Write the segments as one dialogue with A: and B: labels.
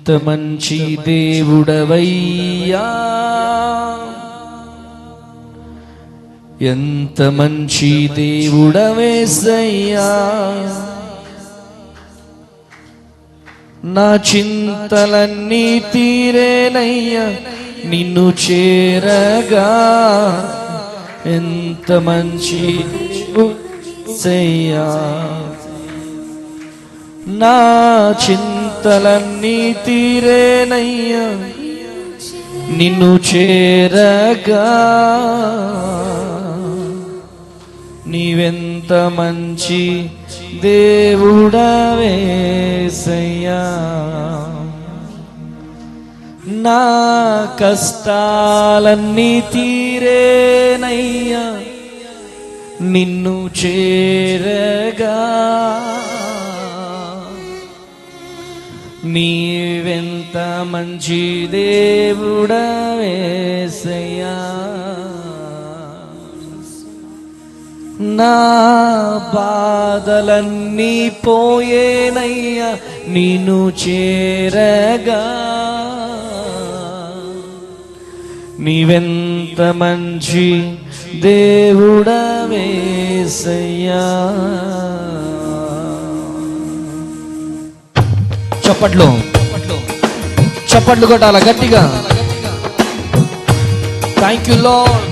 A: ఎంత మంచి దేవుడవయ్యా, ఎంత మంచి దేవుడవేసయ్యా. నా చింతలన్నీ తీరేనయ్యా నిన్ను చేరగా. ఎంత మంచి దేవుడయ్యా, నా చింతలన్నీ తీరేనయ్యా నిన్ను చేరగా. నీవెంత మంచి దేవుడవేసయ్యా. నా కష్టాలన్నీ తీరేనయ్యా నిన్ను చేరగా. నీవెంత మంచి దేవుడవేసయ్యా. నా బాధలన్నీ పోయేనయ్యా నిన్ను చేరగా. నీవెంత మంచి దేవుడవేసయ్యా. చప్పట్లు కొట్టాల గట్టిగా. Thank you lord.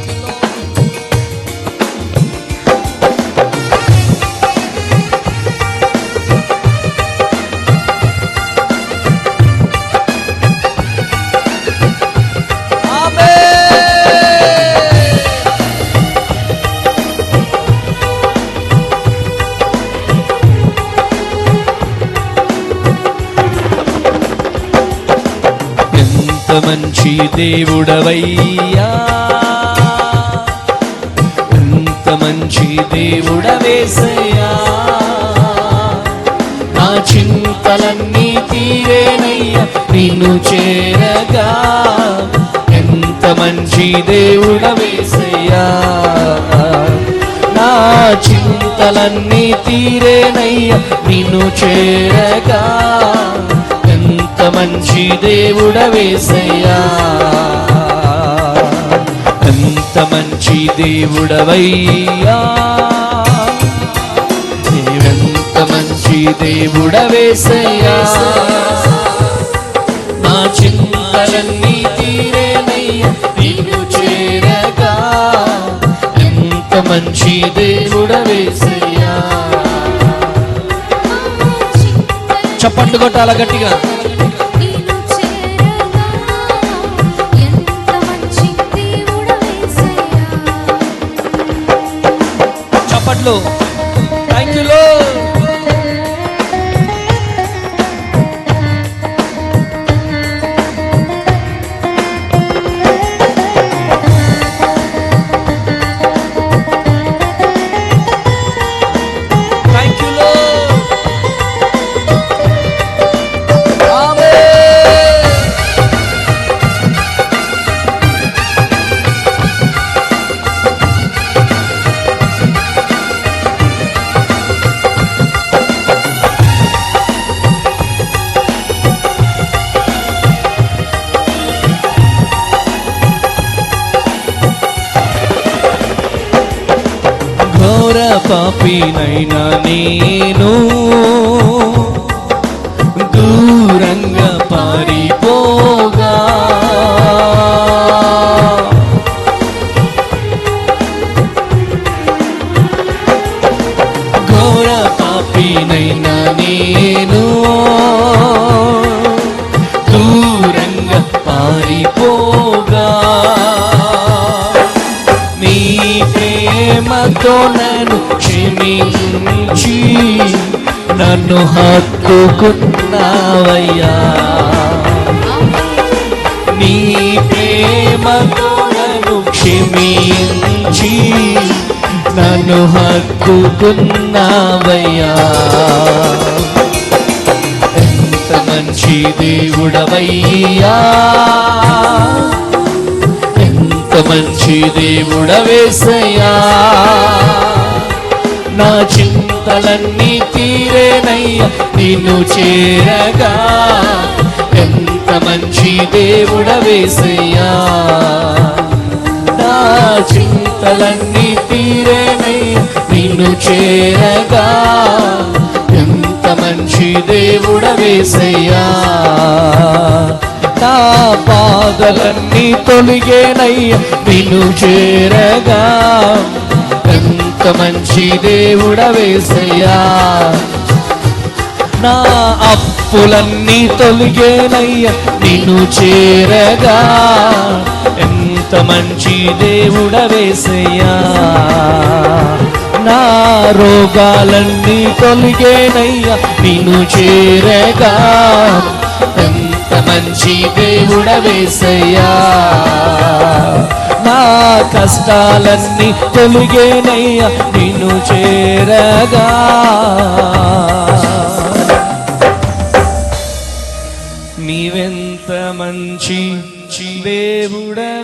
A: మంచి దేవుడవయ్యా, ఎంత మంచి దేవుడవేసయ్యా. నా చింతలన్నీ తీరేనయ్యా నిన్ను చేరగా. ఎంత మంచి దేవుడవేసయ్యా. నా చింతలన్నీ తీరేనయ్యా నిన్ను చేరగా. ఎంత మంచి దేవుడవేసయ్యా, ఎంత మంచి దేవుడవయ్యా. నీవెంత మంచి దేవుడవేసయ్యా. నా చింతలన్నీ తీరేనయ్యా నిన్ను చేరగా. ఎంత మంచి దేవుడవేసయ్యా. చప్పట్లు కొట్టాల గట్టిగా. చప్పట్లు. Thank you lord. ఘోర పాపినైనా నేను దూరంగా పారిపోగా. ఘోర పాపినైనా నేను దూరంగా పారిపోగా. నీ ప్రేమతో నన్ను క్షమించి నన్ను హత్తుకున్నావయ్యా. నీ ప్రేమతో నన్ను క్షమించి నన్ను హత్తుకున్నావయ్యా. ఎంత మంచి దేవుడవయ్యా, ఎంత మంచి దేవుడవేసయ్యా. నా చింతలన్నీ తీరేనయ్యా నిన్ను చేరగా. ఎంత మంచి దేవుడవేసయ్యా, నా చింతలన్నీ తీరేనయ్యా నిన్ను చేరగా. ఎంత మంచి దేవుడవేసయ్యా, నా బాధలన్నీ తొలిగేనయ్యా నిన్ను చేరగా. ఎంత మంచి దేవుడవేసయ్యా, నా అప్పులన్నీ తొలిగేనయ్యా నిన్ను చేరగా. ఎంత మంచి దేవుడవేసయ్యా, నా రోగాలన్నీ తొలిగేనయ్యా నిన్ను చేరగా. ఎంత మంచి దేవుడవేసయ్యా, నా కష్టాలన్నీ తొలిగేనయ్యా నిన్ను చేరగా. నీవెంత మంచి దేవుడవేసయ్యా,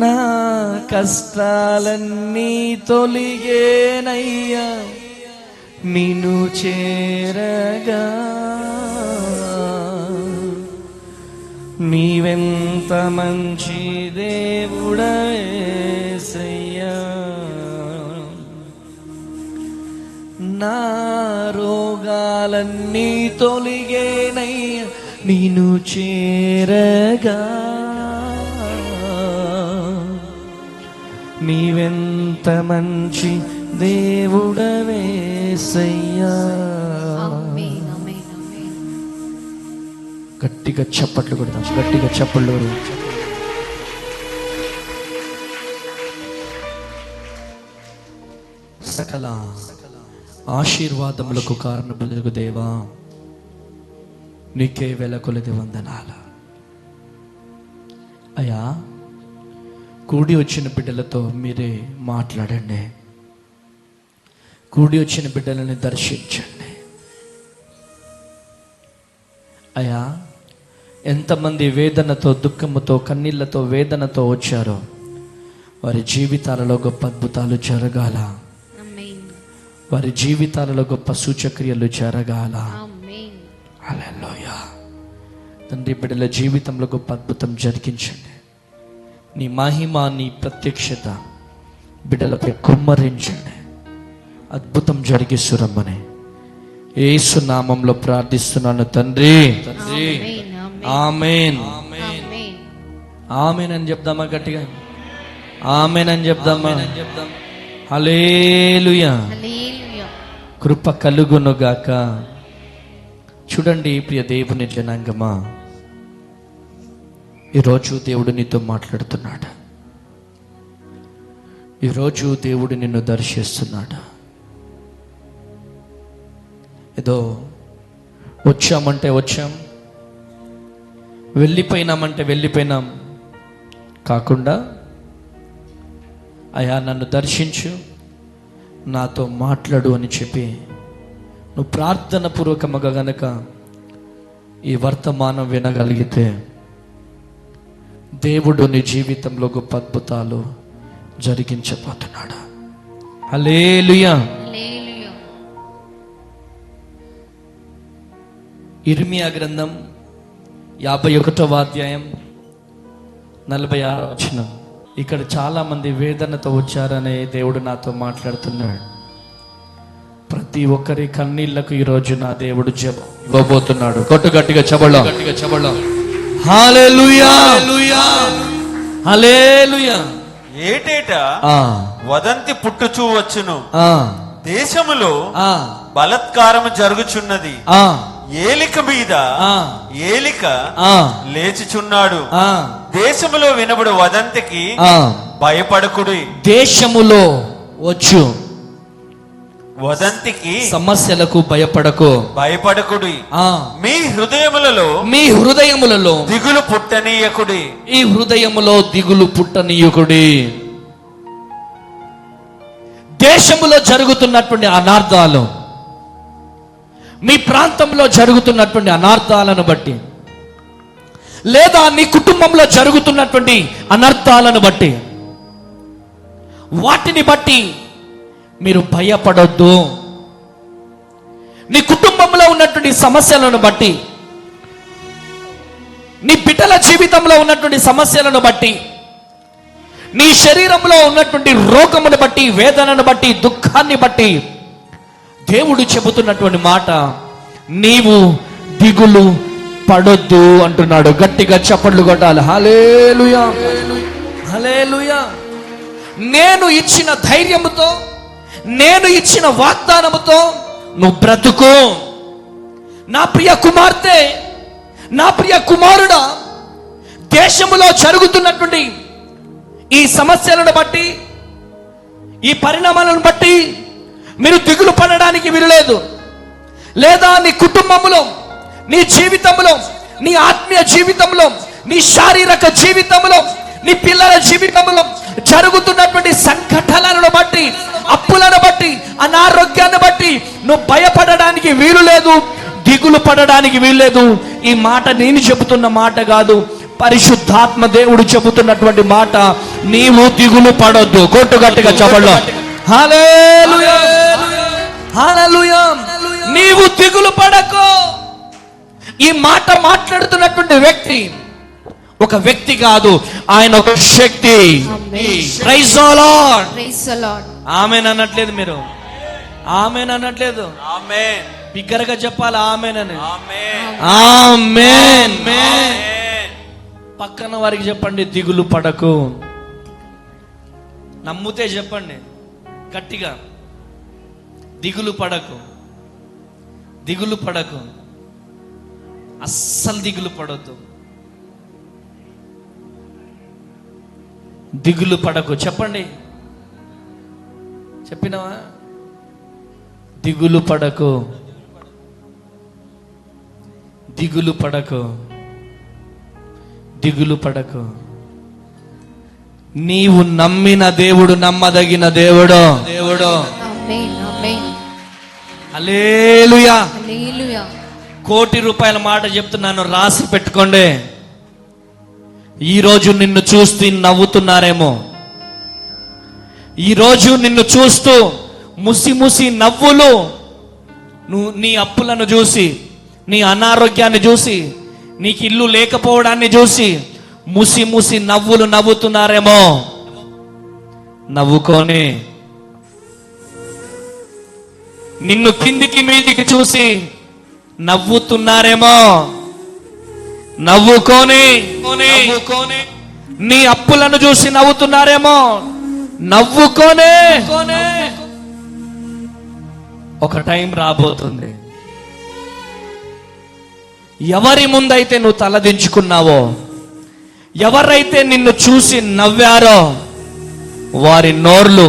A: నా కష్టాలన్నీ తొలిగేనయ్యా నిన్ను చేరగా. నీవెంత మంచి దేవుడవేసయ్యా, నా రోగాలన్నీ తొలిగేనయ్యా నిన్ను చేరగా. నీవెంత మంచి దేవుడవేసయ్యా. గట్టిగా చప్పట్లు కొడతాం, గట్టిగా చప్పట్లు. సకల ఆశీర్వాదములకు కారణములకు దేవా నీకే వెలకొలది వందనాల. అయ్యా, కూడి వచ్చిన బిడ్డలతో మీరే మాట్లాడండి, కూడి వచ్చిన బిడ్డలని దర్శించండి. అయ్యా, ఎంతమంది వేదనతో, దుఃఖముతో, కన్నీళ్లతో, వేదనతో వచ్చారో వారి జీవితాలలో గొప్ప అద్భుతాలు జరగాల, వారి జీవితాలలో గొప్ప సూచక్రియలు జరగాల. హల్లెలూయా. తండ్రి, బిడ్డల జీవితంలో గొప్ప అద్భుతం జరిగించండి. నీ మహిమ, నీ ప్రత్యక్షత బిడ్డలపై కుమ్మరించండి. అద్భుతం జరిగిస్తురమ్మని యేసు నామంలో ప్రార్థిస్తున్నాను తండ్రి. ఆమేన్. ఆమేన్ అని చెప్దామా గట్టిగా? ఆమేన్ అని చెప్దామా? హల్లెలూయా. కృప కలుగునుగాక. చూడండి ప్రియ దేవుని జనాంగమా, ఈరోజు దేవుడు నీతో మాట్లాడుతున్నాడు. ఈరోజు దేవుడు నిన్ను దర్శిస్తున్నాడు. ఏదో వచ్చామంటే వచ్చాం, వెళ్ళిపోయినామంటే వెళ్ళిపోయినాం కాకుండా, అయ్యా నన్ను దర్శించు, నాతో మాట్లాడు అని చెప్పి నువ్వు ప్రార్థన పూర్వకముగా గనక ఈ వర్తమానం వినగలిగితే దేవుడు నీ జీవితంలో గొప్ప అద్భుతాలు జరిగించబోతున్నాడు. హల్లెలూయా. ఇర్మియా గ్రంథం 51వ అధ్యాయం 46వ వచనం. ఇక్కడ చాలా మంది వేదనతో వచ్చారనే దేవుడు నాతో మాట్లాడుతున్నాడు. ప్రతి ఒక్కరి కన్నీళ్లకు ఈరోజు నా దేవుడు ఇవ్వబోతున్నాడు. కొట్టు గట్టిగా చబళ్ళం, గట్టిగా చబళ్ళం. హల్లెలూయా, హల్లెలూయా.
B: ఏటేటా వదంతి పుట్టుచూ వచ్చును, దేశములో బలత్కారము జరుగుచున్నది, ఏలిక మీద ఏలిక లేచుచున్నాడు. దేశములో వినబడు వదంతికి భయపడకుడి.
A: దేశములో వచ్చు
B: వదంతికి,
A: సమస్యలకు భయపడకుడి. మీ హృదయములలో
B: దిగులు పుట్టనీయకుడి.
A: ఈ హృదయములో దిగులు పుట్టనీయకుడి. దేశములో జరుగుతున్నటువంటి అనార్థాలు, మీ ప్రాంతంలో జరుగుతున్నటువంటి అనార్థాలను బట్టి, లేదా నీ కుటుంబంలో జరుగుతున్నటువంటి అనర్థాలను బట్టి, వాటిని బట్టి మీరు భయపడొద్దు. నీ కుటుంబంలో ఉన్నటువంటి సమస్యలను బట్టి, నీ బిడ్డల జీవితంలో ఉన్నటువంటి సమస్యలను బట్టి, నీ శరీరంలో ఉన్నటువంటి రోగమును బట్టి, వేదనను బట్టి, దుఃఖాన్ని బట్టి దేవుడు చెబుతున్నటువంటి మాట, నీవు దిగులు పడొద్దు అంటున్నాడు. గట్టిగా చప్పట్లు కొట్టాలి. హల్లెలూయా, హల్లెలూయా. నేను ఇచ్చిన ధైర్యముతో, నేను ఇచ్చిన వాగ్దానముతో నువ్వు బ్రతుకు. నా ప్రియ కుమార్తె, నా ప్రియ కుమారుడా, దేశములో జరుగుతున్నటువంటి ఈ సమస్యలను బట్టి, ఈ పరిణామాలను బట్టి మీరు దిగులు పడడానికి వీలులేదు. లేదా నీ కుటుంబంలో, నీ జీవితంలో, నీ ఆత్మీయ జీవితంలో, నీ శారీరక జీవితంలో, నీ పిల్లల జీవితంలో జరుగుతున్నటువంటి సంకటాలను బట్టి, అప్పులను బట్టి, అనారోగ్యాన్ని బట్టి నువ్వు భయపడడానికి వీలు లేదు, దిగులు పడడానికి వీల్లేదు. ఈ మాట నేను చెబుతున్న మాట కాదు, పరిశుద్ధాత్మ దేవుడు చెబుతున్నటువంటి మాట. నీవు దిగులు పడొద్దు. కొట్టు గట్టిగా చెప్పండి. హల్లెలూయా, హల్లెలూయా. నీవు దిగులు పడకు. ఈ మాట మాట్లాడుతున్నటువంటి వ్యక్తి ఒక వ్యక్తి కాదు, ఆయన ఒక శక్తి. Praise the lord,
C: praise the lord.
A: ఆమేన్ అనట్లేదు మీరు, ఆమేన్ అనట్లేదు.
B: ఆమేన్.
A: బిగ్గరగా చెప్పాలి ఆమేన్ అని.
B: ఆమేన్.
A: ఆమేన్.
B: ఆమేన్.
A: పక్కన వారికి చెప్పండి, దిగులు పడకు. నమ్ముతే చెప్పండి గట్టిగా, దిగులు పడకు, దిగులు పడకు, అస్సలు దిగులు పడొద్దు. దిగులు పడకు. చెప్పండి, చెప్పినావా? దిగులు పడకు, దిగులు పడకు, దిగులు పడకు. నీవు నమ్మిన దేవుడు నమ్మదగిన దేవుడు. దేవుడు.
C: ఆమేన్, ఆమేన్.
A: హల్లెలూయా,
C: హల్లెలూయా.
A: ₹1,00,00,000 మాట చెప్తున్నాను, రాసి పెట్టుకోండి. ఈరోజు నిన్ను చూస్తూ నవ్వుతున్నారేమో, ఈరోజు నిన్ను చూస్తూ ముసి ముసి నవ్వులు, నువ్వు నీ అప్పులను చూసి, నీ అనారోగ్యాన్ని చూసి, నీకు ఇల్లు లేకపోవడాన్ని చూసి ముసి ముసి నవ్వులు నవ్వుతున్నారేమో. నవ్వుకొని నిన్ను కిందికి మీదికి చూసి నవ్వుతున్నారేమో. నవ్వుకొని నీ అప్పులను చూసి నవ్వుతున్నారేమో. నవ్వుకోనే. ఒక టైం రాబోతుంది, ఎవరి ముందైతే నువ్వు తలదించుకున్నావో, ఎవరైతే నిన్ను చూసి నవ్వారో, వారి నోర్లు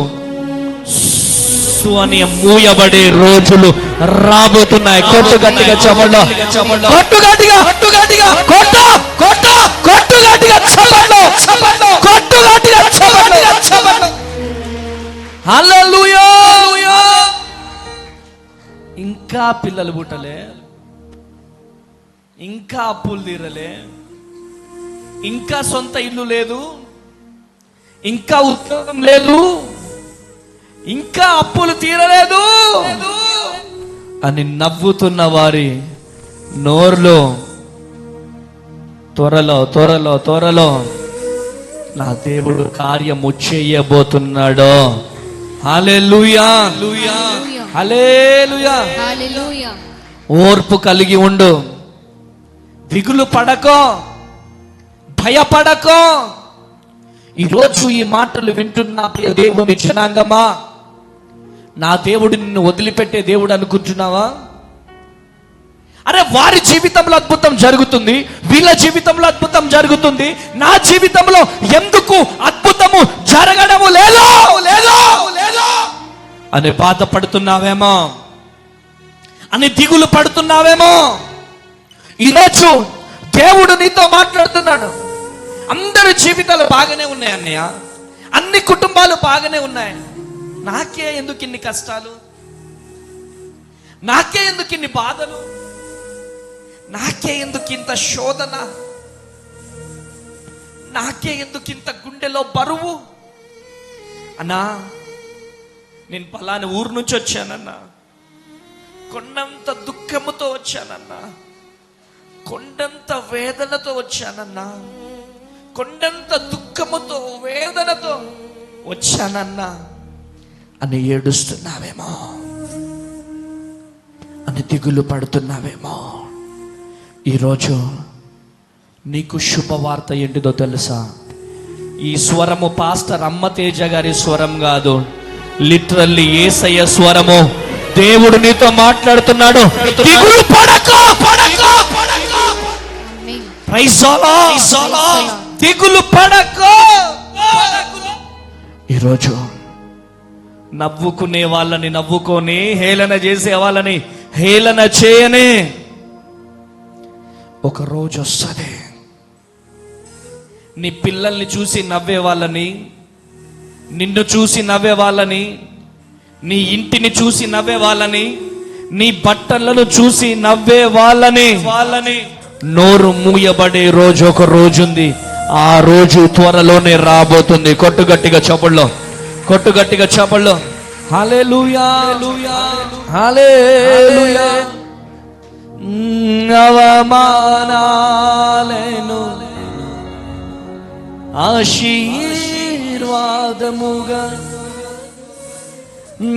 A: అని మూయబడే రోజులు రాబోతున్నాయి. కొట్టు గట్టిగా చెప్పండి, కొట్టు గట్టిగా, కొట్టు గట్టిగా, కొట్టు కొట్టు కొట్టు గట్టిగా చెప్పండి, కొట్టు గట్టిగా చెప్పండి. హల్లెలూయా. ఇంకా పిల్లలు పుట్టలే, ఇంకా అప్పులు తీరలే, ఇంకా సొంత ఇల్లు లేదు, ఇంకా ఉద్యోగం లేదు, ఇంకా అప్పులు తీరలేదు అని నవ్వుతున్న వారి నోర్లో త్వరలో త్వరలో త్వరలో నా దేవుడు కార్యము చేయబోతున్నాడు. హల్లెలూయా, హల్లెలూయా.
C: హల్లెలూయా.
A: ఓర్పు కలిగి ఉండు, దిగులు పడకో, భయపడకో. ఈరోజు ఈ మాటలు వింటున్న ప్రియ దేవుని జనాంగమా, నా దేవుడు నిన్ను వదిలిపెట్టే దేవుడు అనుకుంటున్నావా? అరే, వారి జీవితంలో అద్భుతం జరుగుతుంది, వీళ్ళ జీవితంలో అద్భుతం జరుగుతుంది, నా జీవితంలో ఎందుకు అద్భుతము జరగడము లేదు అని బాధపడుతున్నావేమో, అని దిగులు పడుతున్నావేమో. ఈరోజు దేవుడు నీతో మాట్లాడుతున్నాడు. అందరి జీవితాలు బాగానే ఉన్నాయి అన్నయ్య, అన్ని కుటుంబాలు బాగానే ఉన్నాయి, నాకే ఎందుకు ఇన్ని కష్టాలు, నాకే ఎందుకు ఇన్ని బాధలు, నాకే ఎందుకు ఇంత శోధన, నాకే ఎందుకు ఇంత గుండెలో బరువు? అన్నా, నేను పలాని ఊరు నుంచి వచ్చానన్నా, కొండంత దుఃఖముతో వచ్చానన్నా, కొండంత వేదనతో వచ్చానన్నా, కొండంత దుఃఖముతో వేదనతో వచ్చానన్నా అని ఏడుస్తున్నావేమో, అని దిగులు పడుతున్నావేమో. ఈరోజు నీకు శుభవార్త ఏంటిదో తెలుసా? ఈ స్వరము పాస్టర్ అమ్మతేజ గారి స్వరం కాదు, లిటరల్లీ యేసయ్య స్వరము. దేవుడు నీతో మాట్లాడుతున్నాడు. దిగులు పడకు, పడకు, పడకు.
C: Amen.
A: Praise the lord. దిగులు పడకు. ఈరోజు నవ్వుకునే వాళ్ళని నవ్వుకొని, హేళన చేసే వాళ్ళని హేళన చేయని ఒక రోజు వస్తుంది. నీ పిల్లల్ని చూసి నవ్వే వాళ్ళని, నిన్ను చూసి నవ్వే వాళ్ళని, నీ ఇంటిని చూసి నవ్వే వాళ్ళని, నీ బట్టలను చూసి నవ్వే వాళ్ళని నోరు మూయబడే రోజు ఒక రోజుంది. ఆ రోజు త్వరలోనే రాబోతుంది. కొట్టుగట్టిగా చపల్లో, కొట్టుగట్టిగా చపల్లో. హల్లెలూయా, హల్లెలూయా. అవమానాలను ఆశీర్వాదముగా,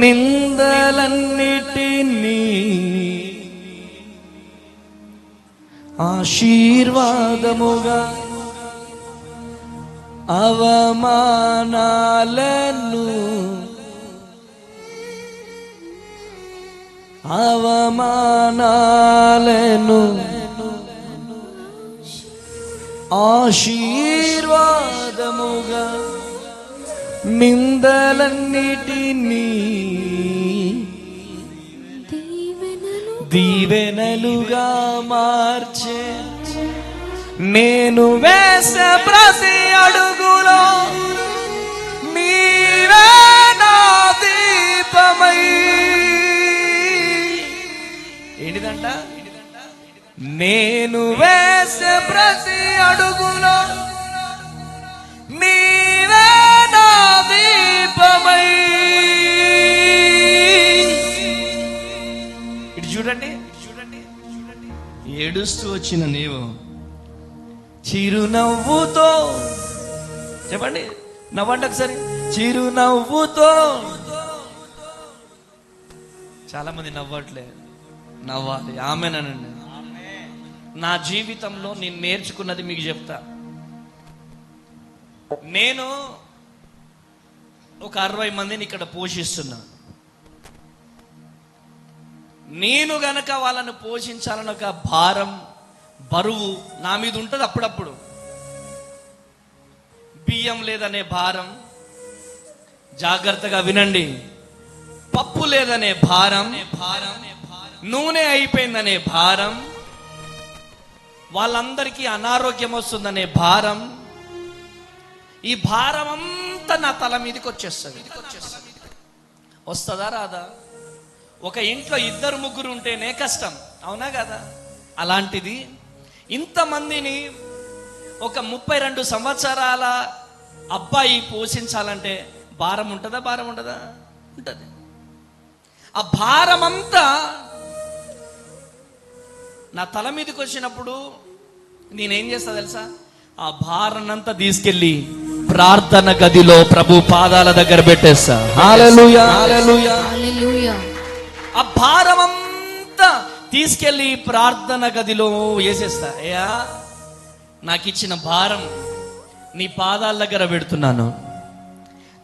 A: నిందలన్నిటినీ ఆశీర్వాదముగా, అవమానాలను ఆశీర్వాదముగా, నిందలన్నిటినీ దీవెనలుగా మార్చే, నేను వేసే ప్రతి అడుగులో నీవే నా దీపమై. ఏంటిదంట? నేను వేసే ప్రతి అడుగులో నీవే నా దీపమై. ఇటు చూడండి, ఏడుస్తూ వచ్చిన నీవు చిరునవ్వుతో, చెప్పండి, నవ్వండి ఒకసారి, చిరునవ్వుతో. చాలా మంది నవ్వట్లే, నవ్వాలి. ఆమేనండి. నా జీవితంలో నేను నేర్చుకున్నది మీకు చెప్తా. నేను ఒక 60 మందిని ఇక్కడ పోషిస్తున్నా. నేను గనక వాళ్ళని పోషించాలని ఒక భారం, బరువు నా మీద ఉంటుంది. అప్పుడప్పుడు బియ్యం లేదనే భారం, జాగ్రత్తగా వినండి, పప్పు లేదనే భారం, నూనె అయిపోయిందనే భారం, వాళ్ళందరికీ అనారోగ్యం వస్తుందనే భారం, ఈ భారం అంతా నా తల మీదకి వచ్చేస్తుంది. వస్తుందా రాదా? ఒక ఇంట్లో 2-3 ఉంటేనే కష్టం, అవునా కదా? అలాంటిది ఇంతమందిని ఒక 32 సంవత్సరాల అబ్బాయి పోషించాలంటే భారం ఉంటుందా? భారం ఉంటుందా? ఉంటుంది. ఆ భారం అంతా నా తల మీదకి వచ్చినప్పుడు నేనేం చేస్తా తెలుసా? ఆ భారాన్నంతా తీసుకెళ్ళి ప్రార్థన గదిలో ప్రభు పాదాల దగ్గర పెట్టేస్తా. హల్లెలూయా, హల్లెలూయా,
C: Hallelujah.
A: ఆ భారం అంతా తీసుకెళ్ళి ప్రార్థన గదిలో వేసేస్తా. అయ్యా, నాకు ఇచ్చిన భారం నీ పాదాల దగ్గర పెడుతున్నాను,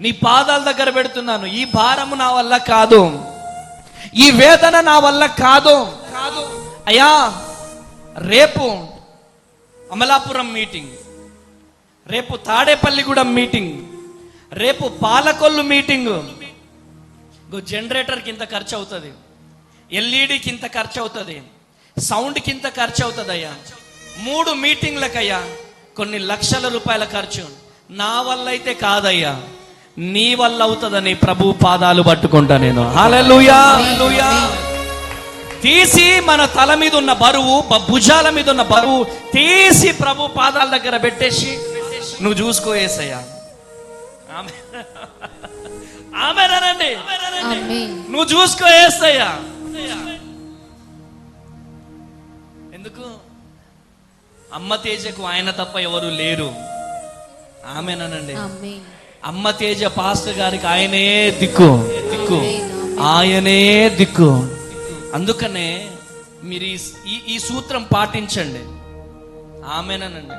A: నీ పాదాల దగ్గర పెడుతున్నాను. ఈ భారము నా వల్ల కాదు, ఈ వేదన నా వల్ల కాదు. అయ్యా, రేపు అమలాపురం మీటింగ్, రేపు తాడేపల్లిగూడెం మీటింగ్, రేపు పాలకొల్లు మీటింగ్. జనరేటర్కి ఇంత ఖర్చు అవుతుంది, ఎల్ఈడికి ఇంత ఖర్చు అవుతుంది, సౌండ్కి ఇంత ఖర్చు అవుతుంది. అయ్యా, 3 మీటింగ్లకయ్యా కొన్ని లక్షల రూపాయల ఖర్చు. నా వల్ల అయితే కాదయ్యా, నీ వల్ల అవుతుందని ప్రభు పాదాలు పట్టుకుంటా నేను. హల్లెలూయా, హల్లెలూయా. తీసి మన తల మీద ఉన్న బరువు, భుజాల మీద ఉన్న బరువు తీసి ప్రభు పాదాల దగ్గర పెట్టేసి నువ్వు చూసుకో యేసయ్యా. ఆమేనండి.
C: Amen.
A: నువ్వు చూసుకో యేసయ్యా. అమ్మ తేజకు ఆయన తప్ప ఎవరు లేరు. ఆమేనండి.
C: ఆమేన్.
A: అమ్మ తేజ పాస్టర్ గారికి ఆయనే దిక్కు,
C: ఆమేన్.
A: ఆయనే దిక్కు. అందుకనే మీరు ఈ సూత్రం పాటించండి. ఆమేనండి.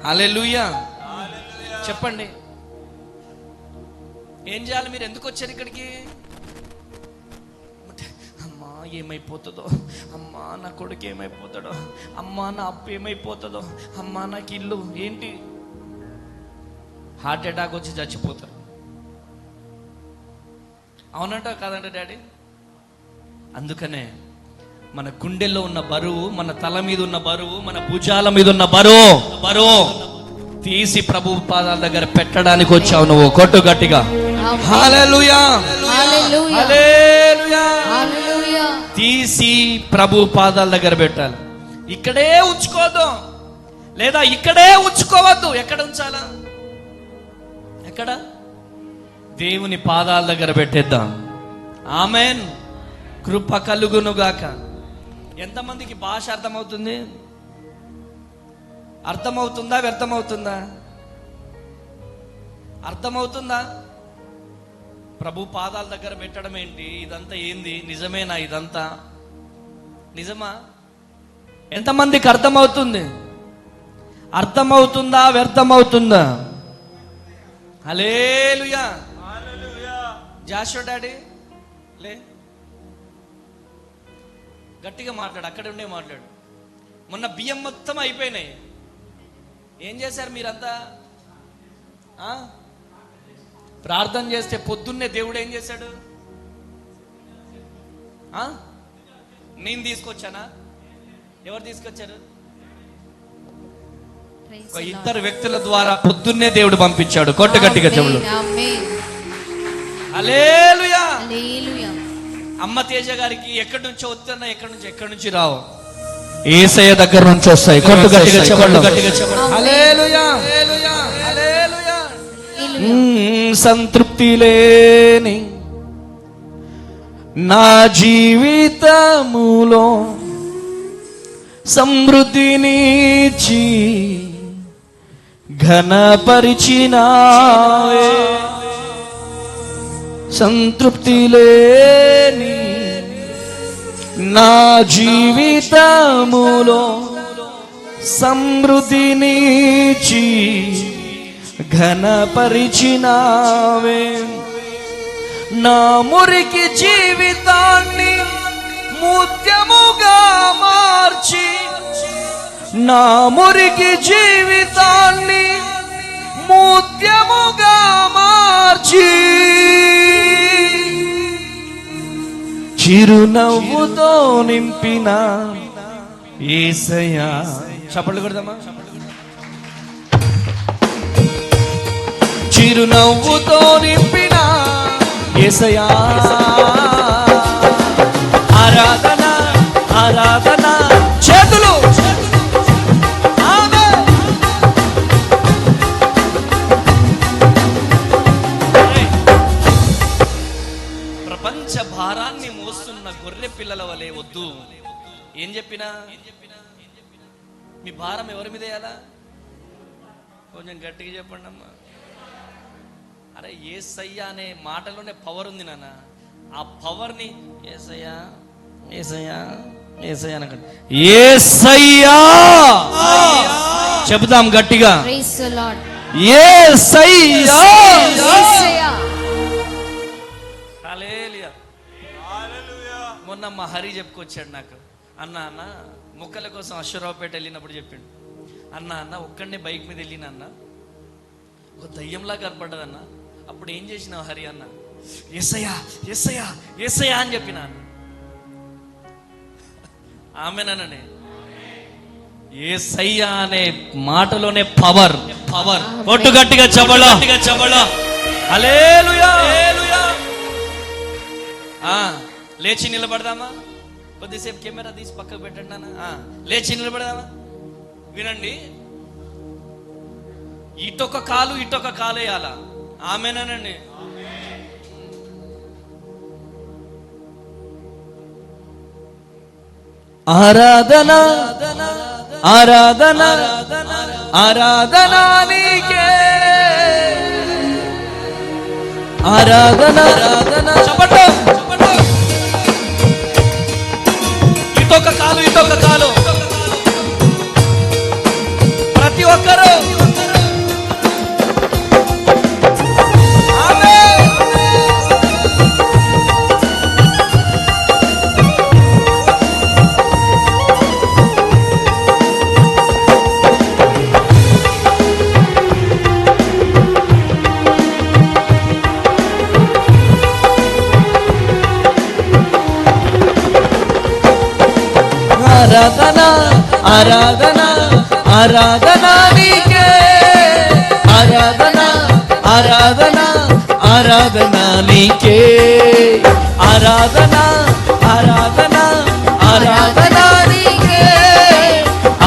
A: హల్లెలూయా. చెప్పండి, ఏం చేయాలి? మీరు ఎందుకు వచ్చారు ఇక్కడికి? అమ్మా ఏమైపోతుందో, అమ్మా నా కొడుకు ఏమైపోతాడో, అమ్మా నా అప్పు ఏమైపోతుందో, అమ్మా నాకు ఇల్లు ఏంటి, హార్ట్ అటాక్ వచ్చి చచ్చిపోతారు. అవునంట కాదంట డాడీ? అందుకనే మన గుండెల్లో ఉన్న బరువు, మన తల మీద ఉన్న బరువు, మన భుజాల మీద ఉన్న బరువు తీసి ప్రభు పాదాల దగ్గర పెట్టడానికి వచ్చావు నువ్వు. కొట్టు గట్టిగా హల్లెలూయా,
C: హల్లెలూయా,
A: హల్లెలూయా.
C: హల్లెలూయా.
A: తీసి ప్రభు పాదాల దగ్గర పెట్టాలి. ఇక్కడే ఉంచుకోవద్దు, లేదా ఇక్కడే ఉంచుకోవద్దు. ఎక్కడ ఉంచాలా? ఎక్కడ? దేవుని పాదాల దగ్గర పెట్టేద్దాం. ఆమేన్. కృప కలుగునుగాక. ఎంతమందికి భాష అర్థమవుతుంది? అర్థమవుతుందా? వ్యర్థమవుతుందా? అర్థమవుతుందా? ప్రభు పాదాల దగ్గర పెట్టడం ఏంటి? ఇదంతా ఏంది? నిజమేనా? ఇదంతా నిజమా? ఎంతమందికి అర్థమవుతుంది? అర్థమవుతుందా? వ్యర్థమవుతుందా? హల్లెలూయా. జాషువా డాడీ లే, గట్టిగా మాట్లాడు, అక్కడ ఉండే మాట్లాడు. మొన్న బియ్యం మొత్తం అయిపోయినాయి. ఏం చేశారు మీరంతా? ప్రార్థన చేస్తే పొద్దున్నే దేవుడు ఏం చేశాడు? నేను తీసుకొచ్చానా? ఎవరు తీసుకొచ్చారు? ఒక ఇద్దరు వ్యక్తుల ద్వారా పొద్దున్నే దేవుడు పంపించాడు. కొట్టు గట్టిగా చెవులు. హల్లెలూయా,
C: హల్లెలూయా.
A: అమ్మ తేజ గారికి ఎక్కడి నుంచో వస్తున్నా, ఎక్కడి నుంచి రావు, యేసయ్య దగ్గర నుంచి వస్తాయి. కొట్టు గట్టిగా చెవులు. హల్లెలూయా, హల్లెలూయా. సంతృప్తి లేని నా జీవితములో సమృద్ధినిచ్చి ఘనపరిచినావే. సంతృప్తి లేని నా జీవితములో సమృద్ధినిచ్చి ఘనపరిచినావే. నా మురికి జీవితాన్ని ముత్యముగా మార్చి, నా మురికి జీవితాన్ని ముత్యముగా మార్చి, చిరునవ్వుతో నింపిన యేసయ్యా. చప్పట్లు కొడదామా? చిరునవ్వుతో నింపిన యేసయ్యా. ఆరాధన, ఆరాధన. చేతులు. ప్రపంచ భారాన్ని మోస్తున్న గొర్రె పిల్లల వలె వద్దు. ఏం చెప్పినా మీ భారం ఎవరి మీద వేయాలా? కొంచెం గట్టిగా చెప్పండి అమ్మా. అరే యేసయ్య అనే మాటలోనే పవర్ ఉంది నాన్న. ఆ పవర్ని యేసయ్య యేసయ్య యేసయ్య అనకండి. యేసయ్యా చెబుదాం గట్టిగా.
C: Praise the lord.
A: యేసయ్యా.
C: యేసయ్యా.
A: హల్లెలూయా. మొన్న మా హరి చెప్పుకొచ్చాడు నాకు. అన్న మొక్కల కోసం అశ్వరావుపేట వెళ్ళినప్పుడు చెప్పిండు. అన్న ఒక్కడనే బైక్ మీద వెళ్ళిన అన్న, ఒక దయ్యంలా కనపడ్డదన్న. అప్పుడు ఏం చేసినావు హరి అన్న? యేసయ్యా యేసయ్యా యేసయ్యా అని చెప్పిన. ఆమేనండి. యేసయ్యా అనే మాటలోనే పవర్. ఒట్టు గట్టిగా చెబలో. హల్లెలూయా. లేచి నిలబడదామా? కొద్దిసేపు కెమెరా తీసి పక్కకు పెట్టండి అన్న. లేచి నిలబడదామా? వినండి, ఇటొక కాలు ఇటొక కాలు వేయాల. ఆమేనండి. ఆరాధన, ఆరాధన ఆరాధన నీకే ఆరాధన చెప్పండి ఇటొక కాలు ప్రతి ఒక్కరు ఆరాధన ఆరాధన ఆరాధన నీకే ఆరాధన ఆరాధన ఆరాధన నీకే ఆరాధన ఆరాధన ఆరాధన నీకే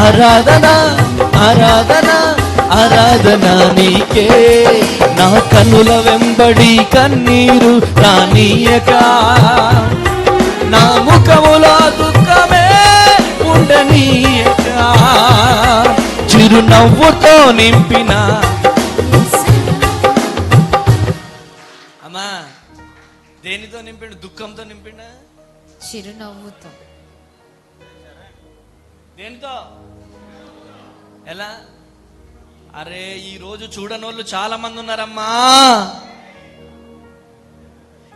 A: ఆరాధన ఆరాధన ఆరాధన నీకే నా కన్నుల వెంబడి కన్నీరు రానీయక నా ముఖములో దుఃఖమే ఉండనీయక చిరునవ్వుతో నింపిన అమ్మా దేనితో నింపిండు? దుఃఖంతో నింపిండ?
C: చిరునవ్వుతో.
A: దేనితో? ఎలా? అరే ఈ రోజు చూడనోళ్ళు చాలా మంది ఉన్నారమ్మా.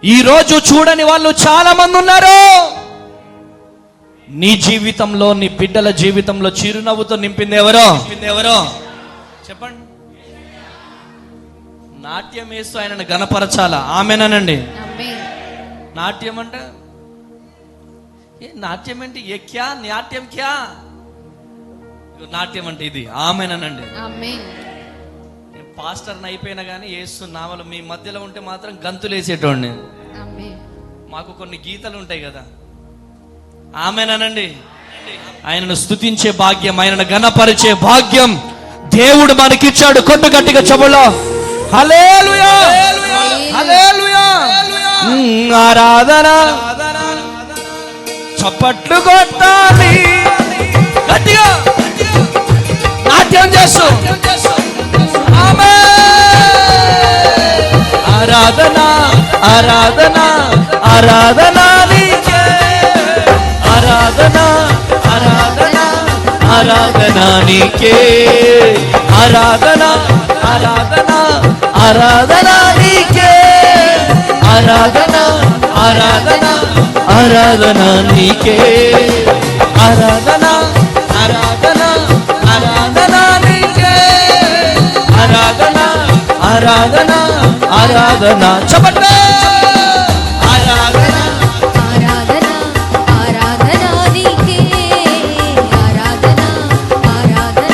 A: ఈ రోజు చూడని వాళ్ళు చాలా మంది ఉన్నారు. నీ జీవితంలో, నీ బిడ్డల జీవితంలో చిరునవ్వుతో నింపింది ఎవరో? చెప్పండి. నాట్యం వేస్తూ ఆయనను గణపరచాలా? ఆమెనండి. నాట్యం అంటే నాట్యం ఏంటి? ఏ క్యా నాట్యం క్యా? నాట్యం అంటే ఇది. ఆమెనండి. పాస్టర్ని అయిపోయినా కానీ యేసు నామలు మీ మధ్యలో ఉంటే మాత్రం గంతులు వేసేటోడిని. మాకు కొన్ని గీతలు ఉంటాయి కదా. ఆమెనండి. ఆయనను స్తుతించే భాగ్యం, ఆయనను గణపరిచే భాగ్యం దేవుడు మనకిచ్చాడు. కొట్టు గట్టిగా చెబులో హల్లెలూయా హల్లెలూయా. ఆరాధన చప్పట్లు కొట్టాలి గట్టిగా, నాట్యం చేస్తూ ఆరాధన ఆరాధన ఆరాధన నీకే ఆరాధన ఆరాధన ఆరాధన నీకే ఆరాధన ఆరాధన ఆరాధన నీకే ఆరాధన ఆరాధన ఆరాధన నీకే ఆరాధన ఆరాధన ఆరాధన నీకే ఆరాధన ఆరాధన ఆరాధన చెప్పండి. ఆరాధన
C: ఆరాధన ఆరాధన నీకే ఆరాధన ఆరాధన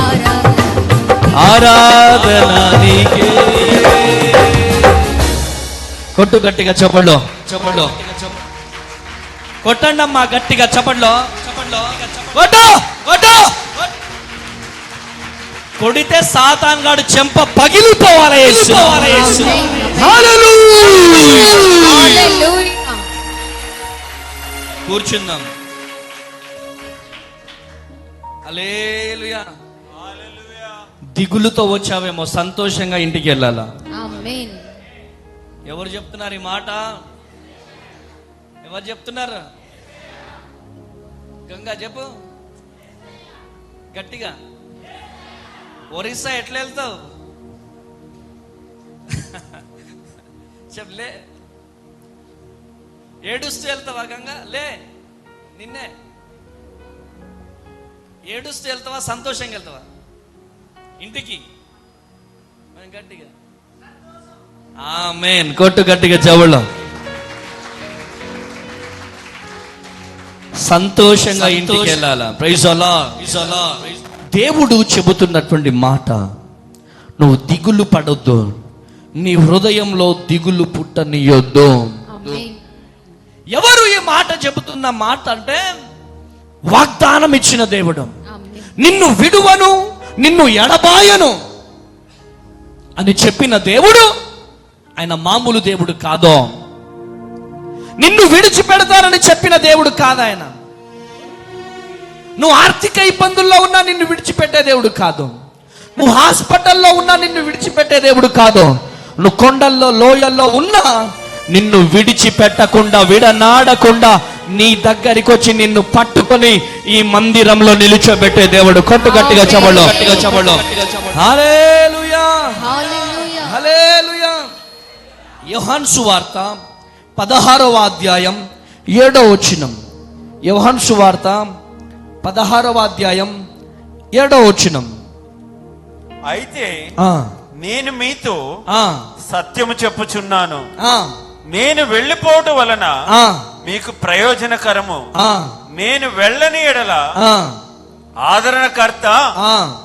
C: ఆరాధన
A: ఆరాధన నీకే. కొట్టు గట్టిగా చెప్పండి కొట్టండి అమ్మా గట్టిగా చెప్పండి కొట్టు కొట్టు. కొడితే సాతాన్ గాడు చెంప పగిలిపోవాలి. కూర్చుందాం. హల్లెలూయా. దిగులుతో వచ్చావేమో, సంతోషంగా ఇంటికి వెళ్ళాలా? ఎవరు చెప్తున్నారు ఈ మాట? ఎవరు చెప్తున్నారు? గంగా చెప్పు గట్టిగా. ఒరిస్సా ఎట్లా వెళ్తావు? చెప్పలే. ఏడుస్తూ వెళ్తావా గంగా? లే. నిన్నే ఏడుస్తూ వెళ్తావా, సంతోషంగా వెళ్తావా ఇంటికి? గట్టిగా ఆమేన్. కొట్టు గట్టిగా చెవుల్లో. సంతోషంగా ఇంటికి వెళ్ళాలా? ప్రైజ్ అల్లాహ్. దేవుడు చెబుతున్నటువంటి మాట, నువ్వు దిగులు పడొద్దు, నీ హృదయంలో దిగులు పుట్టనియొద్దు. ఎవరు ఈ మాట చెబుతున్న మాట అంటే, వాగ్దానం ఇచ్చిన దేవుడు. నిన్ను విడువను, నిన్ను ఎడబాయను అని చెప్పిన దేవుడు ఆయన మామూలు దేవుడు కాదు. నిన్ను విడిచిపెడతానని చెప్పిన దేవుడు కాదు ఆయన. నువ్వు ఆర్థిక ఇబ్బందుల్లో ఉన్నా నిన్ను విడిచిపెట్టే దేవుడు కాదు. నువ్వు హాస్పిటల్లో ఉన్నా నిన్ను విడిచిపెట్టే దేవుడు కాదు. నువ్వు కొండల్లో లోయల్లో ఉన్నా నిన్ను విడిచిపెట్టకుండా విడనాడకుండా నీ దగ్గరికి వచ్చి నిన్ను పట్టుకొని ఈ మందిరంలో నిలుచోబెట్టే దేవుడు. కొట్టు గట్టిగా చబళ్ళు. హల్లెలూయా,
C: హల్లెలూయా.
A: హల్లెలూయా. యోహాను సువార్త 16వ అధ్యాయం 7వ వచనం. యోహాను సువార్త 16వ అధ్యాయం 7వ వచనం.
B: అయితే నేను మీతో సత్యము చెప్పుచున్నాను, నేను వెళ్ళిపోవటం వలన మీకు ప్రయోజనకరము. నేను వెళ్ళని ఎడల ఆదరణకర్త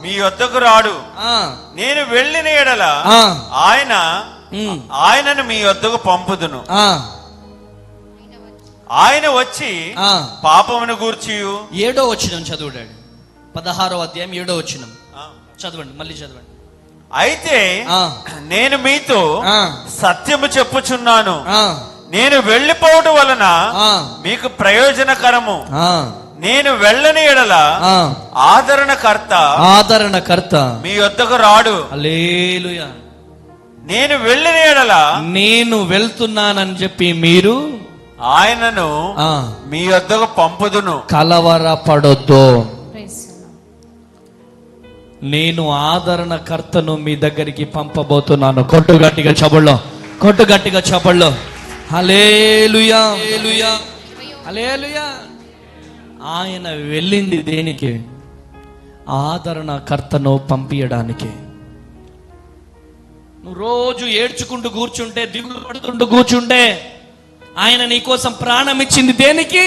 B: మీ వద్దకు రాడు. నేను వెళ్ళిన ఎడల ఆయనను మీ వద్దకు పంపుదును. ఆయన వచ్చి పాపమును గూర్చి
A: 7వ వచనం చదువుడాడు. 16వ అధ్యాయం 7వ వచనం చదవండి, మళ్ళీ చదవండి.
B: అయితే నేను మీతో సత్యము చెప్పుచున్నాను, నేను వెళ్ళిపోవటం వలన మీకు ప్రయోజనకరము. నేను వెళ్ళని ఎడల ఆదరణకర్త మీ వద్దకు రాడు.
A: హల్లెలూయా.
B: నేను వెళ్ళిన ఎడల
A: నేను వెళ్తున్నానని చెప్పి మీరు
B: ఆయనను మీ వద్దకు పంపుదును.
A: కలవరపడొద్దు.
C: Praise the lord.
A: నేను ఆదరణకర్తను మీ దగ్గరికి పంపబోతున్నాను. కొట్టు గట్టిగా చబళ్ళో, కొట్టు గట్టిగా చబళ్ళో. హల్లెలూయా, హల్లెలూయా, హల్లెలూయా. ఆయన వెళ్ళింది దేనికి? ఆదరణకర్తను పంపించడానికి. నువ్వు రోజు ఏడ్చుకుంటూ కూర్చుంటే, దిగులు పడుతుంటూ కూర్చుంటే, ఆయన నీకోసం ప్రాణం ఇచ్చింది దేనికి?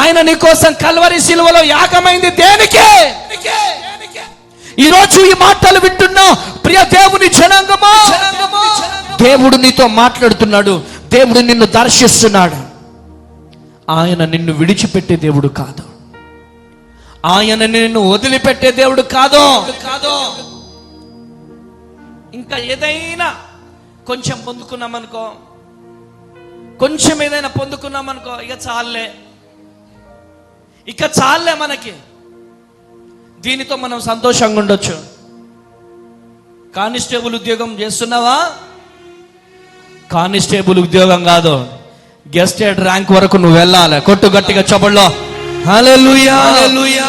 A: ఆయన నీకోసం కల్వరి శిలువలో యాగమైంది దేనికి? ఈరోజు ఈ మాటలు వింటున్నా ప్రియ దేవుని జనాంగమా, దేవుడు నీతో మాట్లాడుతున్నాడు. దేవుడు నిన్ను దర్శిస్తున్నాడు. ఆయన నిన్ను విడిచిపెట్టే దేవుడు కాదు. ఆయన నిన్ను వదిలిపెట్టే దేవుడు కాదు. ఇంకా ఏదైనా కొంచెం పొందుకున్నామనుకో, కొంచెం ఏదైనా పొందుకున్నామనుకో, ఇక చాలే మనకి. దీనితో మనం సంతోషంగా ఉండొచ్చు. కానిస్టేబుల్ ఉద్యోగం చేస్తున్నావా? కానిస్టేబుల్ ఉద్యోగం కాదు, గెస్టెడ్ ర్యాంక్ వరకు నువ్వు వెళ్ళాలి. కొట్టు గట్టిగా చబళ్ళో. హల్లెలూయా, హల్లెలూయా.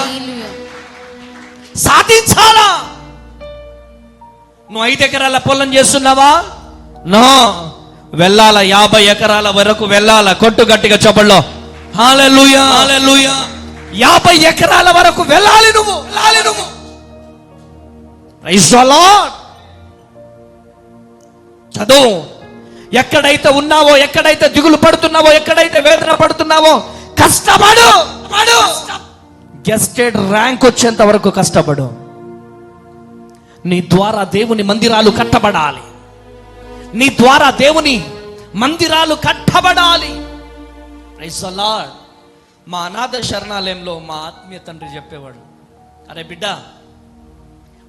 A: సాధించాలా? నువ్వు 5 ఎకరాల పొలం చేస్తున్నావా? నో, వెళ్ళాల 50 ఎకరాల వరకు వెళ్ళాల. కొట్టు గట్టిగా చబళ్ళో. హల్లెలూయా, హల్లెలూయా. 50 ఎకరాల వరకు వెళ్ళాలి నువ్వు. Praise the lord. చదువు. ఎక్కడైతే ఉన్నావో, ఎక్కడైతే దిగులు పడుతున్నావో, ఎక్కడైతే వేదన పడుతున్నావో, కష్టపడు. గెస్టెడ్ ర్యాంక్ వచ్చేంత వరకు కష్టపడు. నీ ద్వారా దేవుని మందిరాలు కట్టబడాలి. నీ ద్వారా దేవుని మందిరాలు కట్టబడాలి. Praise the lord. మా అనాథ శరణాలయంలో మా ఆత్మీయ తండ్రి చెప్పేవాడు, అరే బిడ్డ,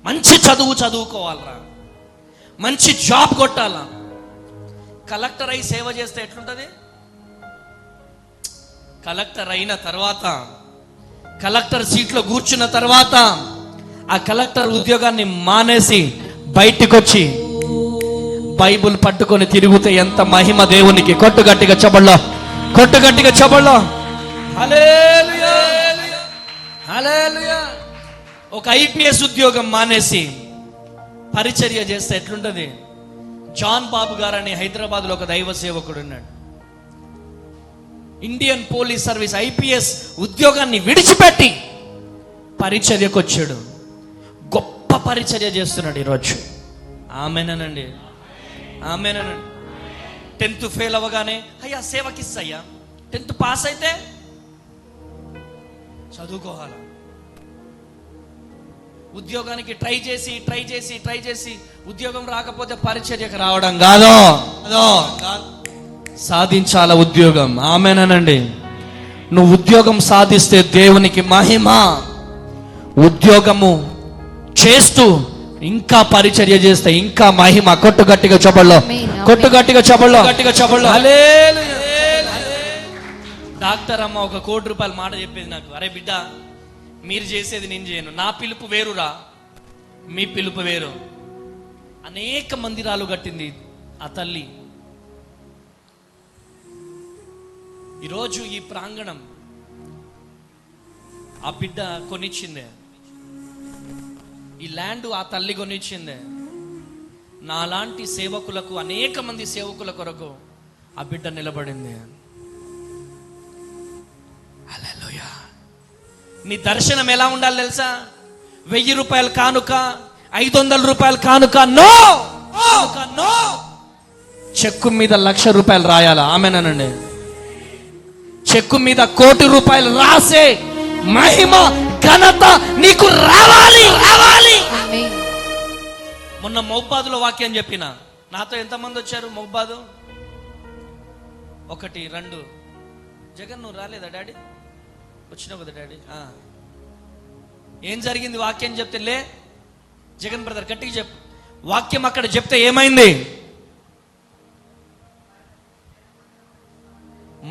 A: మంచి చదువు చదువుకోవాలరా, మంచి జాబ్ కొట్టాలా. కలెక్టర్ అయి సేవ చేస్తే ఎట్లుంటది? కలెక్టర్ అయిన తర్వాత, కలెక్టర్ సీట్లో కూర్చున్న తర్వాత, ఆ కలెక్టర్ ఉద్యోగాన్ని మానేసి బయటికి వచ్చి బైబుల్ పట్టుకొని తిరుగుతే ఎంత మహిమ దేవునికి. కొట్టు గట్టిగా చబళ్ళో, కొట్టు గట్టిగా చబళ్ళో. హల్లెలూయా, హల్లెలూయా. ఒక ఐపీఎస్ ఉద్యోగం మానేసి పరిచర్య చేస్తే ఎట్లుంటది? జాన్ బాబు గారు అని హైదరాబాద్లో ఒక దైవ సేవకుడు ఉన్నాడు. ఇండియన్ పోలీస్ సర్వీస్ ఐపీఎస్ ఉద్యోగాన్ని విడిచిపెట్టి పరిచర్యకు వచ్చాడు. గొప్ప పరిచర్య చేస్తున్నాడు ఈరోజు. ఆమెనండి, ఆమెనండి. 10th ఫెయిల్ అవ్వగానే, అయ్యా సేవకిస్తయ్యా. 10th పాస్ అయితే చదువుకోవాలా. ఉద్యోగానికి ట్రై చేసి ఉద్యోగం రాకపోతే పరిచర్యకు రావడం కాదు, సాధించాల ఉద్యోగం. ఆమేనండి. నువ్వు ఉద్యోగం సాధిస్తే దేవునికి మహిమ. ఉద్యోగము చేస్తూ ఇంకా పరిచర్య చేస్తే ఇంకా మహిమ. కొట్టు గట్టిగా చబళ్ళో, కొట్టు గట్టిగా చబళ్ళో, గట్టిగా చబళ్ళో. హల్లెలూయా. డాక్టర్ అమ్మ ఒక ₹1,00,00,000 మాట చెప్పేది నాకు, అరే బిడ్డ మీరు చేసేది నేను చేయను, నా పిలుపు వేరురా, మీ పిలుపు వేరు. అనేక మందిరాలు కట్టింది ఆ తల్లి. ఈరోజు ఈ ప్రాంగణం ఆ బిడ్డ కొనిచ్చిందే, ఈ ల్యాండ్ ఆ తల్లి కొనిచ్చిందే. నాలాంటి సేవకులకు, అనేక మంది సేవకుల కొరకు ఆ బిడ్డ నిలబడింది. హల్లెలూయా. నీ దర్శనం ఎలా ఉండాలి తెలుసా? ₹1,000 కానుక, ₹500 కానుక నో, నో. చెక్కు మీద ₹1,00,000 రాయాలా? ఆమేనండి. చెక్కు మీద ₹1,00,00,000 రాసే మహిమ ఘనత నీకు రావాలి, రావాలి.
C: ఆమేన్.
A: మొన్న మౌబాదులో వాక్యం చెప్పిన, నాతో ఎంతమంది వచ్చారు? మౌబాదు 1, 2. జగన్ నువ్వు రాలేదా డాడీ? వచ్చినావు కదా డాడీ. ఏం జరిగింది వాక్యం చెప్తే? లే జగన్ బ్రదర్ గట్టిగా చెప్పు. వాక్యం అక్కడ చెప్తే ఏమైంది?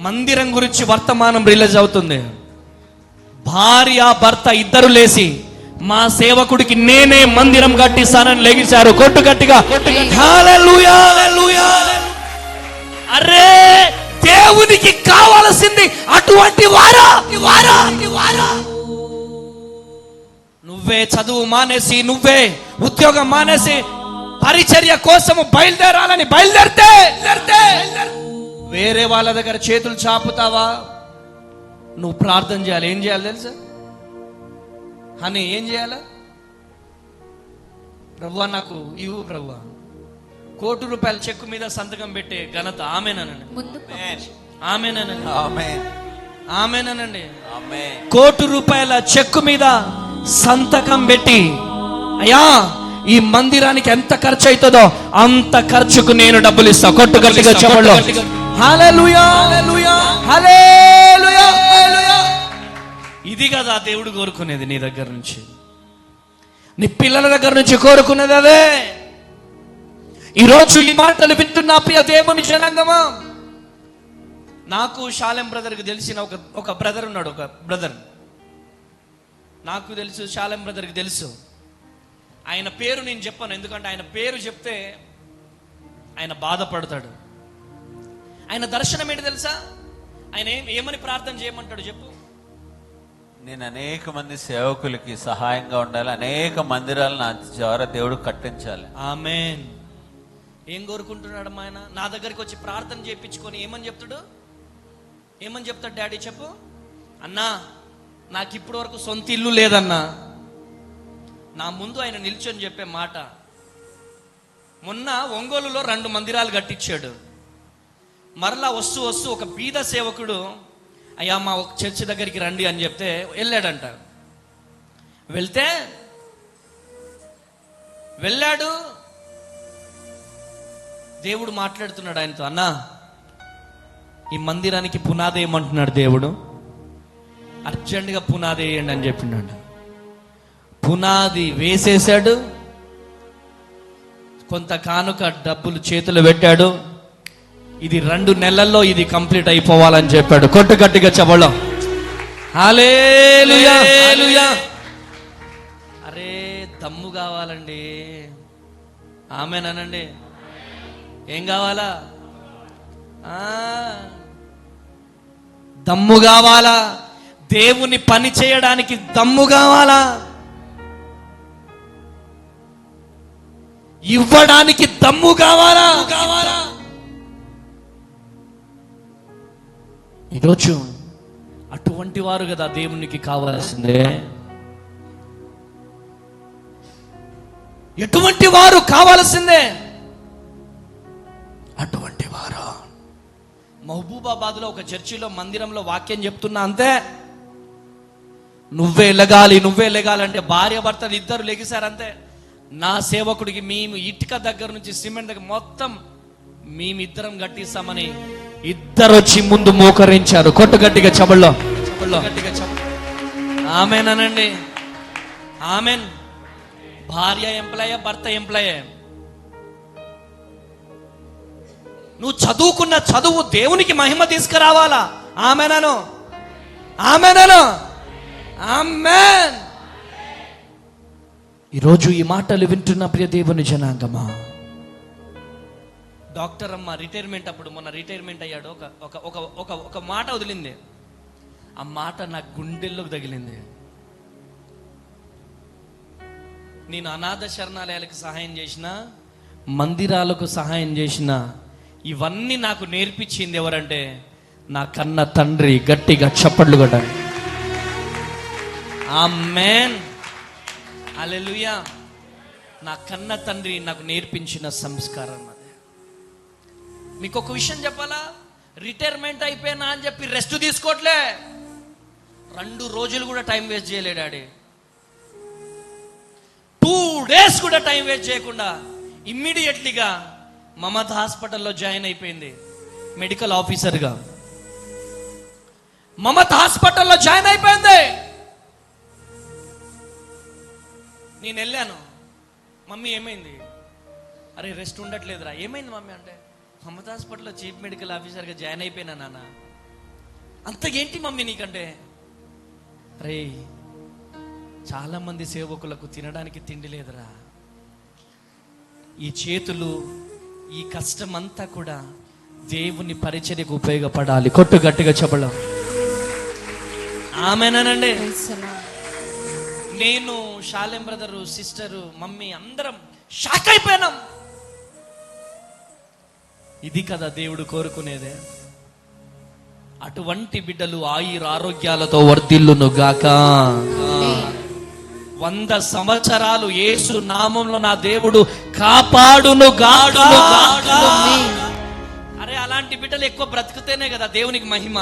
A: మందిరం గురించి వర్తమానం రిలీజ్ అవుతుంది. భార్య భర్త ఇద్దరు లేసి, మా సేవకుడికి నేనే మందిరం కట్టిస్తానని లెగిశారు. కొట్టు గట్టిగా. హల్లెలూయా, హల్లెలూయా. అరే దేవునికి కావాల్సింది అటువంటి వారా? నువ్వే చదువు మానేసి, నువ్వే ఉద్యోగం మానేసి పరిచర్య కోసము బయలుదేరితే వేరే వాళ్ళ దగ్గర చేతులు చాపుతావా? నువ్వు ప్రార్థన చేయాలి. ఏం చేయాలి తెలుసా? అని ఏం చేయాలా? ప్రభువా నాకు ఇవ్వు ప్రభువా. ₹1,00,00,000 చెక్కు మీద సంతకం పెట్టే ఘనత ఆమేనండి. ఆమేనండి. ఆమేనండి. ₹1,00,00,000 చెక్కు మీద సంతకం పెట్టి, అయ్యా ఈ మందిరానికి ఎంత ఖర్చు అవుతుందో అంత ఖర్చుకు నేను డబ్బులు ఇస్తా. కొట్టు గట్టిగా చెప్పండి. హల్లెలూయా, హల్లెలూయా, హల్లెలూయా. ఇది కదా దేవుడు కోరుకునేది నీ దగ్గర నుంచి, నీ పిల్లల దగ్గర నుంచి కోరుకునేది అదే. ఈరోజు ఈ మాటలు వింటున్న ప్రియ దేవుని జనాంగమా, నాకు షాలెం బ్రదర్కి తెలిసిన ఒక బ్రదర్ ఉన్నాడు. ఒక బ్రదర్ నాకు తెలుసు, షాలెం బ్రదర్కి తెలుసు. ఆయన పేరు నేను చెప్పాను, ఎందుకంటే ఆయన పేరు చెప్తే ఆయన బాధపడతాడు. ఆయన దర్శనం ఏంటి తెలుసా? ఆయన ఏమని ప్రార్థన చేయమంటాడు చెప్పు?
B: నేను అనేక మంది సేవకులకి సహాయంగా ఉండాలి, అనేక మందిరాలు నా ద్వారా దేవుడు కట్టించాలి.
A: ఆమేన్. ఏం కోరుకుంటున్నాడు ఆయన? నా దగ్గరికి వచ్చి ప్రార్థన చేయించుకొని ఏమని చెప్తాడు? ఏమని చెప్తాడు డాడీ చెప్పు? అన్నా నాకు ఇప్పటి వరకు సొంత ఇల్లు లేదన్నా. నా ముందు ఆయన నిల్చొని చెప్పే మాట, మొన్న ఒంగోలులో 2 మందిరాలు కట్టించాడు. మరలా వస్తూ ఒక బీద సేవకుడు, అయ్యా మా ఒక చర్చి దగ్గరికి రండి అని చెప్తే వెళ్ళాడంట. వెళ్ళాడు. దేవుడు మాట్లాడుతున్నాడు ఆయనతో, అన్నా ఈ మందిరానికి పునాది ఏమంటున్నాడు దేవుడు? అర్జెంటుగా పునాది వేయండి అని చెప్పినాడు. పునాది వేసేశాడు. కొంత కానుక డబ్బులు చేతులు పెట్టాడు. ఇది 2 నెలల్లో ఇది కంప్లీట్ అయిపోవాలని చెప్పాడు. కొట్టు గట్టిగా చెప్పడం. హల్లెలూయా, హల్లెలూయా. అరే దమ్ము కావాలండి. ఆమేనండి. ఏం కావాలా? దమ్ము కావాలా? దేవుని పని చేయడానికి దమ్ము కావాలా? ఇవ్వడానికి దమ్ము కావాలా? ఈరోజు అటువంటి వారు కదా దేవునికి కావాల్సిందే. ఎటువంటి వారు కావాల్సిందే? అటువంటి వారు. మహబూబాబాద్లో ఒక చర్చిలో మందిరంలో వాక్యం చెప్తున్నా అంతే, నువ్వే లెగాలి అంటే భార్య భర్తలు ఇద్దరు లెగిశారంతే. నా సేవకుడికి మేము ఇటుక దగ్గర నుంచి సిమెంట్ దగ్గర మొత్తం మేమిద్దరం కట్టిస్తామని ఇద్దరు వచ్చి ముందు మోకరించారు. కొట్టు గట్టిగా చెబుల్లో. ఆమెనండి. ఆమెన్. భార్య ఎంప్లాయ్, భర్త ఎంప్లాయ్. నువ్వు చదువుకున్న చదువు దేవునికి మహిమ తీసుకురావాలా? ఆమెనను ఆమెనను ఆమెన్. ఈరోజు ఈ మాటలు వింటున్న ప్రియ దేవుని జనాంగమా, డాక్టర్ అమ్మ రిటైర్మెంట్ అప్పుడు, మొన్న రిటైర్మెంట్ అయ్యాడు, ఒక ఒక ఒక ఒక మాట వదిలింది. ఆ మాట నా గుండెల్లోకి తగిలింది. నేను అనాథ శరణాలయాలకు సహాయం చేసిన, మందిరాలకు సహాయం చేసిన, ఇవన్నీ నాకు నేర్పించింది ఎవరంటే నా కన్న తండ్రి. గట్టిగా చప్పట్లు కొట్టాలి. ఆమేన్, హల్లెలూయా. నా కన్న తండ్రి నాకు నేర్పించిన సంస్కారం అది. మీకు ఒక విషయం చెప్పాలా, రిటైర్మెంట్ అయిపోయినా అని చెప్పి రెస్ట్ తీసుకోవట్లే. 2 రోజులు కూడా టైం వేస్ట్ చేయలేడు డాడీ. 2 days కూడా టైం వేస్ట్ చేయకుండా ఇమ్మీడియట్లీగా మమత హాస్పిటల్లో జాయిన్ అయిపోయింది మెడికల్ ఆఫీసర్గా. మమత హాస్పిటల్లో జాయిన్ అయిపోయింది. నేను వెళ్ళాను, మమ్మీ ఏమైంది? అరే రెస్ట్ ఉండట్లేదురా. ఏమైంది మమ్మీ అంటే, మమత హాస్పిటల్లో చీఫ్ మెడికల్ ఆఫీసర్గా జాయిన్ అయిపోయినా నాన్న. అంత ఏంటి మమ్మీ నీకంటే? అరే చాలా మంది సేవకులకు తినడానికి తిండి లేదురా. ఈ చేతులు, ఈ కష్టం అంతా కూడా దేవుని పరిచర్యకు ఉపయోగపడాలి. కొట్టు గట్టిగా చెప్పడం ఆమెనండి. నేను, షాలెం బ్రదరు, సిస్టరు, మమ్మీ అందరం షాక్ అయిపోయినాం. ఇది కదా దేవుడు కోరుకునేదే. అటువంటి బిడ్డలు ఆయుర ఆరోగ్యాలతో వర్ధిల్లును గాక. 100 సంవత్సరాలు యేసు నామంలో నా దేవుడు కాపాడును గాక. అరే అలాంటి బిడ్డలు ఎక్కువ బ్రతికితేనే కదా దేవునికి మహిమ.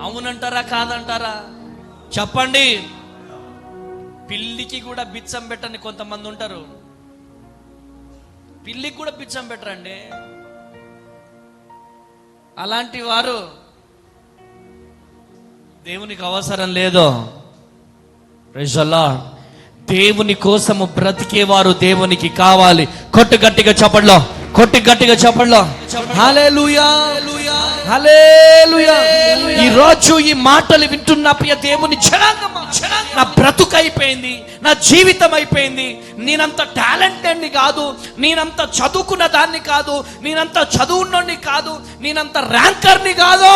A: అవునంటారా కాదంటారా చెప్పండి. పిల్లికి కూడా బిచ్చం పెట్టని కొంతమంది ఉంటారు. పిల్లికి కూడా బిచ్చం పెట్టరండి. అలాంటి వారు దేవునికి అవసరం లేదు. Praise the lord. దేవుని కోసము బ్రతికేవారు దేవునికి కావాలి. కొట్టు గట్టిగా చెప్పండి, కొట్టు గట్టిగా చెప్పండి. హల్లెలూయా, హల్లెలూయా. ఈ రోజు ఈ మాటలు వింటున్న ప్రియ దేవుని జనాంగమా, నా బ్రతుకు అయిపోయింది, నా జీవితం అయిపోయింది. నేనంత టాలెంటెడ్ని కాదు, నేనంత చదువుకున్న దాన్ని కాదు, నేనంత చదువున్నోడిని కాదు, నేనంత ర్యాంకర్ని కాదు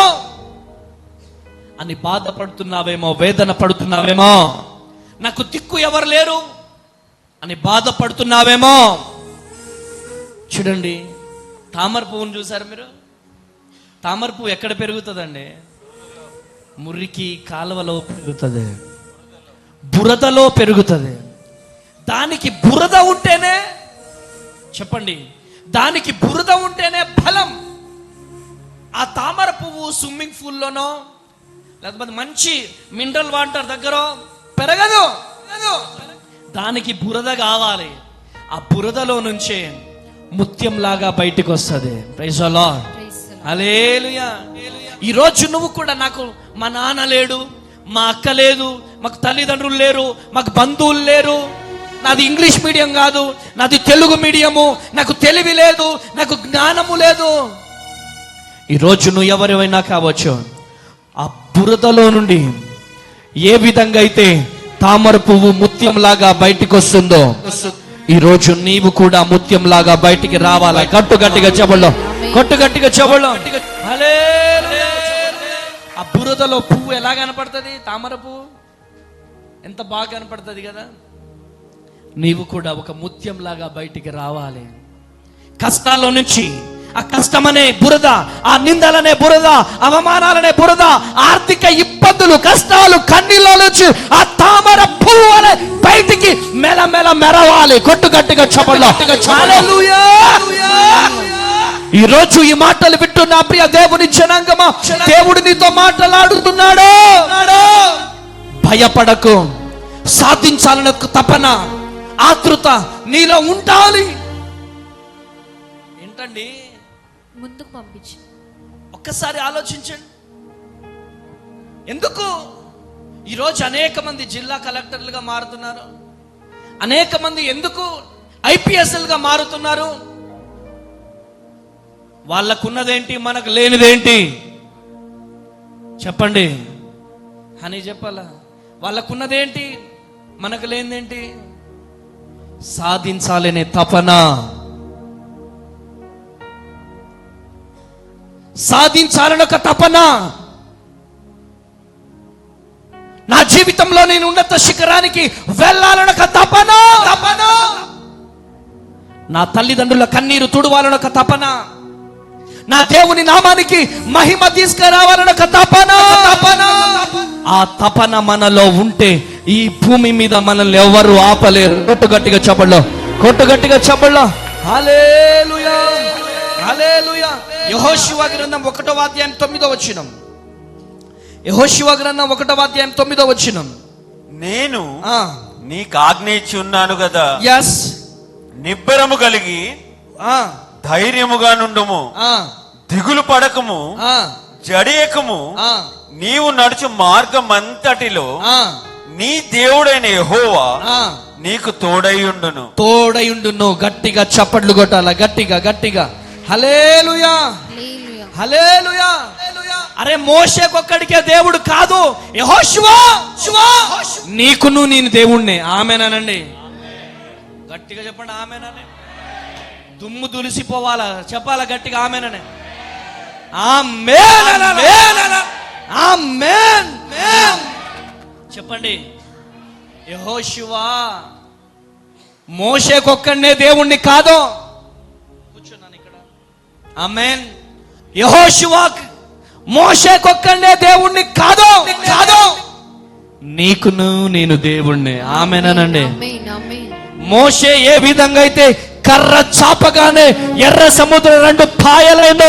A: అని బాధపడుతున్నావేమో, వేదన పడుతున్నావేమో, నాకు దిక్కు ఎవరు లేరు అని బాధపడుతున్నావేమో. చూడండి, తామర పువ్వును చూసారు మీరు? తామర పువ్వు ఎక్కడ పెరుగుతుందండి? మురికి కాలువలో పెరుగుతుంది, బురదలో పెరుగుతుంది. దానికి బురద ఉంటేనే, చెప్పండి, దానికి బురద ఉంటేనే బలం. ఆ తామర పువ్వు స్విమ్మింగ్ పూల్లోనో లేకపోతే మంచి మినరల్ వాటర్ దగ్గర పెరగదు. దానికి బురద కావాలి. ఆ బురదలో నుంచే ముత్యంలాగా బయటికి వస్తుంది. ప్రైజ్ ది లార్డ్, హల్లెలూయా. ఈరోజు నువ్వు కూడా, నాకు మా నాన్న లేడు, మా అక్క లేదు, మాకు తల్లిదండ్రులు లేరు, మాకు బంధువులు లేరు, నాది ఇంగ్లీష్ మీడియం కాదు, నాది తెలుగు మీడియము, నాకు తెలివి లేదు, నాకు జ్ఞానము లేదు. ఈరోజు నువ్వు ఎవరివైనా కావచ్చు, ఆ బురదలో నుండి ఏ విధంగా అయితే తామర పువ్వు ముత్యంలాగా బయటికి వస్తుందో, ఈరోజు నీవు కూడా ముత్యంలాగా బయటికి రావాలా. కట్టు గట్టిగా చెప్పలో, కొట్టు గట్టిగా చెప్పలో. ఆ బురదలో పువ్వు ఎలా కనపడుతుంది? తామర పువ్వు ఎంత బాగా కనపడుతుంది కదా. నీవు కూడా ఒక ముత్యంలాగా బయటికి రావాలి. కష్టాల్లో నుంచి, ఆ కష్టమనే బురద, ఆ నిందలనే బురద, అవమానాలనే బురద, ఆర్థిక ఇబ్బందులు, కష్టాలు, కన్నీళ్ళ నుంచి ఆ తామర పువ్వు అనే బయటికి మెల మెరవాలి. కొట్టు గట్టిగా చెప్పండి. హల్లెలూయా. ఈ రోజు ఈ మాటలు వింటున్న ప్రియ దేవుని జనాంగమా, దేవుడు నీతో మాట్లాడుతున్నాడు. భయపడకు. సాధించాలన్న తపన, ఆతృత నీలో ఉండాలి. ఏంటండి?
C: ముందుకు పంపించు.
A: ఒక్కసారి ఆలోచించండి. ఎందుకు ఈరోజు అనేక మంది జిల్లా కలెక్టర్లుగా మారుతున్నారు? అనేక మంది ఎందుకు ఐపీఎస్లుగా మారుతున్నారు? వాళ్ళకున్నదేంటి, మనకు లేనిదేంటి? చెప్పండి అని చెప్పాలా? వాళ్ళకున్నదేంటి, మనకు లేనిదేంటి? సాధించాలనే తపన, సాధించాలని ఒక తపన. నా జీవితంలో నేను ఉన్నత శిఖరానికి వెళ్ళాలని ఒక తపన. నా తల్లిదండ్రుల కన్నీరు తుడవాలని ఒక తపన. నా దేవుని నామానికి మహిమ తీసుకురావాలని ఒక తపన. ఆ తపన మనలో ఉంటే ఈ భూమి మీద మనల్ని ఎవరు ఆపలేరు. కొట్టుగట్టిగా చెప్పల్లో, కొట్టుగట్టిగా చెప్పల్లో. హల్లెలూయా, హల్లెలూయా. యెహోషువ గ్రంథం 1వ అధ్యాయం 9వ వచనం. యెహోషువ గ్రంథం 1వ అధ్యాయం 9వ వచనం.
B: నేను నీకు ఆజ్ఞ ఇచ్చి ఉన్నాను కదా,
A: yes,
B: నిబ్బరము కలిగి ధైర్యముగా నుండుము, దిగులు పడకము, జడియకము. నీవు నడుచు మార్గం అంతటిలో నీ దేవుడైన యెహోవా నీకు తోడైయుండును.
A: తోడైయుండును. గట్టిగా చప్పట్లు కొట్టాల, గట్టిగా గట్టిగా. హల్లెలూయా, హల్లెలూయా. అరే మోషేకొక్కడికే దేవుడు కాదు, యెహోషువ నీకును నేను దేవుణ్ణి. ఆమేనండి, గట్టిగా చెప్పండి ఆమేనని. దుమ్ము దులిసిపోవాలా, చెప్పాలా గట్టిగా ఆమేనని. ఆమేన్, ఆమేన్. చెప్పండి. యెహోషువ మోషేకొక్కడే దేవుణ్ణి కాదు. కూర్చున్నాను ఇక్కడ. ఆమేన్. యెహోషువ మోషేకొక్కడే దేవుణ్ణి కాదు, నీకును నేను దేవుణ్ణి. ఆమేనండి. మోషే ఏ విధంగా అయితే కర్ర చాపగానే ఎర్ర సముద్రం 2 పాయలైందో,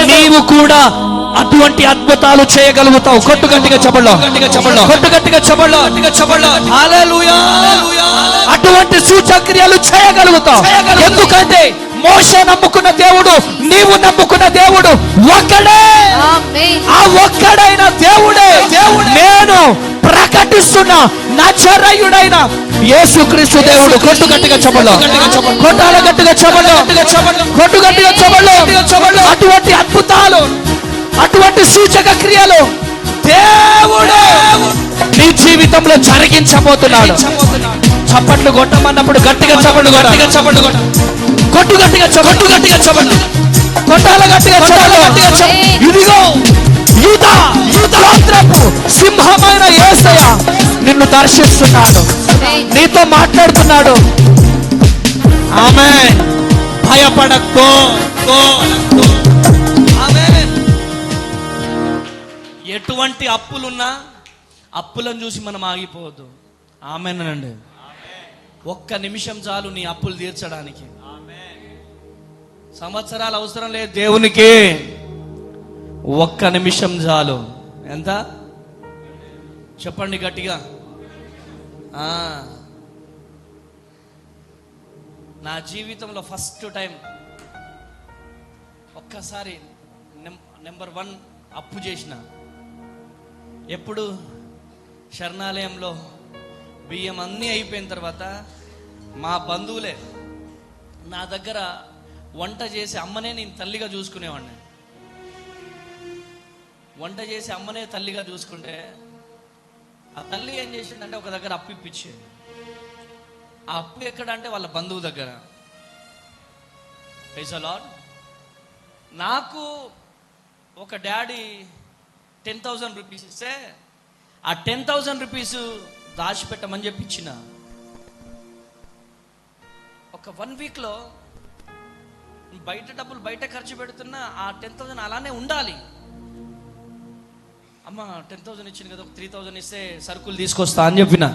A: నీవు కూడా అటువంటి అద్భుతాలు చేయగలుగుతావు. కొట్టుగట్టిగా చెప్పండి, కొట్టుగట్టిగా చెప్పండి. హల్లెలూయా. అటువంటి సూచక్రియలు చేయగలుగుతావు. ఎందుకంటే మోషే నమ్ముకున్న దేవుడు, నీవు నమ్ముకున్న దేవుడు ఒక్కడే. ఆ ఒక్కడైన దేవుడే నేను ప్రకటిస్తున్న నజరేయుడైన యేసుక్రీస్తు దేవుడు. కొట్టుగట్టిగా చెప్పండి, కొట్టాల గట్టిగా చెప్పండి, కొట్టుగట్టిగా చెప్పండి. అటువంటి అద్భుతాలు, అటువంటి సూచక క్రియలు దేవుడు నీ జీవితంలో జరిగించబోతున్నాడు. చప్పట్లు కొట్టమన్నప్పుడు గట్టిగా చప్పట్లు, గట్టిగా చప్పట్లు కొట్ట, కొట్టుగట్టిగా చెప్పండి, కొట్టాల గట్టిగా చెప్పండి. ఇదిగో యూదా గోత్రపు సింహమైన యేసయ్య నిన్ను దర్శిస్తున్నాడు, నీతో మాట్లాడుతున్నాడు. ఆమేన్. భయపడకో. ఆమేన్. ఎటువంటి అప్పులున్నా అప్పులను చూసి మనం ఆగిపోవద్దు. ఆమేనండి. ఒక్క నిమిషం చాలు నీ అప్పులు తీర్చడానికి. సంవత్సరాలు అవసరం లేదు దేవునికి, ఒక్క నిమిషం చాలు. ఎంత చెప్పండి గట్టిగా. నా జీవితంలో ఫస్ట్ టైం ఒక్కసారి నెంబర్ 1 అప్పు చేసిన. ఎప్పుడు శరణాలయంలో బియ్యం అన్నీ అయిపోయిన తర్వాత మా బంధువులే నా దగ్గర వంట చేసి అమ్మనే నేను తల్లిగా చూసుకునేవాడిని. వంట చేసి అమ్మనే తల్లిగా చూసుకుంటే ఆ తల్లి ఏం చేసిందంటే ఒక దగ్గర అప్పు ఇప్పించేది. ఆ అప్పు ఎక్కడ అంటే వాళ్ళ బంధువు దగ్గర. Praise the lord. నాకు ఒక డాడీ 10,000 రూపీస్ ఇస్తే ఆ 10,000 రూపీస్ దాచిపెట్టమని చెప్పి ఇచ్చిన. ఒక 1 వీక్లో బయట డబ్బులు బయట ఖర్చు పెడుతున్నా ఆ 10,000 అలానే ఉండాలి. అమ్మ 10,000 ఇచ్చింది కదా, ఒక 3,000 ఇస్తే సరుకులు తీసుకొస్తా అని చెప్పిన.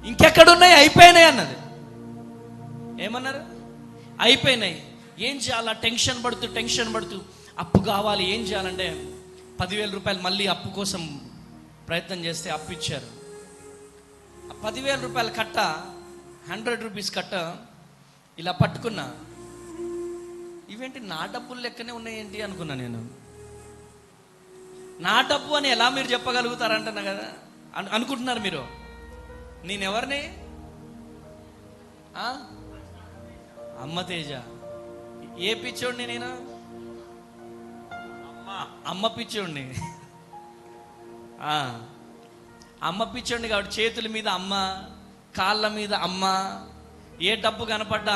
A: ఇంకెక్కడున్నాయి, అయిపోయినాయి అన్నది. ఏమన్నారు? అయిపోయినాయి. ఏం చేయాలా? టెన్షన్ పడుతూ అప్పు కావాలి. ఏం చేయాలంటే 10,000 రూపాయలు మళ్ళీ అప్పు కోసం ప్రయత్నం చేస్తే అప్పు ఇచ్చారు. ఆ 10,000 రూపాయల కట్ట 100 రూపీస్ కట్ట ఇలా పట్టుకున్నా. ఇవేంటి నా డబ్బులు లెక్కనే ఉన్నాయేంటి అనుకున్నా నేను. నా డబ్బు అని ఎలా మీరు చెప్పగలుగుతారంటున్నా కదా అనుకుంటున్నారు మీరు. నేనెవరిని? అమ్మ తేజ. ఏ పిచ్చోడిని నేను? అమ్మ పిచ్చోడిని. అమ్మ పిచ్చోడిని కాబట్టి చేతుల మీద అమ్మ, కాళ్ళ మీద అమ్మ, ఏ డబ్బు కనపడ్డా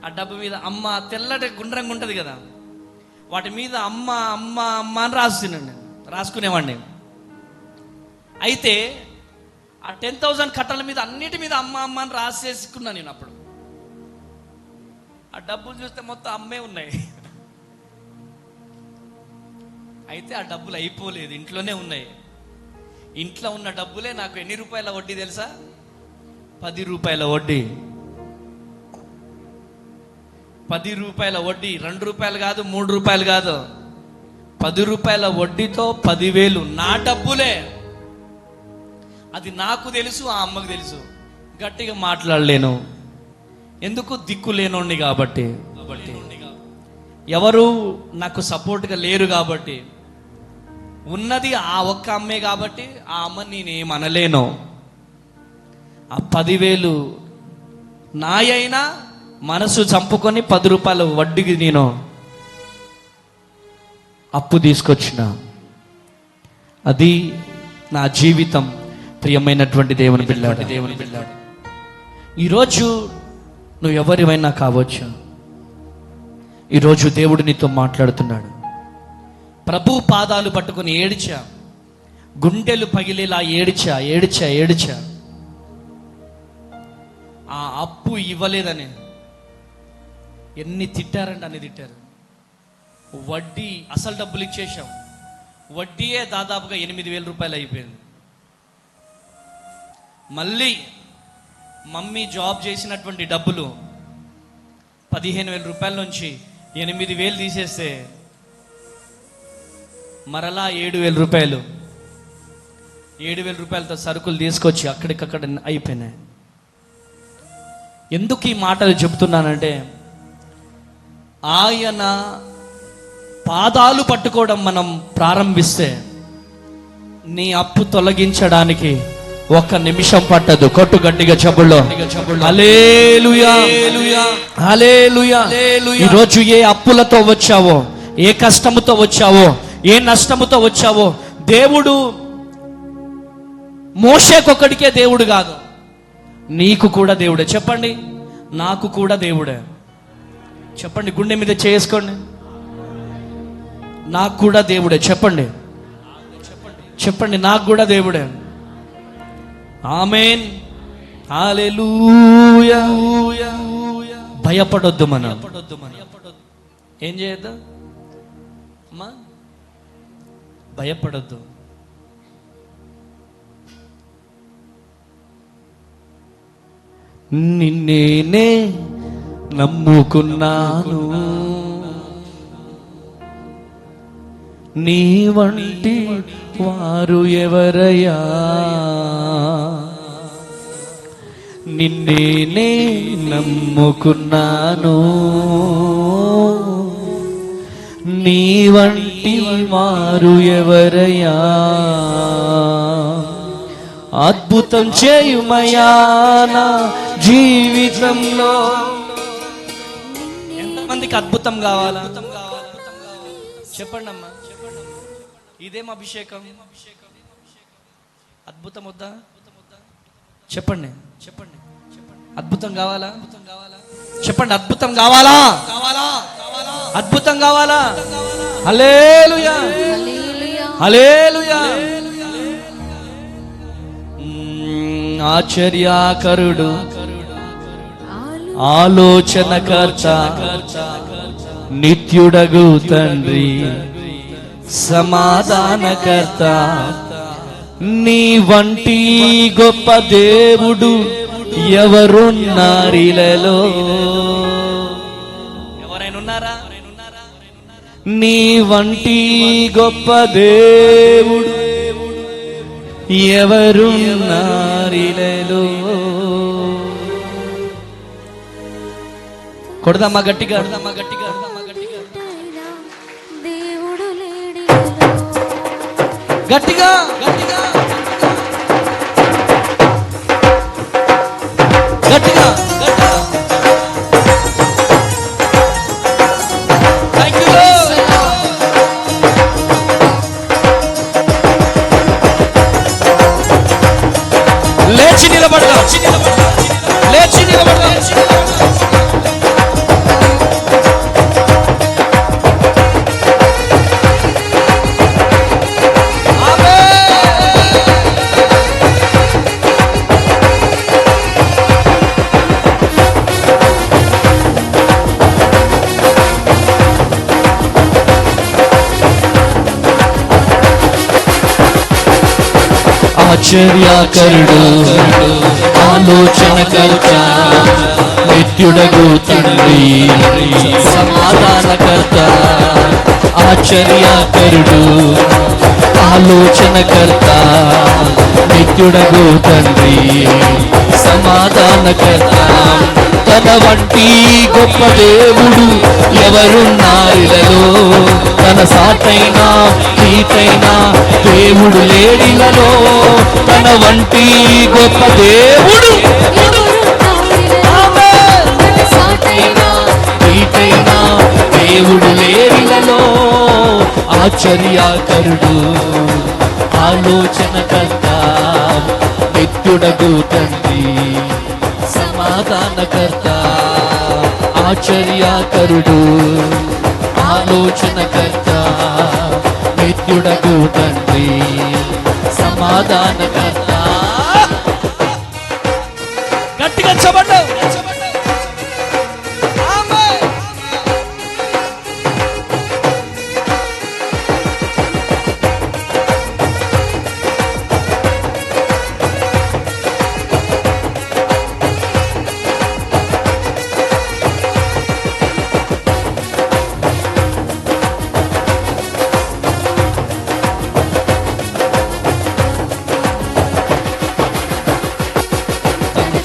A: ఆ డబ్బు మీద అమ్మ, తెల్లటి గుండ్రంగా ఉంటుంది కదా, వాటి మీద అమ్మ అమ్మ అమ్మ అని రాసుకునేవాడిని. అయితే ఆ 10,000 కట్టల మీద అన్నిటి మీద అమ్మ అమ్మ అని రాసేసుకున్నాను నేను. అప్పుడు ఆ డబ్బులు చూస్తే మొత్తం అమ్మే ఉన్నాయి. అయితే ఆ డబ్బులు అయిపోలేదు, ఇంట్లోనే ఉన్నాయి. ఇంట్లో ఉన్న డబ్బులే నాకు ఎన్ని రూపాయల వడ్డీ తెలుసా? 10 రూపాయల వడ్డీ. 10 రూపాయల వడ్డీ, 2 రూపాయలు కాదు, 3 రూపాయలు కాదు, 10 రూపాయల వడ్డీతో 10,000 నా డబ్బులే. అది నాకు తెలుసు, ఆ అమ్మకు తెలుసు. గట్టిగా మాట్లాడలేను, ఎందుకు? దిక్కు లేనోడిని కాబట్టి. ఎవరు నాకు సపోర్ట్గా లేరు కాబట్టి. ఉన్నది ఆ ఒక్క అమ్మే కాబట్టి ఆ అమ్మని నేనేమనలేను. ఆ 10,000 నాయైనా మనసు చంపుకొని 10 రూపాయల వడ్డీకి నేను అప్పు తీసుకొచ్చిన. అది నా జీవితం. ప్రియమైనటువంటి దేవుని పిల్లాడు, ఈరోజు నువ్వు ఎవరివైనా కావచ్చు. ఈరోజు దేవుడు నీతో మాట్లాడుతున్నాడు. ప్రభు పాదాలు పట్టుకుని ఏడ్చా, గుండెలు పగిలేలా ఏడ్చా. ఆ అప్పు ఇవ్వలేదని ఎన్ని తిట్టారంటే అన్ని తిట్టారు. వడ్డీ, అసలు డబ్బులు ఇచ్చేసాం, వడ్డీయే దాదాపుగా 8,000 రూపాయలు అయిపోయింది. మళ్ళీ మమ్మీ జాబ్ చేసినటువంటి డబ్బులు 15,000 రూపాయల నుంచి 8,000 తీసేస్తే మరలా 7,000 రూపాయలు. 7,000 రూపాయలతో సరుకులు తీసుకొచ్చి అక్కడికక్కడ అయిపోయినాయి. ఎందుకు ఈ మాటలు చెబుతున్నానంటే, ఆయన పాదాలు పట్టుకోవడం మనం ప్రారంభిస్తే నీ అప్పు తొలగించడానికి 1 నిమిషం పట్టదు. కొట్టు గట్టిగా చెప్పుల్లో హల్లెలూయా, హల్లెలూయా. ఈరోజు ఏ అప్పులతో వచ్చావో, ఏ కష్టముతో వచ్చావో, ఏ నష్టముతో వచ్చావో, దేవుడు మోషేకొక్కడికే దేవుడు కాదు, నీకు కూడా దేవుడే. చెప్పండి, నాకు కూడా దేవుడే. చెప్పండి, గుండె మీద చేసుకోండి, నాకు కూడా దేవుడే. చెప్పండి, నాకు కూడా దేవుడే. ఆమేన్, హల్లెలూయా. భయపడొద్దు మనం. ఏం చేయొద్దు అమ్మా? భయపడొద్దు. నిన్నేనే నమ్ముకున్నాను, నీ వంటి వారు ఎవరయ్యా? నిన్నేనే నమ్ముకున్నాను, నీ వంటి వారు ఎవరయ్యా? అద్భుతం చేయుమయా నా జీవితంలో. ఎంతమందికి అద్భుతం కావాలా? చెప్పండి అమ్మా, ఇదేం అభిషేకం? అద్భుతం వద్దా? చెప్పండి, అద్భుతం కావాలా? చెప్పండి, అద్భుతం కావాలా? అద్భుతం కావాలా? హల్లెలూయా, హల్లెలూయా. ఆశ్చర్యకరుడు, ఆలోచనకర్త, నిత్యుడగు తండ్రి, సమాధానకర్త, నీ వంటి గొప్ప దేవుడు ఎవరున్నారిలలో? ఎవరైనా ఉన్నారా? నీ వంటి గొప్ప దేవుడు ఎవరున్నారిలలో? కొడదామా గట్టిగా, గట్టిగా.
C: దేవుడు లేడి
A: గట్టిగా, గట్టిగా, గట్టిగా, గట్టిగా. Thank you, Lord. ఆశ్చర్యకరుడు ఆలోచనకర్త నిత్యుడగు తండ్రి సమాధానకర్త ఆశ్చర్యకరుడు ఆలోచనకర్త నిత్యుడగు తండ్రి సమాధానకర్త తన వంటి గొప్ప దేవుడు ఎవరున్నారిలలో తన సాటైనా తీటైనా దేవుడు లేడిలలో తన వంటి గొప్ప దేవుడు తీటైనా దేవుడు లేడిలలో ఆశ్చర్యకరుడు ఆలోచనకర్త నిత్యుడగు తండ్రి సమాధానకర్త ఆశ్చర్యకరుడు ఆలోచనకర్త నిత్యుడగు తండ్రి సమాధానకర్త. గట్టిగా చెప్పండి.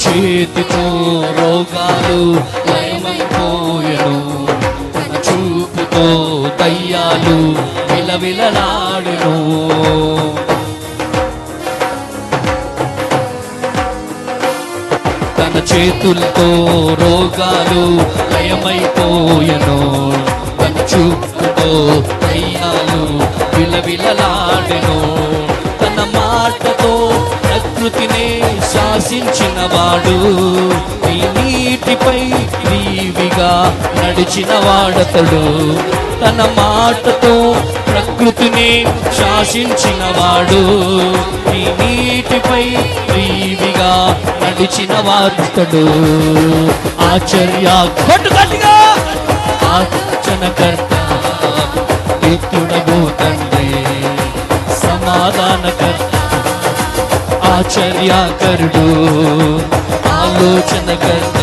A: చేతితో రోగాలు లయమైపోయెను తన చూపుతో దయ్యాలు విలవిలలాడెను తన చేతులతో రోగాలు లయమైపోయెను తన చూపుతో దయ్యాలు విలవిలలాడెను తన మాటతో ప్రకృతినే శాసించిన వాడు ఈ నీటిపై నీవిగా నడిచిన వాడతడు తన మాటతో ప్రకృతిని శాసించిన వాడు ఈ నీటిపై నీవిగా నడిచిన వాడతడు ఆశ్చర్యకరుడు ఆలోచనకర్త నిత్యుడగు తండ్రి సమాధానకర్త ఆశ్చర్యకరుడు ఆలోచనకర్త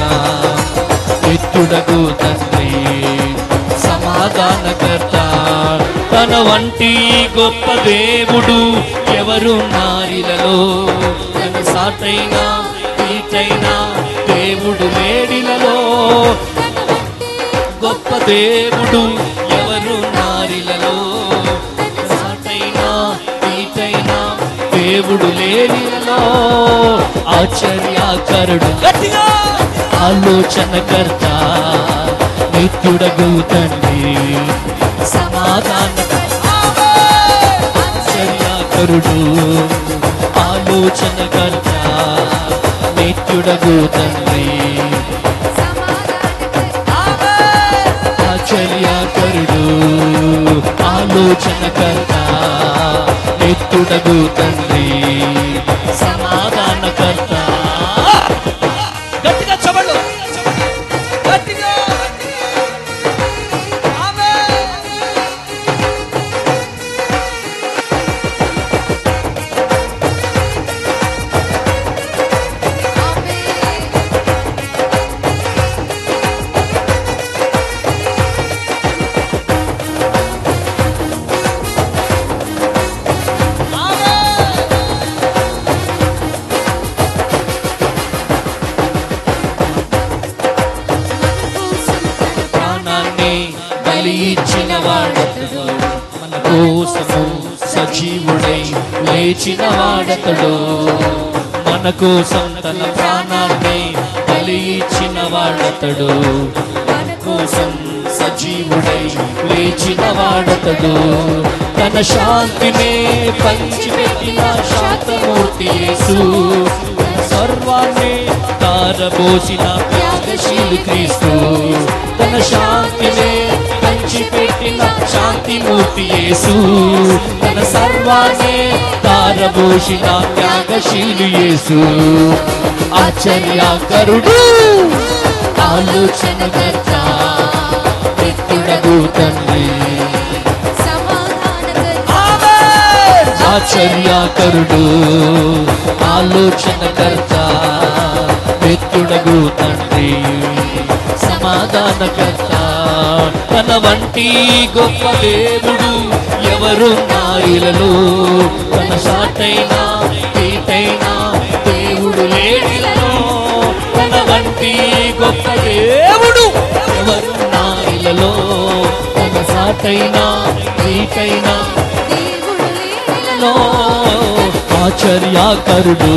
A: నిత్యుడగు తండ్రి సమాధానకర్త తన వంటి గొప్ప దేవుడు ఎవరున్నారిలలో తన సాటైనా తీటైనా దేవుడు లేడిలలో గొప్ప దేవుడు ఎవరున్నారిలలో సాటైనా తీటైనా దేవుడు లేనిలో ఆశ్చర్యకరుడు ఆలోచనకర్త నిత్యుడగు తండ్రి సమాధానకర్త ఆశ్చర్యకరుడు ఆలోచనకర్త నిత్యుడగు తండ్రి ఆశ్చర్యకరుడు ఆలోచనకర్త నిత్యుడగు తండ్రి సమాధానకర్త. గట్టిగా చెప్పండి. గట్టిగా ఇచ్చిన వాడతడు మన కోసము సజీవుడై లేచిన వాడతడు మన కోసం తన ప్రాణాన్ని బలి ఇచ్చిన వాడతడు మన కోసం సజీవుడై లేచిన వాడతడు తన శాంతినే పంచిపెట్టిన శాంతమూర్తి యేసు సర్వాన్ని తారబోసిన త్యాగశీలు క్రీస్తు తన శాంతినే పంచిపెట్టిన శాంతిమూర్తి యేసు తన సర్వాన్ని తారబోసిన త్యాగశీలు యేసు ఆశ్చర్యకరుడు ఆలోచనకర్త నిత్యుడగు తండ్రి ఆశ్చర్యకరుడు ఆలోచనకర్త నిత్యుడగు తండ్రి సమాధానకర్త తన వంటి గొప్ప దేవుడు ఎవరున్నాయిలలో తన సాటైనా తీటైనా దేవుడు లేడిలలో తన వంటి గొప్ప దేవుడు ఎవరున్నాయిలలో తన సాటైనా తీటైనా ఆశ్చర్యకరుడు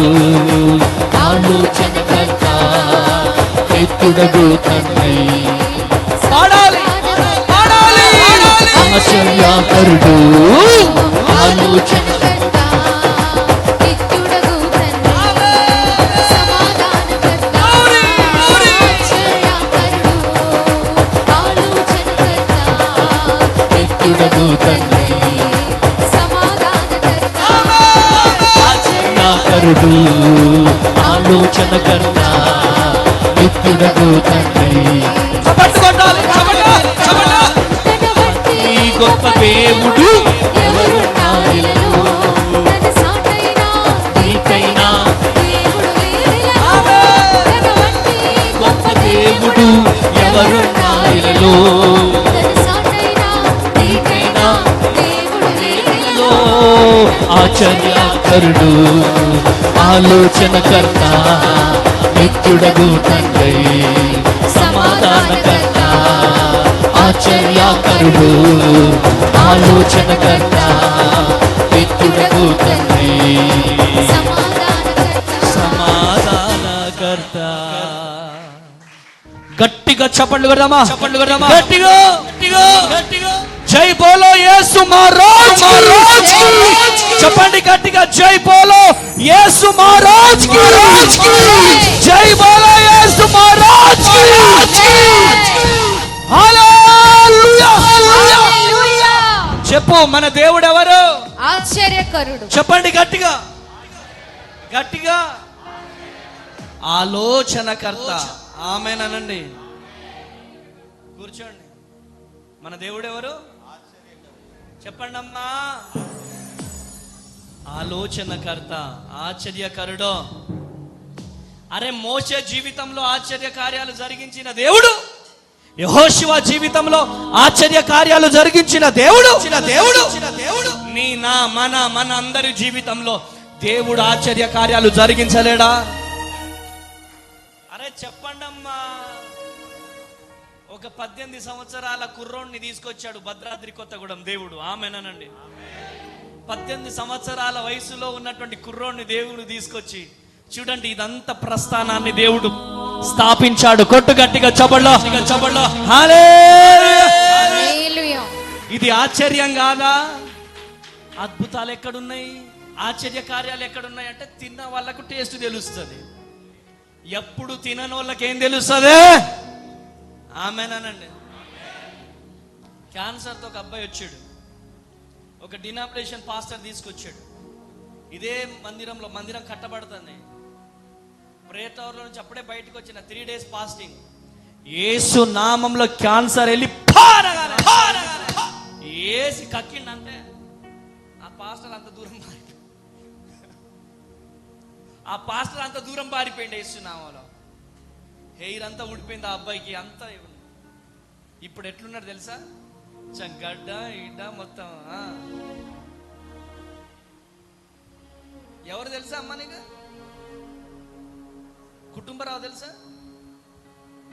A: ఆలోచనకర్త నిత్యుడగు తండ్రి ఆశ్చర్యకరుడు ఆలోచనకర్త
C: నిత్యుడగు తండ్రి సమాధానకర్త ఆశ్చర్యకరుడు ఆలోచనకర్త
A: నిత్యుడగు తండ్రి
C: సమాధానకర్త
A: ఆశ్చర్యకరుడు ఆలోచనకర్త నిత్యుడగు తండ్రి గొప్ప దేవుడు ఎవరున్నాయిలలో
C: తన సాటైనా
A: నీకైనా
C: దేవుడు లేడిలలో తన వంటి
A: గొప్ప దేవుడు ఎవరున్నాయిలలో
C: తన సాటైనా
A: నీకైనా
C: దేవుడు లేడిలలో
A: ఆశ్చర్యకరుడు ఆలోచనకర్త నిత్యుడగు తండ్రి సమాధానకర్త ఆశ్చర్యకరుడు ఆలోచనకర్త నిత్యుడగు తండ్రి సమాధానకర్త. గట్టిగా చప్పట్లు కొడదామా గట్టిగా గట్టిగా జై బోలో యేసు మహారాజ్ కి. చెప్పండి గట్టిగా జై బోలో యేసు మహారాజ్ కి. జై బోలో యేసు మహారాజ్ కి. హల్లెలూయా. చెప్పు మన దేవుడు ఎవరు?
C: ఆశ్చర్యకరుడు.
A: చెప్పండి గట్టిగా గట్టిగా ఆలోచనకర్త. ఆమేనండి. కూర్చోండి. మన దేవుడు ఎవరు? చెప్పండి అమ్మా. ఆలోచనకర్త ఆశ్చర్యకరుడు. అరే మోషే జీవితంలో ఆశ్చర్య కార్యాలు జరిగించిన దేవుడు, యెహోషువ జీవితంలో ఆశ్చర్య కార్యాలు జరిగించిన దేవుడు నీ నా మన అందరి జీవితంలో దేవుడు ఆశ్చర్య కార్యాలు జరిగించలేడా? అరే చెప్పండమ్మా. ఒక 18 సంవత్సరాల కుర్రోడిని తీసుకొచ్చాడు భద్రాద్రి కొత్తగూడెం దేవుడు. ఆమెనండి. 18 సంవత్సరాల వయసులో ఉన్నటువంటి కుర్రోడిని దేవుడు తీసుకొచ్చి చూడండి ఇదంతా ప్రస్థానాన్ని దేవుడు స్థాపించాడు. కొట్టు గట్టిగా చబళ్ళ.
C: హల్లెలూయా.
A: ఇది ఆశ్చర్యం కాదా? అద్భుతాలు ఎక్కడున్నాయి? ఆశ్చర్య కార్యాలు ఎక్కడున్నాయి అంటే తిన్న వాళ్ళకు టేస్ట్ తెలుస్తుంది. ఎప్పుడు తినని వాళ్ళకి ఏం తెలుస్తుంది? ఆమెనండి. క్యాన్సర్తో ఒక అబ్బాయి వచ్చాడు. ఒక డినామినేషన్ పాస్టర్ తీసుకొచ్చాడు. ఇదే మందిరం కట్టబడుతుంది. ప్రేయర్ టవర్లో నుంచి అప్పుడే బయటకు వచ్చిన 3 days ఫాస్టింగ్. యేసు నామంలో క్యాన్సర్ వెళ్ళి ఏసి కక్కిండంటే ఆ పాస్టర్ అంత దూరం పారిపోయింది. యేసు నామంలో హెయిర్ అంతా ఊడిపోయింది ఆ అబ్బాయికి. అంతా ఇప్పుడు ఎట్లున్నాడు తెలుసా? గడ్డ ఇడ్డ మొత్తం. ఎవరు తెలుసా అమ్మ నీకు? కుటుంబరావు తెలుసా?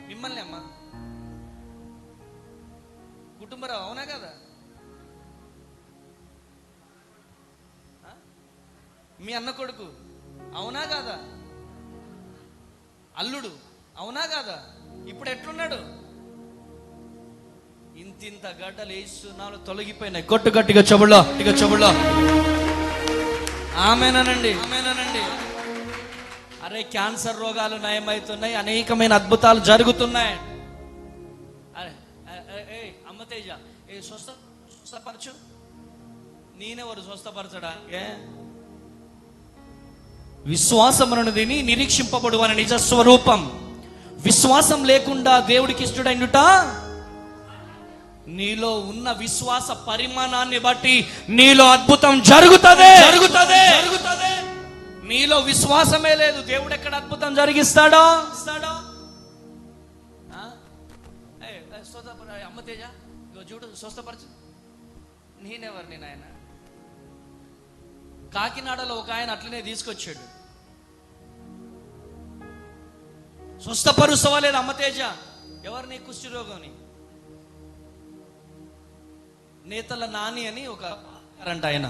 A: మిమ్మల్ని అమ్మ కుటుంబరావు అవునా కదా? మీ అన్న కొడుకు అవునా కాదా? అల్లుడు అవునా కాదా? ఇప్పుడు ఎట్లున్నాడు? ఇంతింత గడ్డలు వేస్తున్నాలు తొలగిపోయినాయి. కొట్టు గట్టిగా చెబుళ్ళో. ఆమెనండి. అరే క్యాన్సర్ రోగాలు నయమవుతున్నాయి. అనేకమైన అద్భుతాలు జరుగుతున్నాయి. అరే అమ్మ తేజ స్వస్థపరచు. నేనెవరు స్వస్థపరచడా? విశ్వాసమునది నిరీక్షింపబడు అని నిజ స్వరూపం. విశ్వాసం లేకుండా దేవుడికి ఇష్టడైనట నీలో ఉన్న విశ్వాస పరిమాణాన్ని బట్టి నీలో అద్భుతం జరుగుతుంది. నీలో విశ్వాసమే లేదు, దేవుడు ఎక్కడ అద్భుతం జరిగిస్తాడో. అమ్మ తేజ చూడు, స్వస్థపరచు. నేనెవరిని నాయన? కాకినాడలో ఒక ఆయన అట్లనే తీసుకొచ్చాడు. స్వస్థపరుస్తావా లేదు అమ్మ తేజ? ఎవరిని? కుష్ఠరోగం. నేతల నాని అని ఒక అంట ఆయన.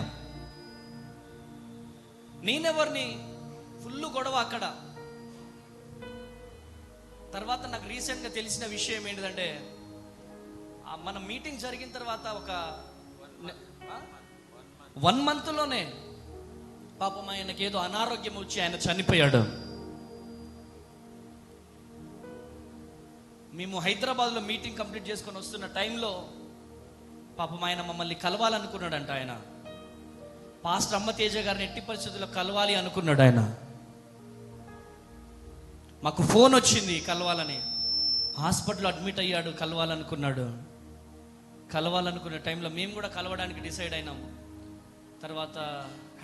A: నేనెవరిని? ఫుల్ గొడవ అక్కడ. తర్వాత నాకు రీసెంట్గా తెలిసిన విషయం ఏంటిదంటే, మన మీటింగ్ జరిగిన తర్వాత ఒక 1 monthలోనే పాపం ఆయనకి ఏదో అనారోగ్యం వచ్చి ఆయన చనిపోయాడు. మేము హైదరాబాద్లో మీటింగ్ కంప్లీట్ చేసుకొని వస్తున్న టైంలో పాపం ఆయన మమ్మల్ని కలవాలనుకున్నాడంట. ఆయన పాస్టర్ అమ్మ తేజ గారిని ఎట్టి పరిస్థితుల్లో కలవాలి అనుకున్నాడు ఆయన. మాకు ఫోన్ వచ్చింది కలవాలని. హాస్పిటల్లో అడ్మిట్ అయ్యాడు, కలవాలనుకున్నాడు. కలవాలనుకునే టైంలో మేము కూడా కలవడానికి డిసైడ్ అయినాం. తర్వాత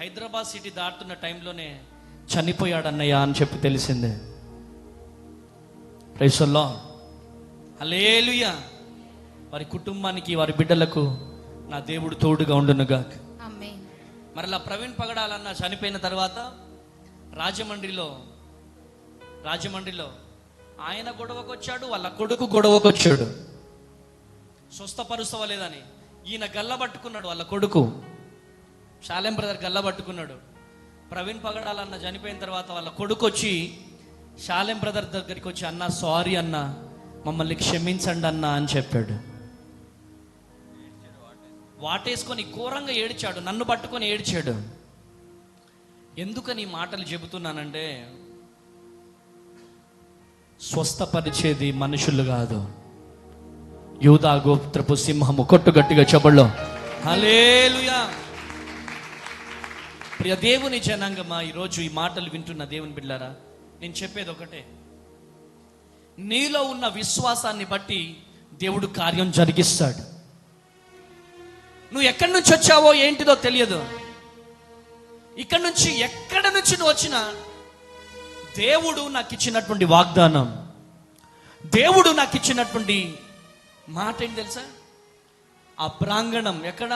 A: హైదరాబాద్ సిటీ దాటుతున్న టైంలోనే చనిపోయాడు అన్నయ్య అని చెప్పి తెలిసిందే. ప్రైజ్ ది లార్డ్, హల్లెలూయా. వారి కుటుంబానికి, వారి బిడ్డలకు నా దేవుడు తోడుగా ఉండునుగా.
C: ఆమేన్.
A: మరలా ప్రవీణ్ పగడాలన్న చనిపోయిన తర్వాత రాజమండ్రిలో ఆయన గొడవకు వచ్చాడు, వాళ్ళ కొడుకు గొడవకు వచ్చాడు. స్వస్థపరుస్తవలేదని ఈయన గల్లబట్టుకున్నాడు. వాళ్ళ కొడుకు శాలెం బ్రదర్ గల్లబట్టుకున్నాడు. ప్రవీణ్ పగడాలన్న చనిపోయిన తర్వాత వాళ్ళ కొడుకు వచ్చి శాలెం బ్రదర్ దగ్గరికి వచ్చి, అన్న సారీ అన్న, మమ్మల్ని క్షమించండి అన్న అని చెప్పాడు. వాటేసుకొని ఘోరంగా ఏడ్చాడు, నన్ను పట్టుకొని ఏడ్చాడు. ఎందుకని మాటలు చెబుతున్నానంటే, స్వస్థపరిచేది మనుషులు కాదు, యూదా గోత్రపు సింహము. కొట్టు గట్టిగా చెబుల్లో హల్లెలూయా. ప్రియ దేవుని జనాంగమా, ఈరోజు ఈ మాటలు వింటున్న దేవుని బిడ్డలారా, నేను చెప్పేది ఒకటే, నీలో ఉన్న విశ్వాసాన్ని బట్టి దేవుడు కార్యం జరిగిస్తాడు. నువ్వు ఎక్కడి నుంచి వచ్చావో ఏంటిదో తెలియదు. ఇక్కడి నుంచి ఎక్కడి నుంచి నువ్వు వచ్చినా దేవుడు నాకు ఇచ్చినటువంటి వాగ్దానం, దేవుడు నాకు ఇచ్చినటువంటి మాట ఏంటి తెలుసా? ఆ ప్రాంగణం ఎక్కడ?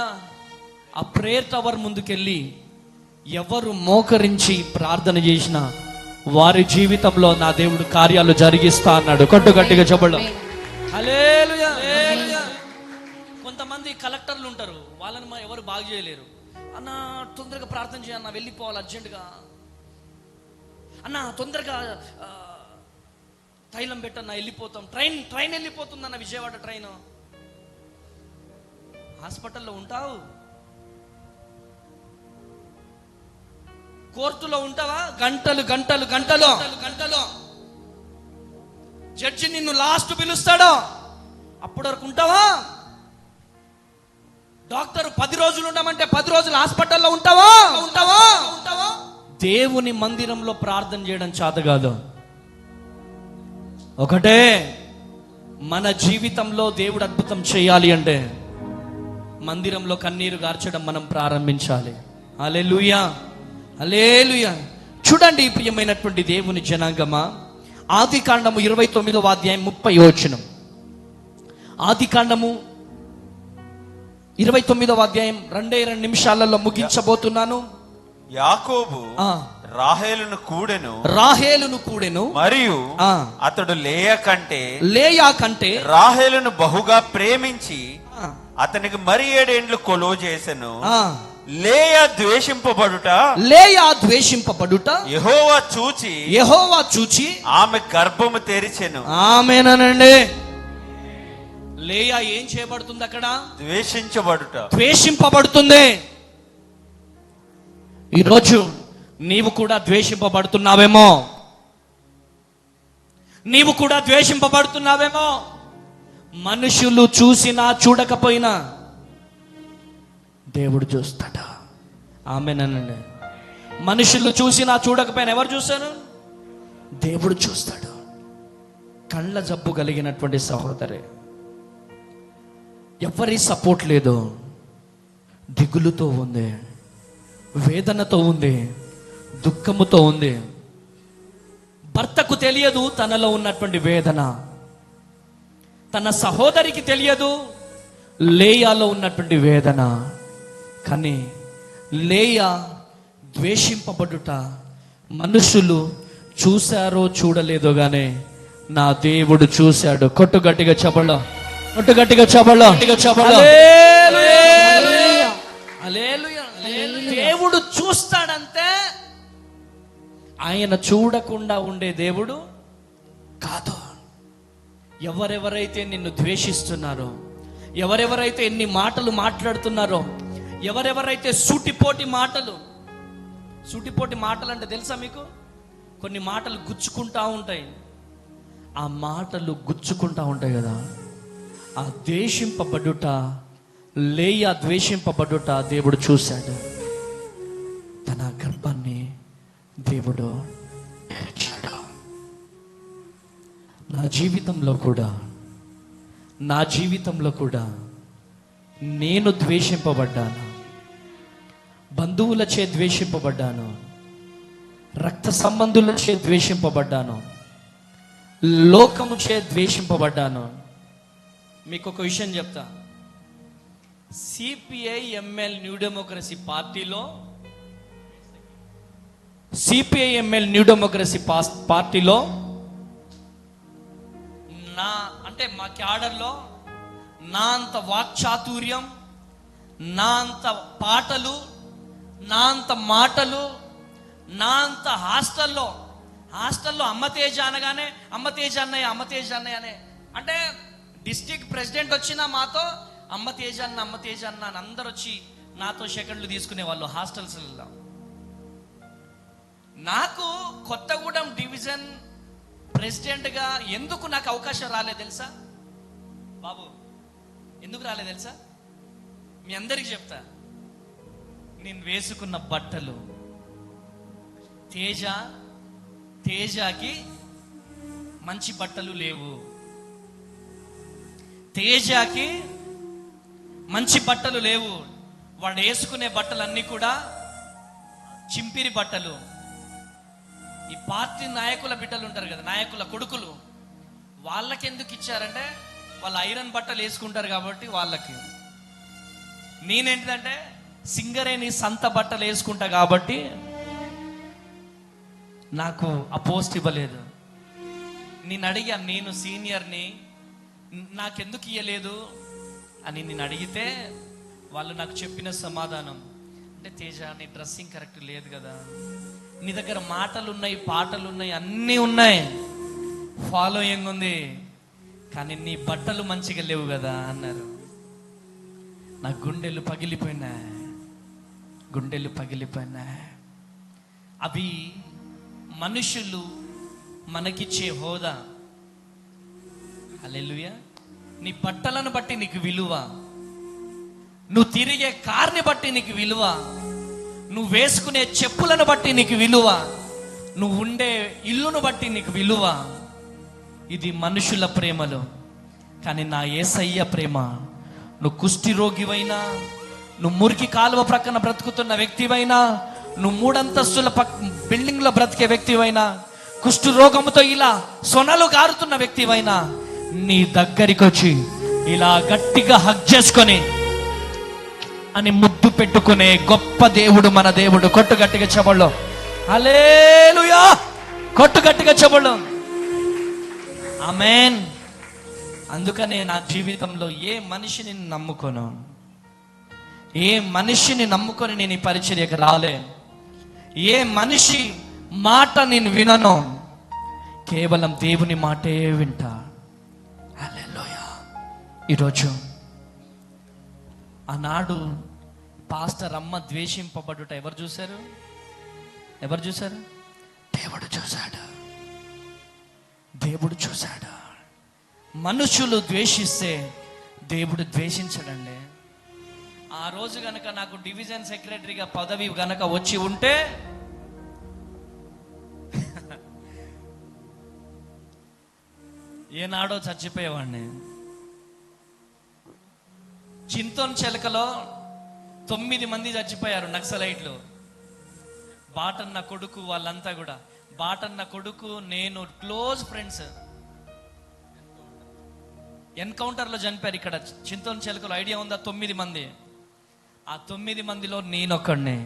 A: ఆ ప్రేయర్ టవర్ ముందుకెళ్ళి ఎవరు మోకరించి ప్రార్థన చేసినా వారి జీవితంలో నా దేవుడు కార్యాలు జరిగిస్తా అన్నాడు. కొట్టు గట్టిగా చెప్పడం హల్లెలూయా. కొంతమంది కలెక్టర్లు ఉంటారు, వాళ్ళని ఎవరు బాగు చేయలేరు. అన్న తొందరగా ప్రార్థన చేయన్న, వెళ్ళిపోవాలి అర్జెంటుగా. అన్న తొందరగా తైలం పెట్టన్న, వెళ్ళిపోతాం. ట్రైన్ వెళ్ళిపోతుందన్న, విజయవాడ ట్రైన్. హాస్పిటల్లో ఉంటావు, కోర్టులో ఉంటావా, గంటలు గంటలు గంటలు గంటలు. జడ్జి నిన్ను లాస్ట్ పిలుస్తాడు, అప్పటి వరకు ఉంటావా? డాక్టర్ 10 రోజులు ఉండమంటే 10 రోజులు హాస్పిటల్లో ఉంటావా? దేవుని మందిరంలో ప్రార్థన చేయడం చేత కాదు. ఒకటే, మన జీవితంలో దేవుడు అద్భుతం చేయాలి అంటే మందిరంలో కన్నీరు గార్చడం మనం ప్రారంభించాలి. హల్లెలూయా, హల్లెలూయా. చూడండి ప్రియమైనటువంటి దేవుని జనాంగమా, ఆదికాండము 29వ అధ్యాయం 30వ వచనం. ఆదికాండము 29వ అధ్యాయం 2 నిమిషాలలో ముగించబోతున్నాను.
B: యాకోబు రాహేలును కూడెను మరియు అతడు లేయా కంటే రాహేలును బహుగా ప్రేమించి అతనికి మరి 7 ఏండ్లు కొలువ చేసెను. లేయా ద్వేషింపబడుట యెహోవా చూచి ఆమె గర్భము తెరిచెను. ఆమేనండి. లేయా ఏం చేయబడుతుంది అక్కడ? ద్వేషింపబడుతుంది. ఈరోజు నీవు కూడా ద్వేషింపబడుతున్నావేమో, మనుషులు చూసినా చూడకపోయినా దేవుడు చూస్తాడు. ఆమేనండి. మనుషులు చూసినా చూడకపోయినా ఎవరు చూస్తారు? దేవుడు చూస్తాడు. కళ్ళ జబ్బు కలిగినటువంటి సహోదరే,
A: ఎవరి సపోర్ట్ లేదు, దిగులుతో ఉంది, వేదనతో ఉంది, దుఃఖముతో ఉంది. భర్తకు తెలియదు తనలో ఉన్నటువంటి వేదన, తన సహోదరికి తెలియదు లేయాలో ఉన్నటువంటి వేదన. కానీ లేయా ద్వేషింపబడుట మనుషులు చూశారో చూడలేదో గానే నా దేవుడు చూశాడు. కొట్టు గట్టిగా చెప్పలో, కొట్టు గట్టిగా చెప్పలో, దేవుడు చూస్తాడంతే, ఆయన చూడకుండా ఉండే దేవుడు కాదు. ఎవరెవరైతే నిన్ను ద్వేషిస్తున్నారో, ఎవరెవరైతే ఎన్ని మాటలు మాట్లాడుతున్నారో, ఎవరెవరైతే సూటిపోటి మాటలు అంటే తెలుసా మీకు? కొన్ని మాటలు గుచ్చుకుంటా ఉంటాయి. ఆ మాటలు గుచ్చుకుంటా ఉంటాయి కదా, ఆ ద్వేషింపబడుట, లేయా ద్వేషింపబడుట దేవుడు చూశాడు. తన గర్భాన్ని దేవుడు తెరిచాడు. నా జీవితంలో కూడా నేను ద్వేషింపబడ్డాను. బంధువులచే ద్వేషింపబడ్డాను, రక్త సంబంధులచే ద్వేషింపబడ్డాను, లోకముచే ద్వేషింపబడ్డాను. మీకు ఒక విషయం చెప్తా. సిపిఐ ఎంఎల్ న్యూ డెమోక్రసీ పార్టీలో మా క్యాడర్లో నా అంత వాక్చాతుర్యం, నా అంత పాటలు, నా అంత మాటలు, నా అంత హాస్టల్లో అమ్మతేజ అనగానే అమ్మతేజ అన్నయ్య అనే అంటే డిస్ట్రిక్ట్ ప్రెసిడెంట్ వచ్చినా మాతో అమ్మతేజ అన్న అని అందరు వచ్చి నాతో సెకండ్లు తీసుకునేవాళ్ళు హాస్టల్స్లో. నాకు కొత్తగూడెం డివిజన్ ప్రెసిడెంట్గా ఎందుకు నాకు అవకాశం రాలేదు తెలుసా బాబు? ఎందుకు రాలేదు తెలుసా? మీ అందరికి చెప్తా. నేను వేసుకున్న బట్టలు, తేజకి మంచి బట్టలు లేవు. తేజకి మంచి బట్టలు లేవు. వాడు వేసుకునే బట్టలన్నీ కూడా చింపిరి బట్టలు. ఈ పార్టీ నాయకుల బిడ్డలు ఉంటారు కదా, నాయకుల కొడుకులు, వాళ్ళకి ఎందుకు ఇచ్చారంటే వాళ్ళు ఐరన్ బట్టలు వేసుకుంటారు కాబట్టి వాళ్ళకి. నేనేంటిదంటే సింగరేణి సంత బట్టలు వేసుకుంటా కాబట్టి నాకు ఆ పోస్ట్ ఇవ్వలేదు. నేను అడిగా, నేను సీనియర్ని, నాకెందుకు ఇవ్వలేదు అని నేను అడిగితే వాళ్ళు నాకు చెప్పిన సమాధానం అంటే, తేజ నీ డ్రెస్సింగ్ కరెక్ట్ లేదు కదా, నీ దగ్గర మాటలు ఉన్నాయి, పాటలు ఉన్నాయి, అన్నీ ఉన్నాయి, ఫాలోయింగ్ ఉంది, కానీ నీ బట్టలు మంచిగా లేవు కదా అన్నారు. నా గుండెలు పగిలిపోయినా. అవి మనుషులు మనకిచ్చే హోదా. హల్లెలూయా. నీ బట్టలను బట్టి నీకు విలువ, నువ్వు తిరిగే కార్ని బట్టి నీకు విలువ, నువ్వు వేసుకునే చెప్పులను బట్టి నీకు విలువ, నువ్వు ఉండే ఇల్లును బట్టి నీకు విలువ. ఇది మనుషుల ప్రేమలు. కానీ నా యేసయ్య ప్రేమ, నువ్వు కుష్టి రోగివైనా, నువ్వు మురికి కాలువ ప్రక్కన బ్రతుకుతున్న వ్యక్తివైనా, నువ్వు 3 అంతస్తుల బిల్డింగ్లో బ్రతికే వ్యక్తివైనా, కుష్టు రోగముతో ఇలా సొనలు గారుతున్న వ్యక్తివైనా, నీ దగ్గరికి వచ్చి ఇలా గట్టిగా హగ్ చేసుకొని అని ముద్దు పెట్టుకునే గొప్ప దేవుడు మన దేవుడు. కొట్టు గట్టిగా చెప్పళ్ళు, హల్లెలూయా. కొట్టు గట్టిగా చెప్పళ్ళు, ఆమేన్. అందుకనే నా జీవితంలో ఏ మనిషిని నమ్ముకొని నేను ఈ పరిచర్యకు రాలే. ఏ మనిషి మాట నేను వినను, కేవలం దేవుని మాటే వింటా. హల్లెలూయా. ఈరోజు ఆనాడు పాస్టర్ అమ్మ ద్వేషింపబడుట ఎవరు చూశారు? దేవుడు చూశాడు. మనుషులు ద్వేషిస్తే దేవుడు ద్వేషించడండి. ఆ రోజు గనక నాకు డివిజన్ సెక్రటరీగా పదవి గనక వచ్చి ఉంటే ఏనాడో చచ్చిపోయేవాడిని. చింతోన్ చెలకలో 9 మంది చచ్చిపోయారు నక్సలైట్లు. బాటన్న కొడుకు వాళ్ళంతా కూడా. బాటన్న కొడుకు నేను క్లోజ్ ఫ్రెండ్స్. ఎన్కౌంటర్లో చనిపోయారు ఇక్కడ చింతోన్ చెలకలో. ఐడియా ఉందా? 9 మంది. ఆ 9 మందిలో నేనొక్కడినే.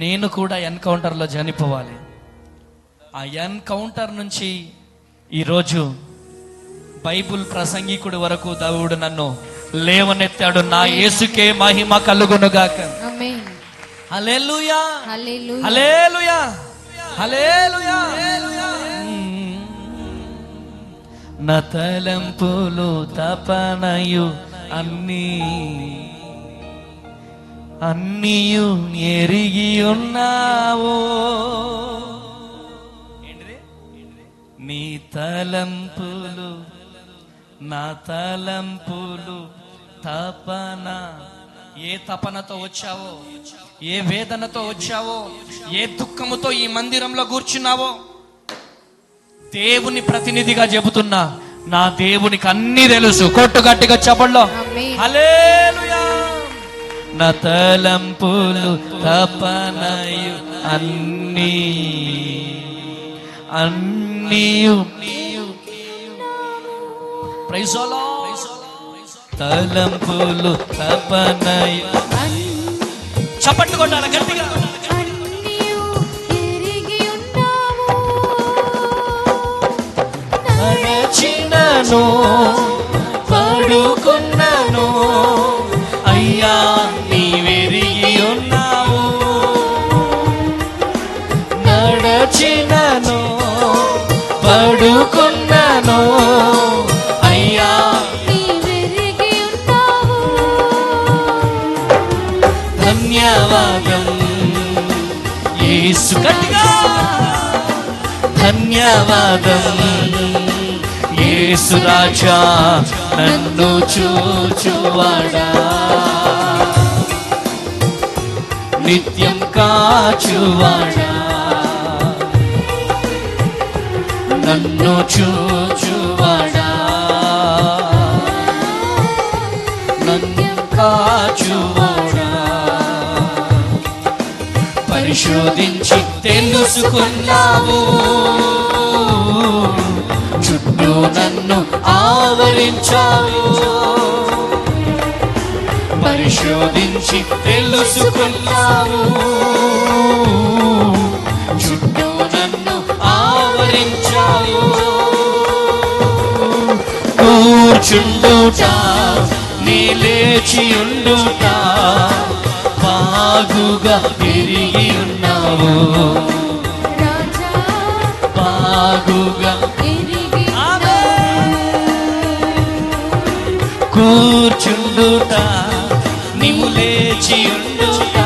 A: నేను కూడా ఎన్కౌంటర్లో చనిపోవాలి. ఆ ఎన్కౌంటర్ నుంచి ఈరోజు బైబుల్ ప్రసంగికుడి వరకు దేవుడు నన్ను లేవనెత్తాడు. నా యేసుకే మహిమ కలుగునుగాక.
C: ఆమేన్.
A: హల్లెలూయా,
C: హల్లెలూయా,
A: హల్లెలూయా, హల్లెలూయా. నా తలంపులు తపనయు అన్నీయు ఎరిగి ఉన్నావో. నీ తలంపులు, నా తలంపులు తపన. ఏ తపనతో వచ్చావో, ఏ వేదనతో వచ్చావో, ఏ దుఃఖముతో ఈ మందిరంలో కూర్చున్నావో, దేవుని ప్రతినిధిగా చెబుతున్నా, నా దేవునికి అన్ని తెలుసు. కొట్టు గట్టిగా చెప్పండి.
C: ఆమేన్.
A: హల్లెలూయా. నా తలంపులు తపనయు అన్నీయు ప్రైజ్ ది లార్డ్. తలంపులు తపనయు చప్పట్లు కొట్టాలి గట్టిగా.
C: అన్నీయు ఎరిగి ఉన్నావు.
A: నడచినను పడుకున్నను అయ్యా నీవెరిగి ఉన్నావు. నడచినను పడుకున్నను అయ్యా
C: నీవెరిగి ఉన్నావు.
A: ధన్యవాదం యేసు. గట్టిగా ధన్యవాదం యేసు రాజా, నన్ను చూచువాడా, నిత్యం కాచువాడా, నన్ను చూచువాడా, నిత్యం కాచువాడా. పరిశోధించి తెలుసుకున్నావు, చుట్టూ నన్ను ఆవరించావు. పరిశోధించి తెలుసుకున్నావు, చుట్టూ నన్ను ఆవరించావు. కూర్చుండుట నీ లేచియుండుట బాగుగా తిరిగి ఉన్నావు.
C: రాజా
A: బాగుగా
C: ఎరిగి
A: కూర్చుండుట నీవు లేచియుండుట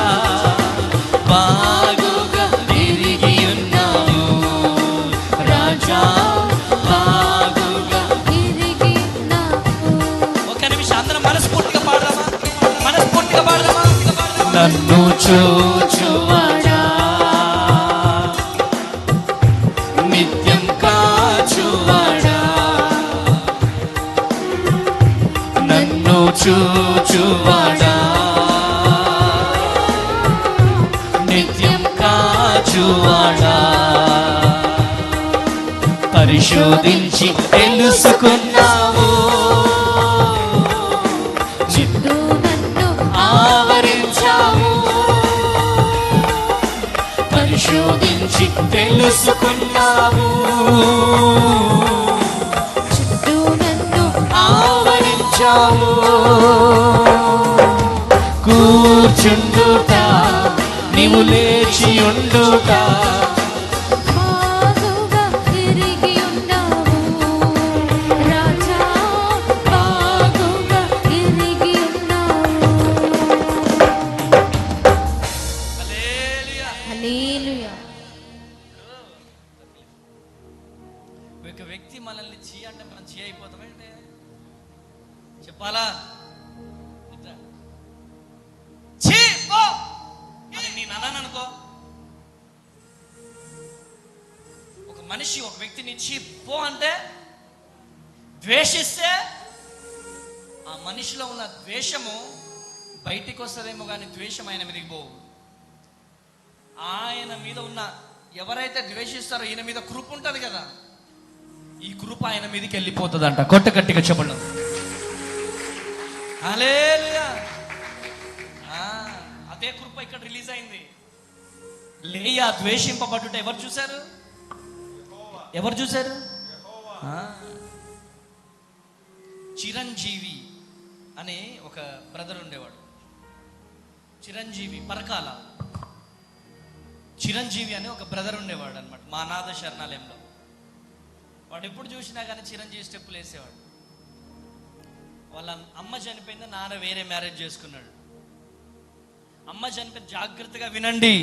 A: బాగుగా తిరిగి ఉన్నావు. రాజా బాగుగా.
C: ఎరిగి ఉన్నావు.
A: ఒక నిమిషం అందరం మనస్ఫూర్తిగా పాడదామా? మనస్ఫూర్తిగా పాడదామా? నన్ను చూచువాడా, నిత్యం కాచువాడా, నన్ను చూచువాడా, నిత్యం కాచువాడా. పరిశోధించి తెలుసుకున్నావు,
C: చుట్టూ నన్ను
A: ఆవరించావు. పరిశోధించి తెలుసుకున్నావు,
C: చుట్టూ నన్ను
A: ఆవరించావు. కూర్చుండుట నీవు లేచియుండుట
C: బాగుగా ఎరిగి ఉన్నావు. రాజా బాగుగా ఎరిగి ఉన్నావు. హల్లెలూయా.
A: ఒక వ్యక్తి మనల్ని చీ అంటే మనం చీ అయిపోతామంటే చెప్పాలా? ఇట్లా చీ పో అని నేను అన్నాను అనుకో, ఒక మనిషి ఒక వ్యక్తిని చీ పో అంటే ద్వేషిస్తే ఆ మనిషిలో ఉన్న ద్వేషము బయటికి వస్తుందేమో కానీ ద్వేషం ఆయన మీదకి పోవు. ఆయన మీద ఉన్న ఎవరైతే ద్వేషిస్తారో ఈయన మీద కృప ఉంటుంది కదా, ఈ కృప ఆయన మీదకి వెళ్ళిపోతుందంట. కొట్ట గట్టిగా చెప్పండి హల్లెలూయా. అదే కృప ఇక్కడ రిలీజ్ అయింది. లేయా ద్వేషింపబడుట ఎవరు చూశారు? ఎవరు చూశారు? చిరంజీవి అనే ఒక బ్రదర్ ఉండేవాడు. చిరంజీవి పరకాల చిరంజీవి అనే ఒక బ్రదర్ ఉండేవాడు అనమాట, మా అనాథ శరణాలయంలో. వాడు ఎప్పుడు చూసినా కానీ చిరంజీవి స్టెప్పులు వేసేవాడు. వాళ్ళ అమ్మ చనిపోయింది, నాన్న వేరే మ్యారేజ్ చేసుకున్నాడు. అమ్మ చనిపోయింది. జాగ్రత్తగా వినండి,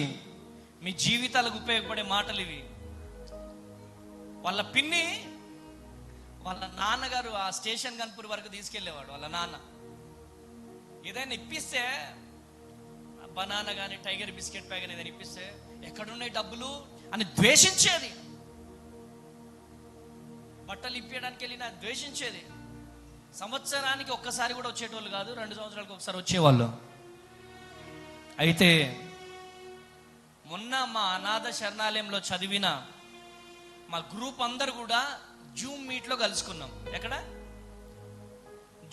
A: మీ జీవితాలకు ఉపయోగపడే మాటలు ఇవి. వాళ్ళ పిన్ని వాళ్ళ నాన్నగారు ఆ స్టేషన్ గన్పూర్ వరకు తీసుకెళ్లేవాడు. వాళ్ళ నాన్న ఏదైనా ఇప్పిస్తే, బనానా కానీ టైగర్ బిస్కెట్ ప్యాక్ ఏదైనా ఇప్పిస్తే, ఎక్కడున్నాయి డబ్బులు అని ద్వేషించేది. బట్టలు ఇప్పడానికి వెళ్ళినా ద్వేషించేది. సంవత్సరానికి ఒక్కసారి కూడా వచ్చేటోళ్ళు కాదు, 2 సంవత్సరాలకు ఒకసారి వచ్చేవాళ్ళు. అయితే మొన్న మా అనాథ శరణాలయంలో చదివిన మా గ్రూప్ అందరు కూడా జూమ్ మీట్లో కలుసుకున్నాం. ఎక్కడ?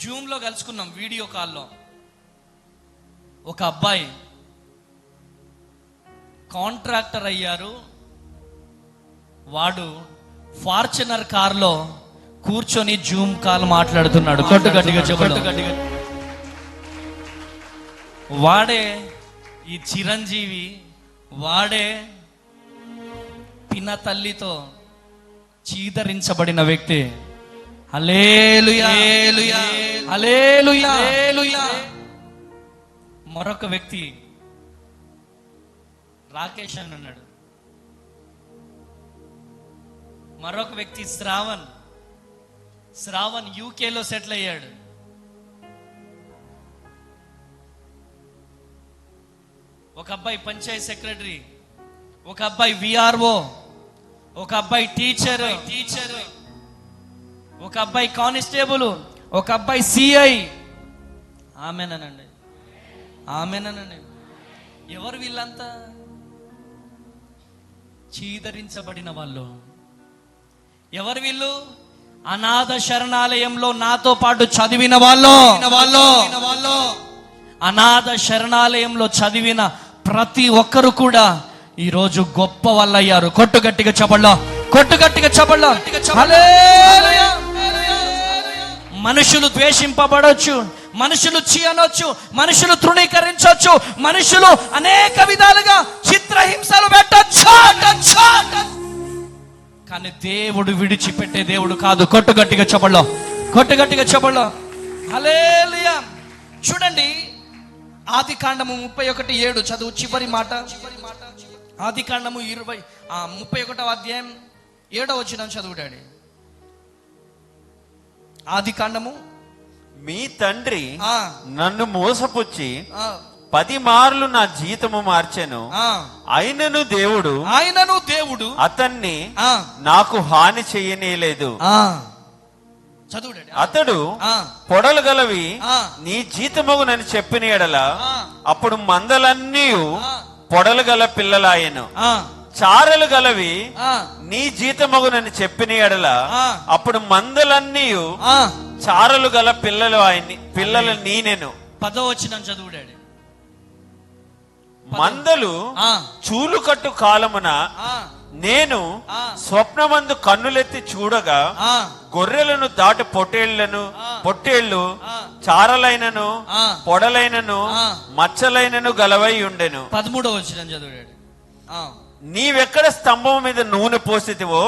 A: జూమ్లో కలుసుకున్నాం, వీడియో కాల్లో. ఒక అబ్బాయి కాంట్రాక్టర్ అయ్యారు. వాడు ఫార్చునర్ కార్లో కూర్చొని జూమ్ కాల్ మాట్లాడుతున్నాడు. కొట్టు గట్టిగా చెప్పండి. వాడే ఈ చిరంజీవి, వాడే పిన తల్లితో చీదరించబడిన వ్యక్తి. హల్లెలూయా హల్లెలూయా హల్లెలూయా. మరొక వ్యక్తి రాకేష్ అని ఉన్నాడు. మరొక వ్యక్తి శ్రావణ్ యూకేలో సెటిల్ అయ్యాడు. ఒక అబ్బాయి పంచాయత్ సెక్రటరీ, ఒక అబ్బాయి విఆర్ఓ, ఒక అబ్బాయి టీచర్, ఒక అబ్బాయి కానిస్టేబుల్, ఒక అబ్బాయి సిఐ. ఆమెనండి. ఎవరు వీళ్ళంతా? చీదరించబడిన వాళ్ళు. ఎవరు వీళ్ళు? అనాథ శరణాలయంలో నాతో పాటు చదివిన వాళ్ళు. అనాథ శరణాలయంలో చదివిన ప్రతి ఒక్కరు కూడా ఈరోజు గొప్ప వాళ్ళు అయ్యారు. కొట్టు గట్టిగా చెప్పండి. హల్లెలూయా. మనుషులు ద్వేషింపబడొచ్చు, మనుషులు చీయనొచ్చు, మనుషులు తృణీకరించొచ్చు, మనుషులు అనేక విధాలుగా చిత్రహింసలు పెట్టొచ్చు, కానీ దేవుడు విడిచిపెట్టే దేవుడు కాదు. కొట్టు గట్టిగా చెప్పండి. హల్లెలూయా. చూడండి, ఆదికాండము 31:7 చదువు, చివరి మాట. ఆదికాండము 31వ అధ్యాయం 7వ వచనం చదువు డాడీ. ఆదికాండము.
B: మీ తండ్రి నన్ను మోసపుచ్చి 10 మార్లు నా జీతము మార్చెను, అయినను దేవుడు అతన్ని నాకు హాని చెయ్యనేలేదు. అతడు పొడలు గలవి నీ జీతమగునని చెప్పిన ఎడల అప్పుడు మందలన్నీ పొడలు గల పిల్లలాయను, చారలు గలవి నీ జీతమగునని చెప్పిన ఎడల అప్పుడు మందలన్నీ చారలు గల పిల్లలు నీనెను.
A: 10వ వచనం చదువు డాడీ.
B: మందలు చూలు కట్టు కాలమున నేను స్వప్నమందు కన్నులెత్తి చూడగా గొర్రెలను దాటి పొట్టేళ్లు చారలైనను పొడలైనను మచ్చలైనను గలవై ఉండెను.
A: 13వ వచనం చదువు.
B: నీవెక్కడ స్తంభం మీద నూనె పోసితివో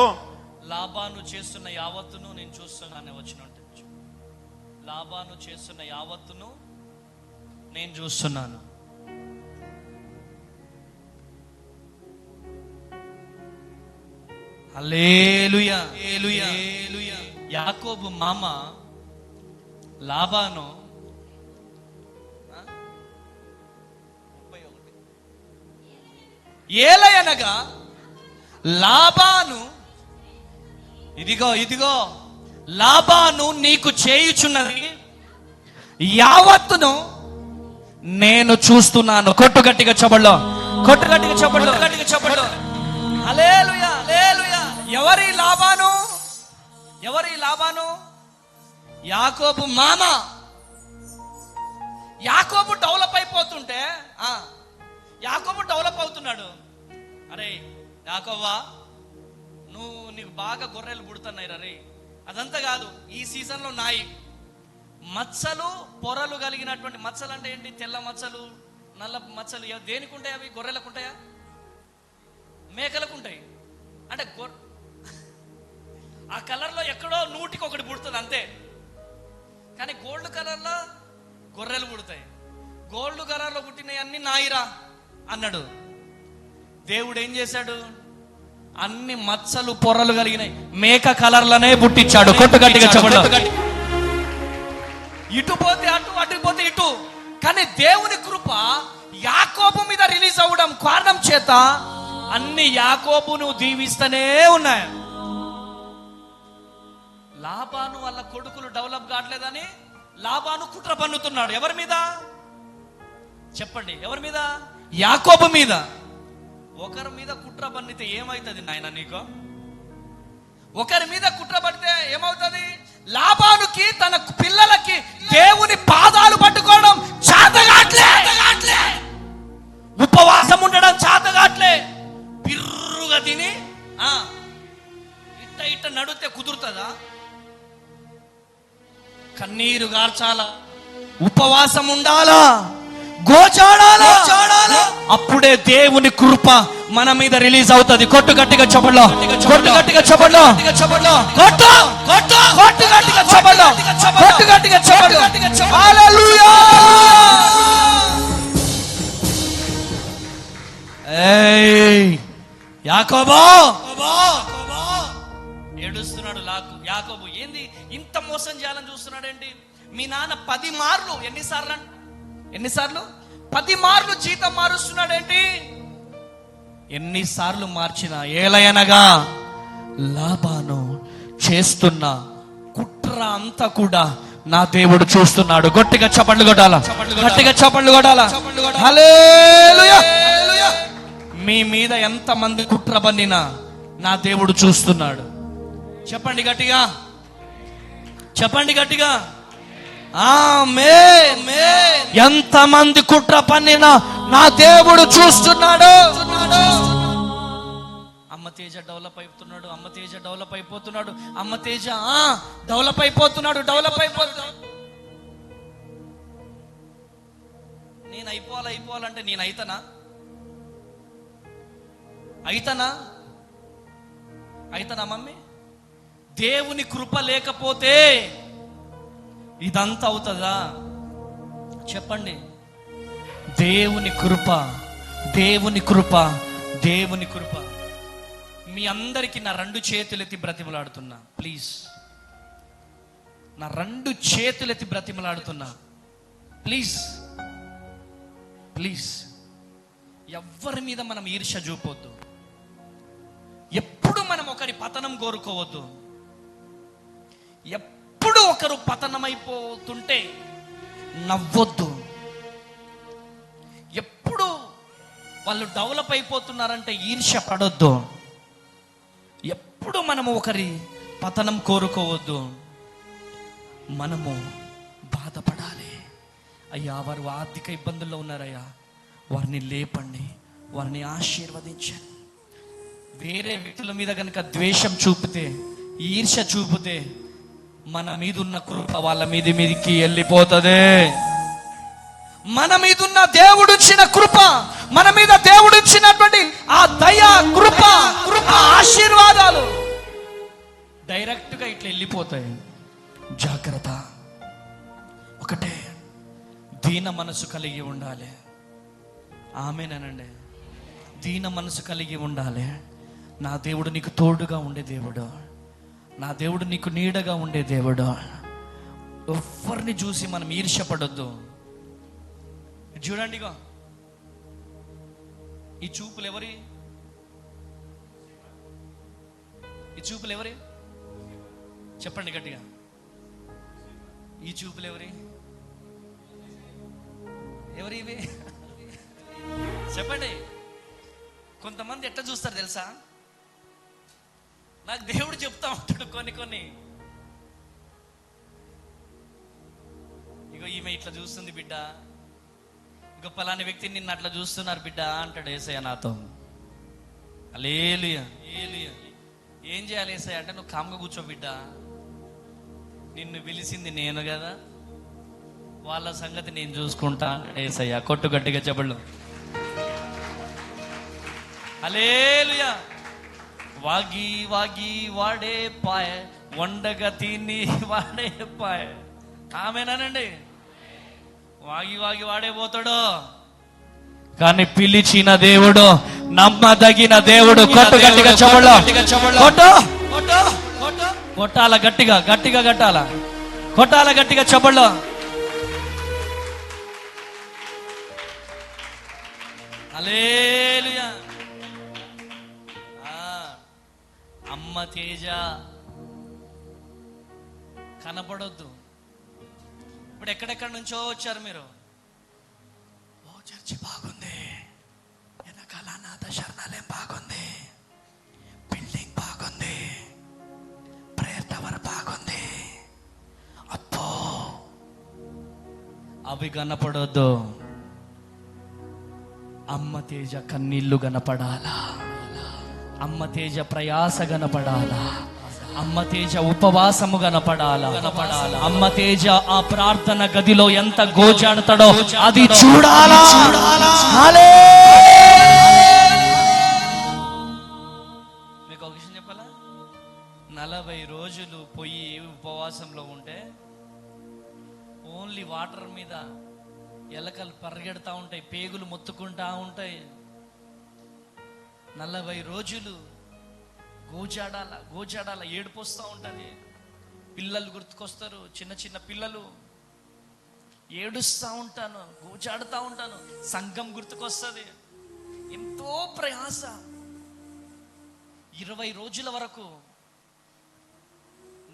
A: లాబాను చేస్తున్న యావత్తును నేను చూస్తున్నాను. వచ్చినట్టు లాబాను చేస్తున్న యావత్తును నేను చూస్తున్నాను. హల్లెలూయా. యాకోబు మామ లాబాను ఏలయనగా లాబాను ఇదిగో లాబాను నీకు చేయుచున్నది యావత్తును నేను చూస్తున్నాను. కొట్టు గట్టిగా చప్పట్లో, కొట్టు గట్టిగా చప్పట్లో, గట్టిగా చప్పట్లో. హల్లెలూయా, హల్లెలూయా. ఎవరి లాబాను? ఎవరి లాబాను? యాకోబు మామ. యాకోబు డెవలప్ అయిపోతుంటే, యాకోబు డెవలప్ అవుతున్నాడు. అరే యాకోబా, నీకు బాగా గొర్రెలు పుడుతున్నాయి రే. అదంతా కాదు, ఈ సీజన్లో నాయి మచ్చలు పొరలు కలిగినటువంటి మచ్చలు అంటే ఏంటి? తెల్ల మచ్చలు, నల్ల మచ్చలు దేనికి ఉంటాయి? అవి గొర్రెలకు ఉంటాయా? మేకలకు ఉంటాయి. అంటే ఆ కలర్లో ఎక్కడో 100కి పుడుతుంది అంతే. కానీ గోల్డ్ కలర్లో గొర్రెలు పుడతాయి. గోల్డ్ కలర్లో పుట్టినవి అన్ని నాయిరా అన్నాడు. దేవుడు ఏం చేశాడు? అన్ని మచ్చలు పొరలు కలిగినాయి మేక కలర్లనే పుట్టించాడు. కొట్టు గట్టిగా చెప్పండి. ఇటు పోతే అటు, అటు పోతే ఇటు. కానీ దేవుని కృప యాకోబు మీద రిలీజ్ అవ్వడం కారణం చేత అన్ని యాకోబును దీవిస్తూనే ఉన్నాయి. లాబాను వాళ్ళ కొడుకులు డెవలప్ కావట్లేదని లాబాను కుట్ర పన్నుతున్నాడు. ఎవరి మీద చెప్పండి? ఎవరి మీద? యాకోబు మీద. ఒకరి మీద కుట్ర పన్నితే ఏమవుతుంది నాయన నీకు? ఒకరి మీద కుట్ర పడితే ఏమవుతుంది? లాబానుకి తన పిల్లలకి దేవుని పాదాలు పట్టుకోవడం చేతగాట్లే, ఉపవాసం ఉండడం చేతగాట్లే. బిర్రుగా తిని ఇట్ట నడితే కుదురుతుందా? కన్నీరు గార్చాలా, ఉపవాసం ఉండాలా, గోచాడాలా. అప్పుడే దేవుని కృప మన మీద రిలీజ్ అవుతుంది. కొట్టు గట్టిగా చెప్పట్లో, కొట్టు గట్టిగా చెప్పట్లో, కొట్టు కొట్టు కొట్టు గట్టిగా చెప్పట్లో, కొట్టు గట్టిగా చెప్పట్లో. హల్లెలూయా. యాకోబు ఏడుస్తున్నాడు. యాకోబు ఏంది ఇంత మోసం చేయాలని చూస్తున్నాడు ఏంటి? మీ నాన్న 10 మార్లు, ఎన్నిసార్లు 10 మార్లు జీతం మారుస్తున్నాడు ఏంటి? ఎన్నిసార్లు మార్చిన ఏలయనగా లాబాను చేస్తున్న కుట్ర అంతా కూడా నా దేవుడు చూస్తున్నాడు. గట్టిగా చప్పట్లు కొట్టాలా, గట్టిగా చప్పట్లు కొట్టాలా. హల్లెలూయా. మీ మీద ఎంత మంది కుట్ర పన్నినా నా దేవుడు చూస్తున్నాడు. చెప్పండి గట్టిగా, చెప్పండి గట్టిగా. ఆమేన్. ఎంత మంది కుట్ర పన్నినా నా దేవుడు చూస్తున్నాడు. అమ్మ తేజ డెవలప్ అయిపోతున్నాడు, అమ్మ తేజ డెవలప్ అయిపోతున్నాడు, అమ్మ తేజ డెవలప్ అయిపోతున్నాడు, డెవలప్ అయిపోతున్నాడు. నేను అయిపోవాలంటే నేను అయితనా మమ్మీ? దేవుని కృప లేకపోతే ఇదంతా అవుతుందా? చెప్పండి. దేవుని కృప, దేవుని కృప, దేవుని కృప. మీ అందరికీ నా 2 చేతులెత్తి బ్రతిమలాడుతున్నా. ప్లీజ్, నా 2 చేతులెత్తి బ్రతిమలాడుతున్నా. ప్లీజ్ ప్లీజ్, ఎవ్వరి మీద మనం ఈర్ష్య చూపొద్దు. ఎప్పుడు మనం ఒకరి పతనం కోరుకోవద్దు. ఎప్పుడు ఒకరు పతనమైపోతుంటే నవ్వొద్దు. ఎప్పుడు వాళ్ళు డెవలప్ అయిపోతున్నారంటే ఈర్ష్య పడొద్దు. ఎప్పుడు మనము ఒకరి పతనం కోరుకోవద్దు. మనము బాధపడాలి. అయ్యా, వారు ఆర్థిక ఇబ్బందుల్లో ఉన్నారయ్యా, వారిని లేపండి, వారిని ఆశీర్వదించండి. వేరే వ్యక్తుల మీద కనుక ద్వేషం చూపితే, ఈర్ష్య చూపితే మన మీద ఉన్న కృప వాళ్ళ మీదకి వెళ్ళిపోతుంది. మన మీద ఉన్న దేవుడిచ్చిన కృప, మన మీద దేవుడిచ్చినటువంటి ఆ దయ, కృప, ఆశీర్వాదాలు డైరెక్ట్ గా ఇట్లా వెళ్ళిపోతాయి. జాగ్రత్త. ఒకటే, దీన మనసు కలిగి ఉండాలి. ఆమేనండి. దీన మనసు కలిగి ఉండాలి. నా దేవుడు నీకు తోడుగా ఉండే దేవుడు, నా దేవుడు నీకు నీడగా ఉండే దేవుడు. ఎవరిని చూసి మనం ఈర్ష్యపడొద్దు. చూడండి, ఈ చూపులు ఎవరి? ఈ చూపులు ఎవరి? చెప్పండి గట్టిగా. ఈ చూపులు ఎవరి? ఎవరు ఇవి చెప్పండి. కొంతమంది ఎట్లా చూస్తారు తెలుసా, నాకు దేవుడు చెప్తా ఉంటాడు కొన్ని ఇగో ఈమె ఇట్లా చూస్తుంది బిడ్డ, ఇగో పలాని వ్యక్తిని నిన్ను అట్లా చూస్తున్నారు బిడ్డ అంటాడు యేసయ్య నాతో. హల్లెలూయా. ఏం చేయాలి యేసయ్య అంటే, నువ్వు కామ్గా కూర్చో బిడ్డ, నిన్ను పిలిచింది నేను కదా, వాళ్ళ సంగతి నేను చూసుకుంటా యేసయ్య. కొట్టు గట్టిగా చెప్పళ్ళు. హల్లెలూయా. వాగి వాడే పాయ, వండగా తిని వాడే పాయ. ఆమేనండి. వాగి వాడే పోతాడు, కానీ పిలిచిన దేవుడు, నమ్మదగిన దేవుడు. కొట్టు గట్టిగా చెప్పళ్ళు. కొట్టాల గట్టిగా కట్టాల, కొట్టాల గట్టిగా చెప్పళ్ళు. హల్లెలూయా. అమ్మ తేజ కనపడొద్దు. ఇప్పుడు ఎక్కడెక్కడి నుంచో వచ్చారు మీరు. ఓ చర్చి బాగుంది, వెనకాల నాథ శరణాలయం బాగుంది, బిల్డింగ్ బాగుంది, ప్రేయర్ టవర్ బాగుంది, అబ్బో అవి కనపడొద్దు. అమ్మ తేజ కన్నీళ్లు కనపడాలా, అమ్మ తేజ ప్రయాస కనపడాలా, అమ్మ తేజ ఉపవాసము కనపడాలా. అమ్మ తేజ ఆ ప్రార్థన గదిలో ఎంత గోజాడతాడో అది చూడాలా. మీకు ఒక విషయం చెప్పాలా, 40 రోజులు పోయి ఉపవాసంలో ఉంటే ఓన్లీ వాటర్ మీద ఎలకలు పరిగెడతా ఉంటాయి, పేగులు మొత్తుకుంటా ఉంటాయి. 40 రోజులు గోజాడాల ఏడుపు వస్తూ ఉంటుంది. పిల్లలు గుర్తుకొస్తారు, చిన్న పిల్లలు ఏడుస్తూ ఉంటాను, గోజాడుతూ ఉంటాను. సంఘం గుర్తుకొస్తుంది. ఎంతో ప్రయాస. 20 రోజుల వరకు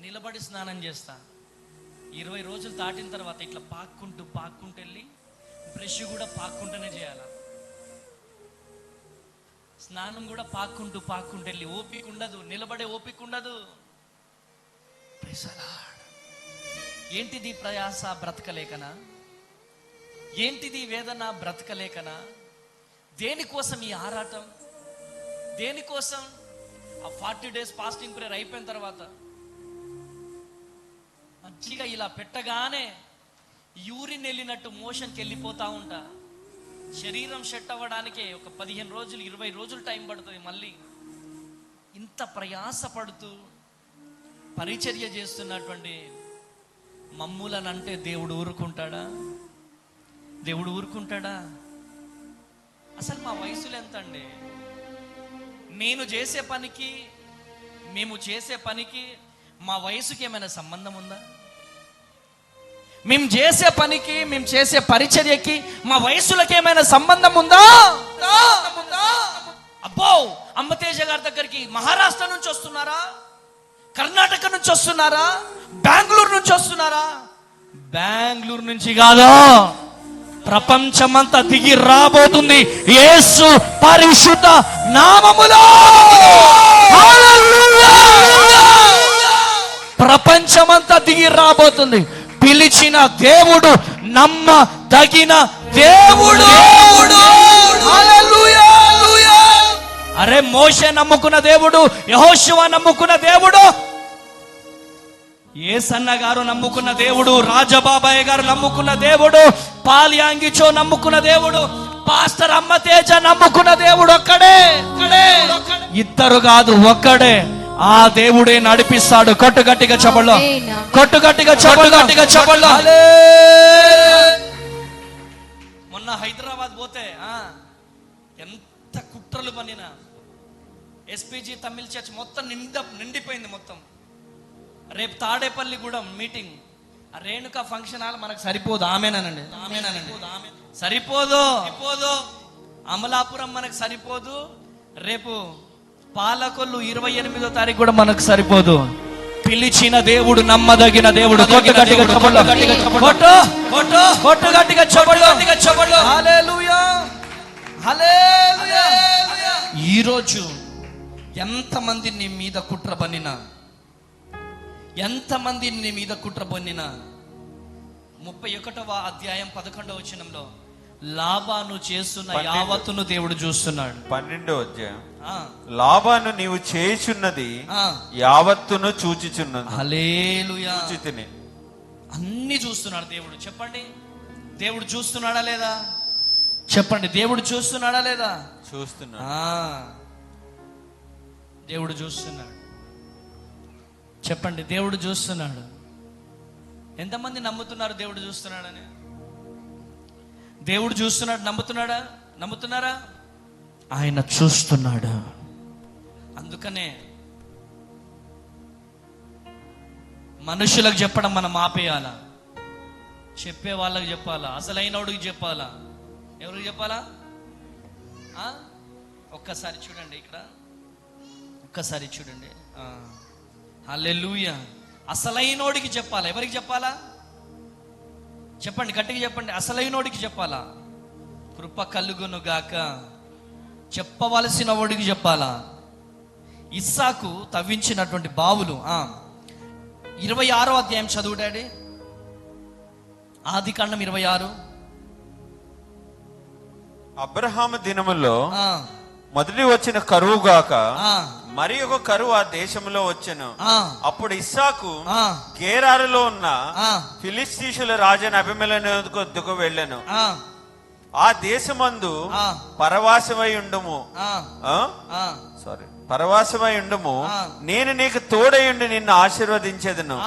A: నిలబడి స్నానం చేస్తా. 20 రోజులు దాటిన తర్వాత ఇట్లా పాక్కుంటూ వెళ్ళి బ్రష్ కూడా పాక్కుంటూనే చేయాలి. స్నానం కూడా పాక్కుంటూ వెళ్ళి ఓపిక ఉండదు, నిలబడే ఓపిక ఉండదు. ఏంటిది ప్రయాస బ్రతకలేకనా? ఏంటిది వేదన బ్రతకలేకనా? దేనికోసం ఈ ఆరాటం? దేనికోసం? ఆ 40 days ఫాస్టింగ్ ప్రేయర్ అయిపోయిన తర్వాత మంచిగా ఇలా పెట్టగానే యూరిన్ వెళ్ళినట్టు మోషన్కి వెళ్ళిపోతా ఉంటా. శరీరం సెట్ అవ్వడానికే ఒక 15 రోజులు 20 రోజులు టైం పడుతుంది. మళ్ళీ ఇంత ప్రయాస పడుతూ పరిచర్య చేస్తున్నటువంటి మమ్ములనంటే దేవుడు ఊరుకుంటాడా? దేవుడు ఊరుకుంటాడా? అసలు మా వయసులు ఎంత అండి? మేము చేసే పనికి మా వయసుకి ఏమైనా సంబంధం ఉందా? మేము చేసే పనికి, మేము చేసే పరిచర్యకి మా వయసులకి ఏమైనా సంబంధం ఉందా? అబ్బో, అమ్మతేజ గారి దగ్గరికి మహారాష్ట్ర నుంచి వస్తున్నారా? కర్ణాటక నుంచి వస్తున్నారా? బెంగళూరు నుంచి వస్తున్నారా? బెంగళూరు నుంచి కాదు, ప్రపంచమంతా దిగి రాబోతుంది యేసు పరిశుద్ధ నామములో. ప్రపంచమంతా దిగి రాబోతుంది. పిలిచిన దేవుడు, నమ్మదగిన దేవుడు. అరే, మోషే నమ్ముకున్న దేవుడు, యెహోషువ నమ్ముకున్న దేవుడు, యేసన్న గారు నమ్ముకున్న దేవుడు, రాజబాబాయ్ గారు నమ్ముకున్న దేవుడు, పాల్యాంగిచో నమ్ముకున్న దేవుడు, పాస్టర్ అమ్మతేజ నమ్ముకున్న దేవుడు ఒక్కడే. ఇద్దరు కాదు, ఒక్కడే. ఆ దేవుడే నడిపిస్తాడు. కొట్టుగట్టిగా చెప్పళ్ళు, కొట్టుగట్టిగా చెప్పళ్ళు. మొన్న హైదరాబాద్ పోతే ఎంత కుట్రలు పనిన ఎస్పీజీ తమిళ్ చర్చ్ మొత్తం నిండిపోయింది మొత్తం. రేపు Tadepalligudem meeting, Renuka function hall మనకు సరిపోదు. ఆమెనండి, సరిపోదు. అమలాపురం మనకు సరిపోదు. రేపు పాలకొల్లు 28వ తారీఖు కూడా మనకు సరిపోదు. పిలిచిన దేవుడు నమ్మదగిన దేవుడు. కొట్టు గట్టిగా చప్పట్లు, కొట్టు కొట్టు కొట్టు గట్టిగా చప్పట్లు. హల్లెలూయా, హల్లెలూయా. ఈరోజు ఎంతమంది నీ మీద కుట్ర పన్నినా, ఎంతమంది నీ మీద కుట్ర పన్నినా 31వ అధ్యాయం 11వ వచనంలో లాబాను చేస్తున్న యావత్తును దేవుడు చూస్తున్నాడు.
B: 12వ అధ్యాయం, లాబాను నీవు చేయుచున్నది యావత్తును చూచుచున్నది.
A: హల్లెలూయా.
B: చూచితిని.
A: అన్ని చూస్తున్నాడు దేవుడు. చెప్పండి, దేవుడు చూస్తున్నాడా లేదా? చెప్పండి, దేవుడు చూస్తున్నాడా లేదా?
B: చూస్తున్నాడు.
A: దేవుడు చూస్తున్నాడు. చెప్పండి, దేవుడు చూస్తున్నాడు. ఎంతమంది నమ్ముతున్నారు దేవుడు చూస్తున్నాడని? దేవుడు చూస్తున్నాడు, నమ్ముతున్నారా? ఆయన చూస్తున్నాడు. అందుకనే మనుషులకు చెప్పడం మనం ఆపేయాలా? చెప్పే వాళ్ళకి చెప్పాలా? అసలైనోడికి చెప్పాలా? ఎవరికి చెప్పాలా? ఒక్కసారి చూడండి, ఇక్కడ ఒక్కసారి చూడండి. హల్లెలూయా. అసలైనోడికి చెప్పాలా? ఎవరికి చెప్పాలా? చెప్పండి, గట్టిగా చెప్పండి. అసలైనోడికి చెప్పాలా? కృప కలుగును గాక. చెప్పవలసిన వాడికి చెప్పాలా? ఇస్సాకు తవ్వించినటువంటి బావులు 26వ అధ్యాయం చదువు డాడీ. ఆదికాండం 26.
B: అబ్రహాము దినములో మొదటి వచ్చిన కరువు గాక మరి ఒక కరువు ఆ దేశంలో వచ్చెను. అప్పుడు ఇస్సాకు గేరారులో ఉన్న ఫిలిస్తీయుల రాజైన అబీమెలెకు వద్దకు వెళ్ళెను. ఆ దేశమందు పరవాసమై ఉండుము, నేను నీకు తోడయుండి నిన్ను ఆశీర్వదించెదను.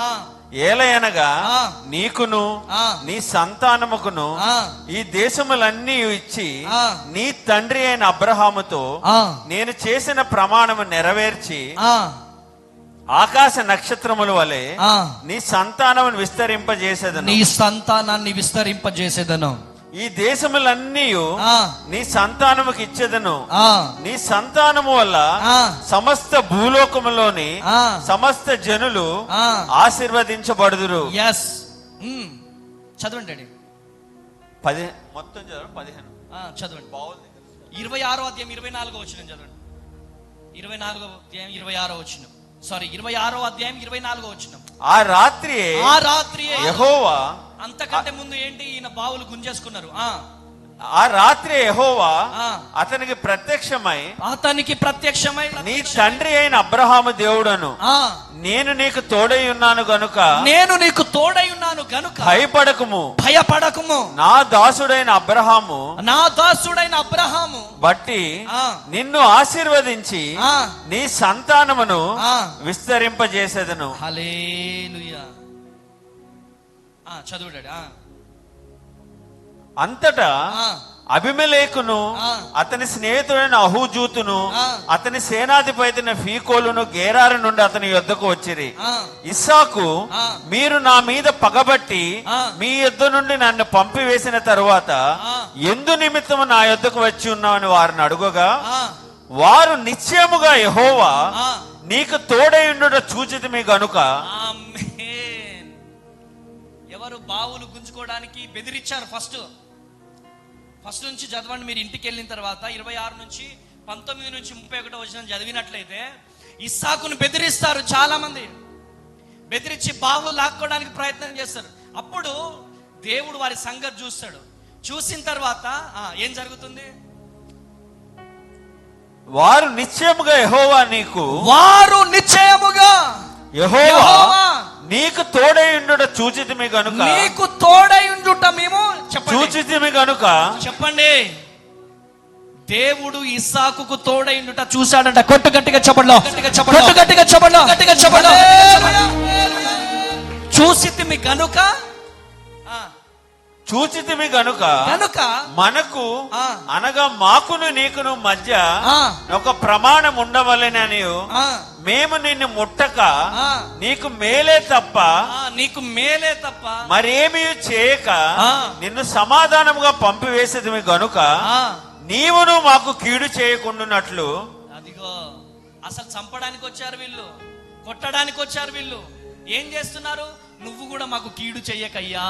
B: ఏలయనగా నీకును నీ సంతానముకును ఈ దేశములన్నీ ఇచ్చి నీ తండ్రి అయిన అబ్రహాముతో నేను చేసిన ప్రమాణము నెరవేర్చి ఆకాశ నక్షత్రముల వలె నీ సంతానమును విస్తరింపజేసేదను.
A: నీ సంతానాన్ని విస్తరింపజేసేదను.
B: ఈ దేశములన్నీ నీ సంతానముకి ఇచ్చేదను. నీ సంతానము వల్ల సమస్త భూలోకములోని సమస్త జనులు ఆశీర్వదించబడుదురు.
A: చదవండి.
B: మొత్తం చదవండి. 15
A: చదవండి. 26వ అధ్యాయం 24వ వచనం చదవండి. 26వ అధ్యాయం 26వ వచనం. 26వ అధ్యాయం 24వ వచనం.
B: ఆ రాత్రి యెహోవా,
A: అంతకంటే ముందు ఏంటి? ఈయన బావులు గుంజేసుకున్నారు.
B: ఆ రాత్రి యెహోవా అతనికి ప్రత్యక్షమై నీ తండ్రి అయిన అబ్రహాము దేవుడను నేను నీకు తోడై ఉన్నాను గనుక భయపడకుము నా దాసుడైన అబ్రహాము బట్టి నిన్ను ఆశీర్వదించి నీ సంతానమును విస్తరింపజేసేదను.
A: హల్లెలూయా. చదువుడాడు. అంతటా
B: అబీమెలెకును అతని స్నేహితుడైన అహూజూతును అతని సేనాధిపతి ఫీకోలును గేరారు నుండి అతని యొద్దకు వచ్చిరి. ఇస్సాకు, మీరు నా మీద పగబట్టి మీ యొద్ద నుండి నన్ను పంపివేసిన తరువాత ఎందు నిమిత్తము నా యొద్దకు వచ్చి ఉన్నామని వారిని అడుగగా, వారు నిశ్చయముగా యెహోవా నీకు తోడైయుండుట చూచితిమి గనుక.
A: ఎవరు బావులు గుంజుకోవడానికి బెదిరించారు? ఫస్ట్ నుంచి చదవండి. మీరు ఇంటికి వెళ్ళిన తర్వాత 26 నుంచి 19 నుంచి 31 వచనం చదివినట్లయితే ఇస్సాకును బెదిరిస్తారు. చాలా మంది బెదిరించి బావులు లాక్కోవడానికి ప్రయత్నం చేస్తారు. అప్పుడు దేవుడు వారి సంగతి చూస్తాడు. చూసిన తర్వాత ఏం జరుగుతుంది?
B: వారు నిశ్చయముగా యెహోవా నీకు తోడైయుండుట చూచితిమి గనుక.
A: మేము
B: చూచితిమి గనుక.
A: చెప్పండి, దేవుడు ఇస్సాకుకు తోడైయుండుట చూశాడంట. కొట్టు గట్టిగా చెప్పండి.
B: చూచితిమి గనుక మనకు అనగా మాకును నీకును మధ్య ఒక ప్రమాణం ఉండవలెనని మేము నిన్ను ముట్టక నీకు మేలే తప్ప మరేమీ చేయక నిన్ను సమాధానముగా పంపివేసేది గనుక నీవును మాకు కీడు చేయకుండానట్లు.
A: అదిగో, అసలు చంపడానికి వచ్చారు వీళ్ళు. కొట్టడానికి వచ్చారు వీళ్ళు. ఏం చేస్తున్నారు? నువ్వు కూడా మాకు కీడు చెయ్యకయ్యా,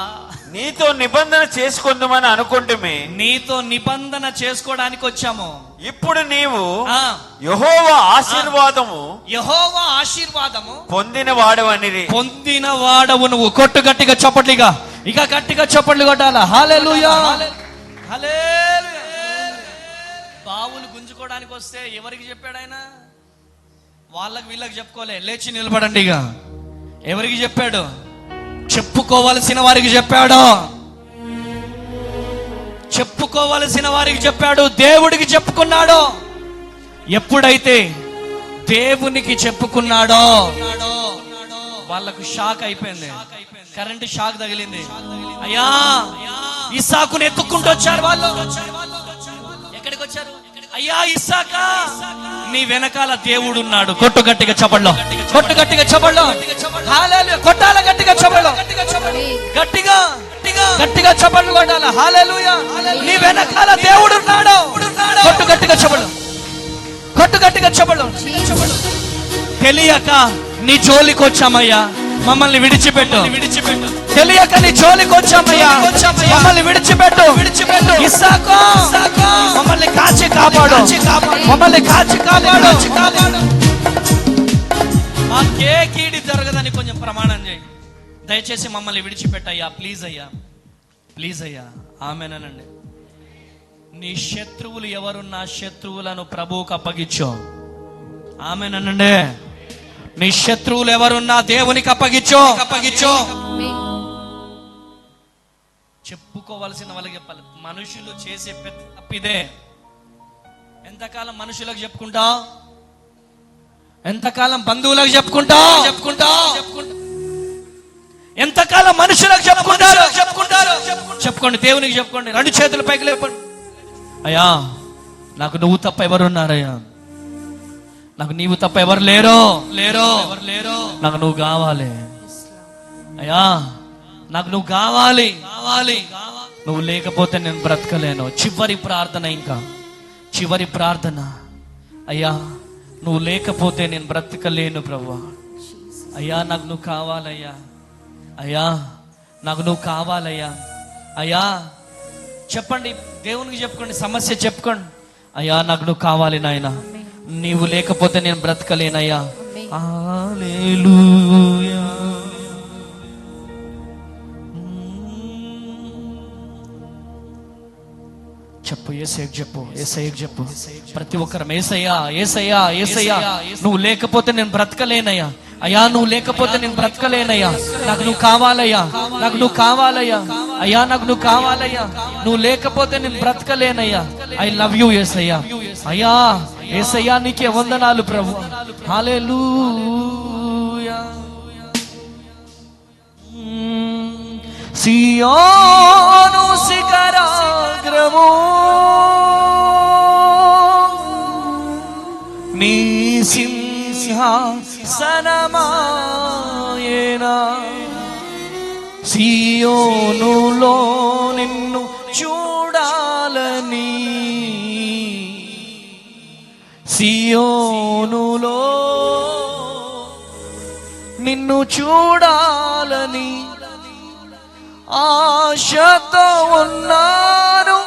B: నీతో నిబంధన చేసుకుందామని అనుకుంటుమే.
A: నీతో నిబంధన చేసుకోవడానికి వచ్చాము.
B: ఇప్పుడు నీవు
A: ఆ,
B: యెహోవా ఆశీర్వాదము
A: యెహోవా ఆశీర్వాదము
B: పొందిన వాడవనిరి.
A: పొందిన వాడవు నువ్వు. కొట్టు గట్టిగా చప్పట్లిగా, ఇక గట్టిగా చప్పట్లు కొట్టాలా. హల్లెలూయా, హల్లెలూయా. బావులు గుంజుకోవడానికి వస్తే ఎవరికి చెప్పాడు ఆయన? వాళ్ళకి వీళ్ళకి చెప్పుకోలే. లేచి నిలబడండి. ఇక ఎవరికి చెప్పాడు? చెప్పుకోవలసిన వారికి చెప్పాడు. చెప్పుకోవలసిన వారికి చెప్పాడు. దేవుడికి చెప్పుకున్నాడు. ఎప్పుడైతే దేవునికి చెప్పుకున్నాడో వాళ్ళకు షాక్ అయిపోయింది. కరెంట్ షాక్ తగిలింది. అయ్యా, ఇస్సాకుని ఎత్తుక్కుంటూ వచ్చారు వాళ్ళు. ఎక్కడికి వచ్చారు? అయ్యా ఇస్సాకా, నీ వెనకాల దేవుడు ఉన్నాడు. కొట్టు గట్టిగా చప్పట్లో, కొట్టు గట్టిగా చప్పట్లో. హల్లెలూయా, కొట్టాల గట్టిగా చప్పట్లో, గట్టిగా గట్టిగా చప్పట్లు కొట్టాల. హల్లెలూయా, నీ వెనకాల దేవుడు ఉన్నాడు. కొట్టు గట్టిగా చప్పట్లు, కొట్టు గట్టిగా చప్పట్లు. తెలియక నీ జోలికి వచ్చామయ్యా, మమ్మల్ని విడిచిపెట్టు. తెలియక నీ జోలికి వచ్చామయ్యా, మమ్మల్ని విడిచిపెట్టు. ఇస్సాకు, మమ్మల్ని కాచి కాపాడు, మమ్మల్ని కాచి కాపాడు. మాకే కీడి జరగదని కొంచెం ప్రమాణం చేయి. దయచేసి మమ్మల్ని విడిచిపెట్టయ్యా, ప్లీజ్ అయ్యా, ప్లీజ్ అయ్యా. ఆమేనండి. నీ శత్రువులు ఎవరున్నా శత్రువులను ప్రభువుకు అప్పగించు. ఆమేనండి. నీ శత్రువులు ఎవరున్నా దేవునికి అప్పగించు. చెప్పుకోవలసిన వాళ్ళకి చెప్పాలి. మనుషులు చేసే పెద్ద తప్పిదే. ఎంతకాలం మనుషులకు చెప్పుకుంటావు? ఎంతకాలం బంధువులకు చెప్పుకుంటావు? ఎంతకాలం మనుషులకు చెప్పుకుంటారు? చెప్పుకోండి, దేవునికి చెప్పుకోండి. రెండు చేతులు పైకి లేపండి. అయ్యా, నాకు నువ్వు తప్ప ఎవరున్నారయ్యా? నాకు నీవు తప్ప ఎవరు లేరో. నాకు నువ్వు కావాలి అయ్యా, నాకు నువ్వు కావాలి. నువ్వు లేకపోతే నేను బ్రతకలేను. చివరి ప్రార్థన, ఇంకా చివరి ప్రార్థన. అయ్యా, నువ్వు లేకపోతే నేను బ్రతకలేను ప్రభువా. అయ్యా, నాకు నువ్వు కావాలయ్యా. అయ్యా, నాకు నువ్వు కావాలయ్యా. అయ్యా, చెప్పండి, దేవునికి చెప్పుకోండి, సమస్య చెప్పుకోండి. అయ్యా, నాకు నువ్వు కావాలి నాయన, నీవు లేకపోతే నేను బ్రతకలేనయ్యా. హల్లెలూయా. చెప్పు, యేసయ్యకు చెప్పు, యేసయ్యకు చెప్పు. ప్రతి ఒక్కరం యేసయ్యా, యేసయ్యా, యేసయ్యా, నువ్వు లేకపోతే నేను బ్రతకలేనయ్యా. అయ్యా, నువ్వు లేకపోతే నేను బ్రతకలేనయ్యా. నాకు నువ్వు కావాలయ్యా, నాకు నువ్వు కావాలయ్యా. అయ్యా, నాకు నువ్వు కావాలయ్యా. నువ్వు లేకపోతే నేను బ్రతకలేనయ్యా. ఐ లవ్ యూ యేసయ్యా. అయ్యా, యేసయ్యా, నీకే వందనాలు ప్రభు. హల్లెలూయా. సియోను శిఖరాగ్రము నీ సింహాసనమాయేనా. సియోనులో నిన్ను చూడాలని, సియోనులో నిన్ను చూడాలని ఆశతో ఉన్నాను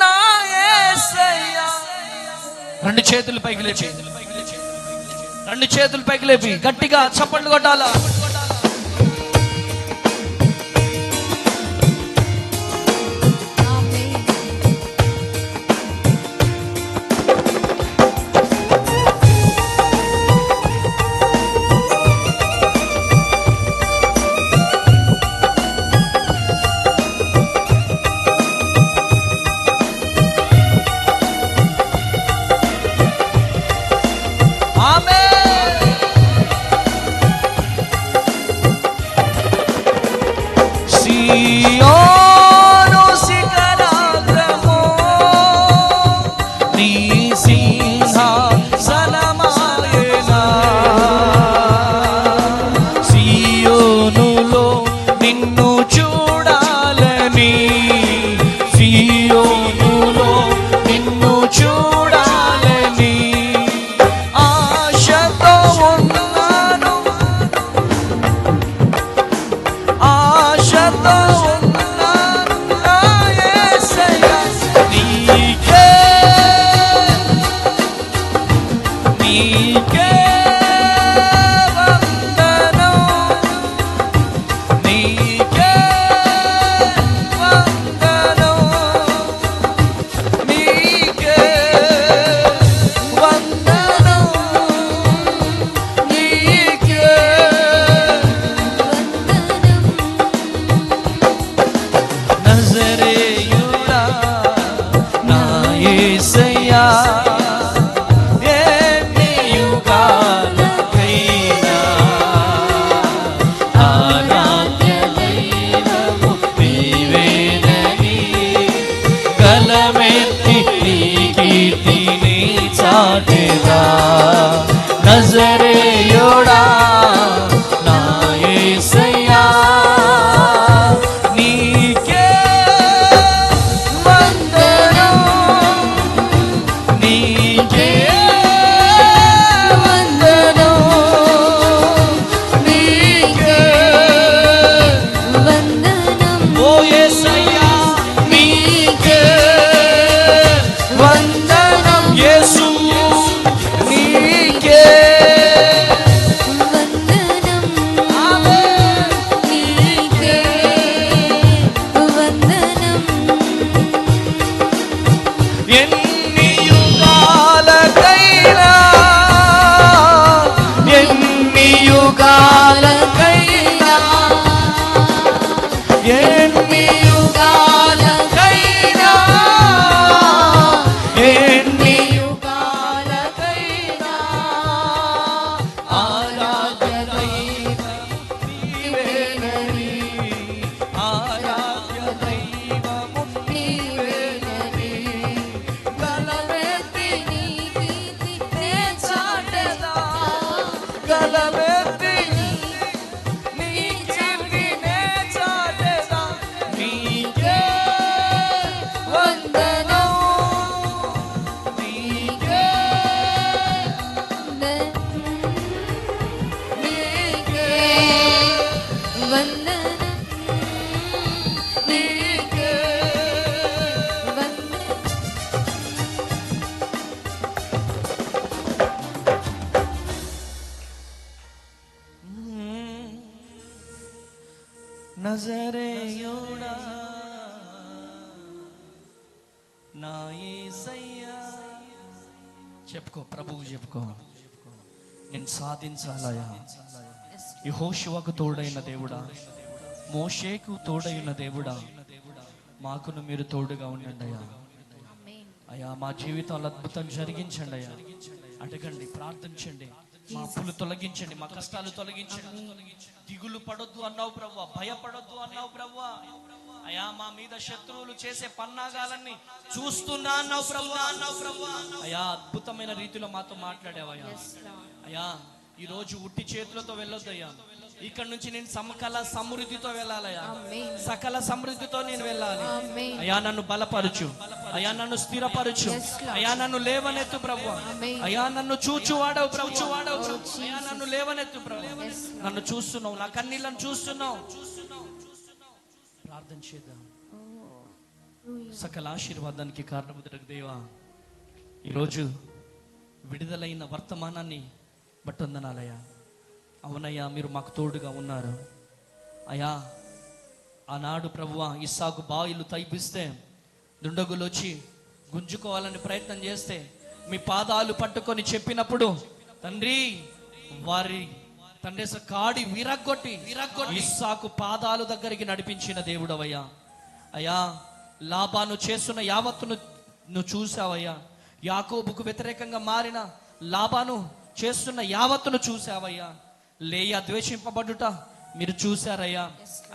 A: నా యేసయ్యా. రెండు చేతులు పైకి లేపి, రెండు చేతులు పైకి లేపి గట్టిగా చప్పట్లు కొట్టాలా. సియోను శిఖరాగ్రము నీ సింహాసనమాయేనా. సియోనులో నిన్ను చూడాలని, సియోనులో నిన్ను చూడాలని ఆశతో ఆరాధ్య దైవము నీవేనని గలమెత్తి నీ కీర్తిని చాటెదా. నజరేయుడా నా యేసయ్యా నీకే వందనం, నీకే వందనం, నీకే
C: వందనం
A: ఓ యేసయ్యా నీకే వందనం. యేసు నీకే
C: వందనం
A: ఆమేన్.
C: నీకే వందనం
A: ఎన్ని యుగాలకైనా ఎన్ని యుగాలకైనా ఎన్ని యుగాలకైనా ఎన్ని యుగాలకైనా ఆరాధ్య దైవం నీవేనని, ఆరాధ్య దైవము నీవేనని గలమెత్తి
C: నీ కీర్తినే చాటెదా.
A: గలమెత్తి నీ కీర్తినే చాటెదా. నీకే వందనం, నీకే నీకే
C: వందనం
A: నీకే
C: వందనం
A: నజరేయుడా నా యేసయ్యా. చెప్పుకో, ప్రభువు చెప్పుకో, నేను సాధించాలయా. యెహోషువకు తోడైన దేవుడా, మోషేకు తోడైన దేవుడా, మాకును మీరు తోడుగా ఉండండి అయ్యా. అయ్యా మా జీవితాలు అద్భుతం జరిగించండి అయ్యా. అడగండి, ప్రార్థించండి, మా అప్పులు తొలగించండి, మా కష్టాలు తొలగించండి. దిగులు పడొద్దు అన్నావు ప్రభువా, భయపడొద్దు అన్నావు ప్రభువా. అయ్యా మా మీద శత్రువులు చేసే పన్నాగాలన్నీ చూస్తున్నా అన్నావు ప్రభువా. అయ్యా అద్భుతమైన రీతిలో మాతో మాట్లాడావయ్యా. అయ్యా ఈ రోజు ఉట్టి చేతులతో వెళ్ళొద్దయ్యా. ఇక్కడ నుంచి నేను సకల సమృద్ధితో వెళ్ళాలయ్యా. సకల సమృద్ధితో నేను వెళ్ళాలి. అయ్యా నన్ను బలపరచు, అయ్యా నన్ను స్థిరపరచు, అయ్యా నన్ను లేవనెత్తు ప్రభువా. అయ్యా నన్ను చూచువాడవు ప్రభు, అయ్యా నన్ను లేవనెత్తు ప్రభు. నన్ను చూస్తున్నావు, నా కన్నీళ్ళను చూస్తున్నావు. ప్రార్థన చేద్దాం. సకల ఆశీర్వాదానికి కారణముదరకు దేవా, ఈరోజు విడుదలైన వర్తమానాన్ని బట్టి వందనాలయ్యా. అవునయ్యా మీరు మాకు తోడుగా ఉన్నారు అయ్యా. ఆనాడు ప్రభువా ఇస్సాకు బాయిలు తైపిస్తే దుండగులు వచ్చి గుంజుకోవాలని ప్రయత్నం చేస్తే మీ పాదాలు పట్టుకొని చెప్పినప్పుడు తండ్రి వారి తండ్రి కాడి విరగ్గొట్టి ఇస్సాకు పాదాలు దగ్గరికి నడిపించిన దేవుడవయ్యా. అయ్యా లాబాను చేస్తున్న యావత్తును నువ్వు చూసావయ్యా. యాకోబుకు వ్యతిరేకంగా మారిన లాబాను చేస్తున్న యావత్తును చూసావయ్యా. లేయా ద్వేషింపబడుట మీరు చూశారయ్యా.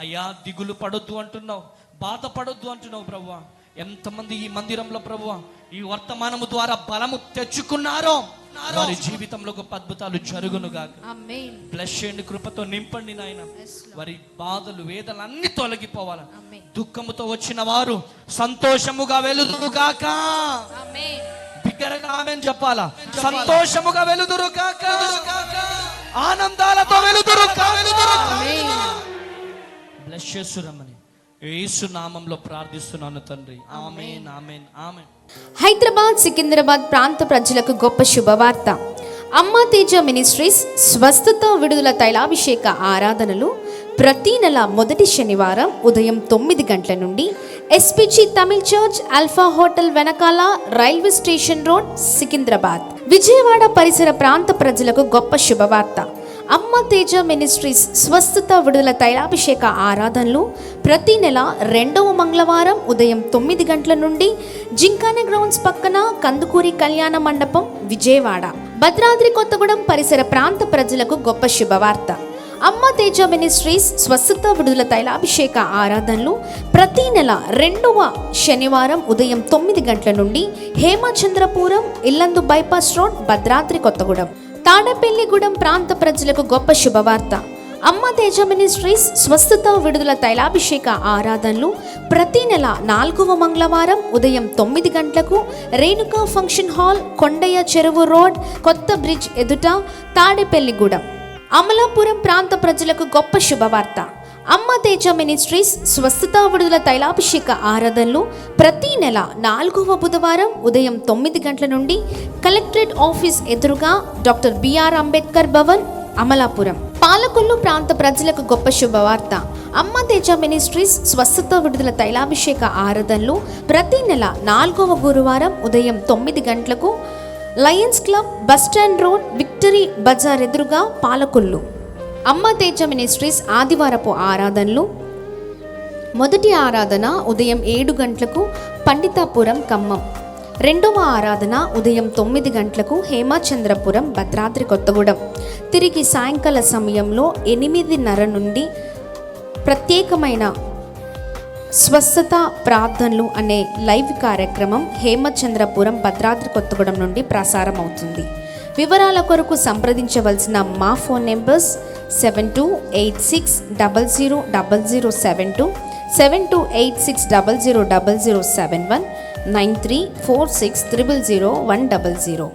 A: అయ్యా దిగులు పడొద్దు అంటున్నావు, బాధపడొద్దు అంటున్నావు ప్రభువా. ఎంతమంది ఈ మందిరంలో ప్రభువా ఈ వర్తమానము ద్వారా బలము తెచ్చుకున్నారో వారి జీవితంలో గొప్ప అద్భుతాలు జరుగునుగాక. బ్లెస్ చేయండి, కృపతో నింపండి నాయన. వారి బాధలు వేదనలు అన్ని తొలగిపోవాలి. దుఃఖముతో వచ్చిన వారు సంతోషముగా వెలుదురుగాక. బిగ్గరగా ఆమేన్ చెప్పాలా. సంతోషముగా వెలుదురుగాక, ఆనందాలతో వెలుదురుగాక. బ్లెస్ చేస్తురమ్మని యేసు నామంలో ప్రార్థిస్తున్నాను తండ్రి. ఆమేన్ ఆమేన్ ఆమేన్.
D: హైదరాబాద్ సికింద్రాబాద్ ప్రాంత ప్రజలకు గొప్ప శుభవార్త. అమ్మా తేజ మినిస్ట్రీస్ స్వస్థత విడుదల తైలాభిషేక ఆరాధనలు ప్రతి నెల మొదటి శనివారం ఉదయం 9 గంటల నుండి SPG Tamil church alpha hotel వెనకాల railway station road Secunderabad. Vijayawada పరిసర ప్రాంత ప్రజలకు గొప్ప శుభవార్త. అమ్మ తేజ మినిస్ట్రీస్ స్వస్థత విడుదల తైలాభిషేక ఆరాధనలు ప్రతి నెల 2వ మంగళవారం ఉదయం 9 గంటల నుండి జింకానా గ్రౌండ్స్ పక్కన కందుకూరి కళ్యాణ మండపం విజయవాడ. భద్రాద్రి కొత్తగూడెం పరిసర ప్రాంత ప్రజలకు గొప్ప శుభవార్త. అమ్మ తేజ మినిస్ట్రీస్ స్వస్థత విడుదల తైలాభిషేక ఆరాధనలు ప్రతి నెల 2వ శనివారం ఉదయం 9 గంటల నుండి హేమచంద్రపురం ఇల్లందు బైపాస్ రోడ్, భద్రాద్రి కొత్తగూడెం. తాడేపల్లిగూడెం ప్రాంత ప్రజలకు గొప్ప శుభవార్త. అమ్మ తేజ మినిస్ట్రీస్ స్వస్థత విడుదల తైలాభిషేక ఆరాధనలు ప్రతి నెల 4వ మంగళవారం ఉదయం 9 గంటలకు రేణుకా ఫంక్షన్ హాల్, కొండయ్య చెరువు రోడ్, కొత్త బ్రిడ్జ్ ఎదుట, తాడేపల్లిగూడెం. అమలాపురం ప్రాంత ప్రజలకు గొప్ప శుభవార్త. అమ్మ తేజ మినిస్ట్రీస్ స్వస్థత విడుదల తైలాభిషేక ఆరాధనలు ప్రతి నెల 4వ బుధవారం ఉదయం 9 గంటల నుండి కలెక్టరేట్ ఆఫీస్ ఎదురుగా, డాక్టర్ బిఆర్ అంబేద్కర్ భవన్, అమలాపురం. పాలకొల్లు ప్రాంత ప్రజలకు గొప్ప శుభవార్త. అమ్మ తేజ మినిస్ట్రీస్ స్వస్థత విడుదల తైలాభిషేక ఆరాధనలు ప్రతి నెల 4వ గురువారం ఉదయం 9 గంటలకు Lions Club, Bus Stand Road, Victory Bazar ఎదురుగా, పాలకొల్లు. అమ్మ తేజ మినిస్ట్రీస్ ఆదివారపు ఆరాధనలు మొదటి ఆరాధన ఉదయం 7 గంటలకు పండితాపురం, ఖమ్మం. 2వ ఆరాధన ఉదయం 9 గంటలకు హేమచంద్రపురం, భద్రాద్రి కొత్తగూడెం. తిరిగి సాయంకాల సమయంలో 8:30 నుండి ప్రత్యేకమైన స్వస్థత ప్రార్థనలు అనే లైవ్ కార్యక్రమం హేమచంద్రపురం, భద్రాద్రి కొత్తగూడెం నుండి ప్రసారం అవుతుంది. వివరాల కొరకు సంప్రదించవలసిన మా ఫోన్ నెంబర్స్ 7286000072, 7286000071, 9346000100.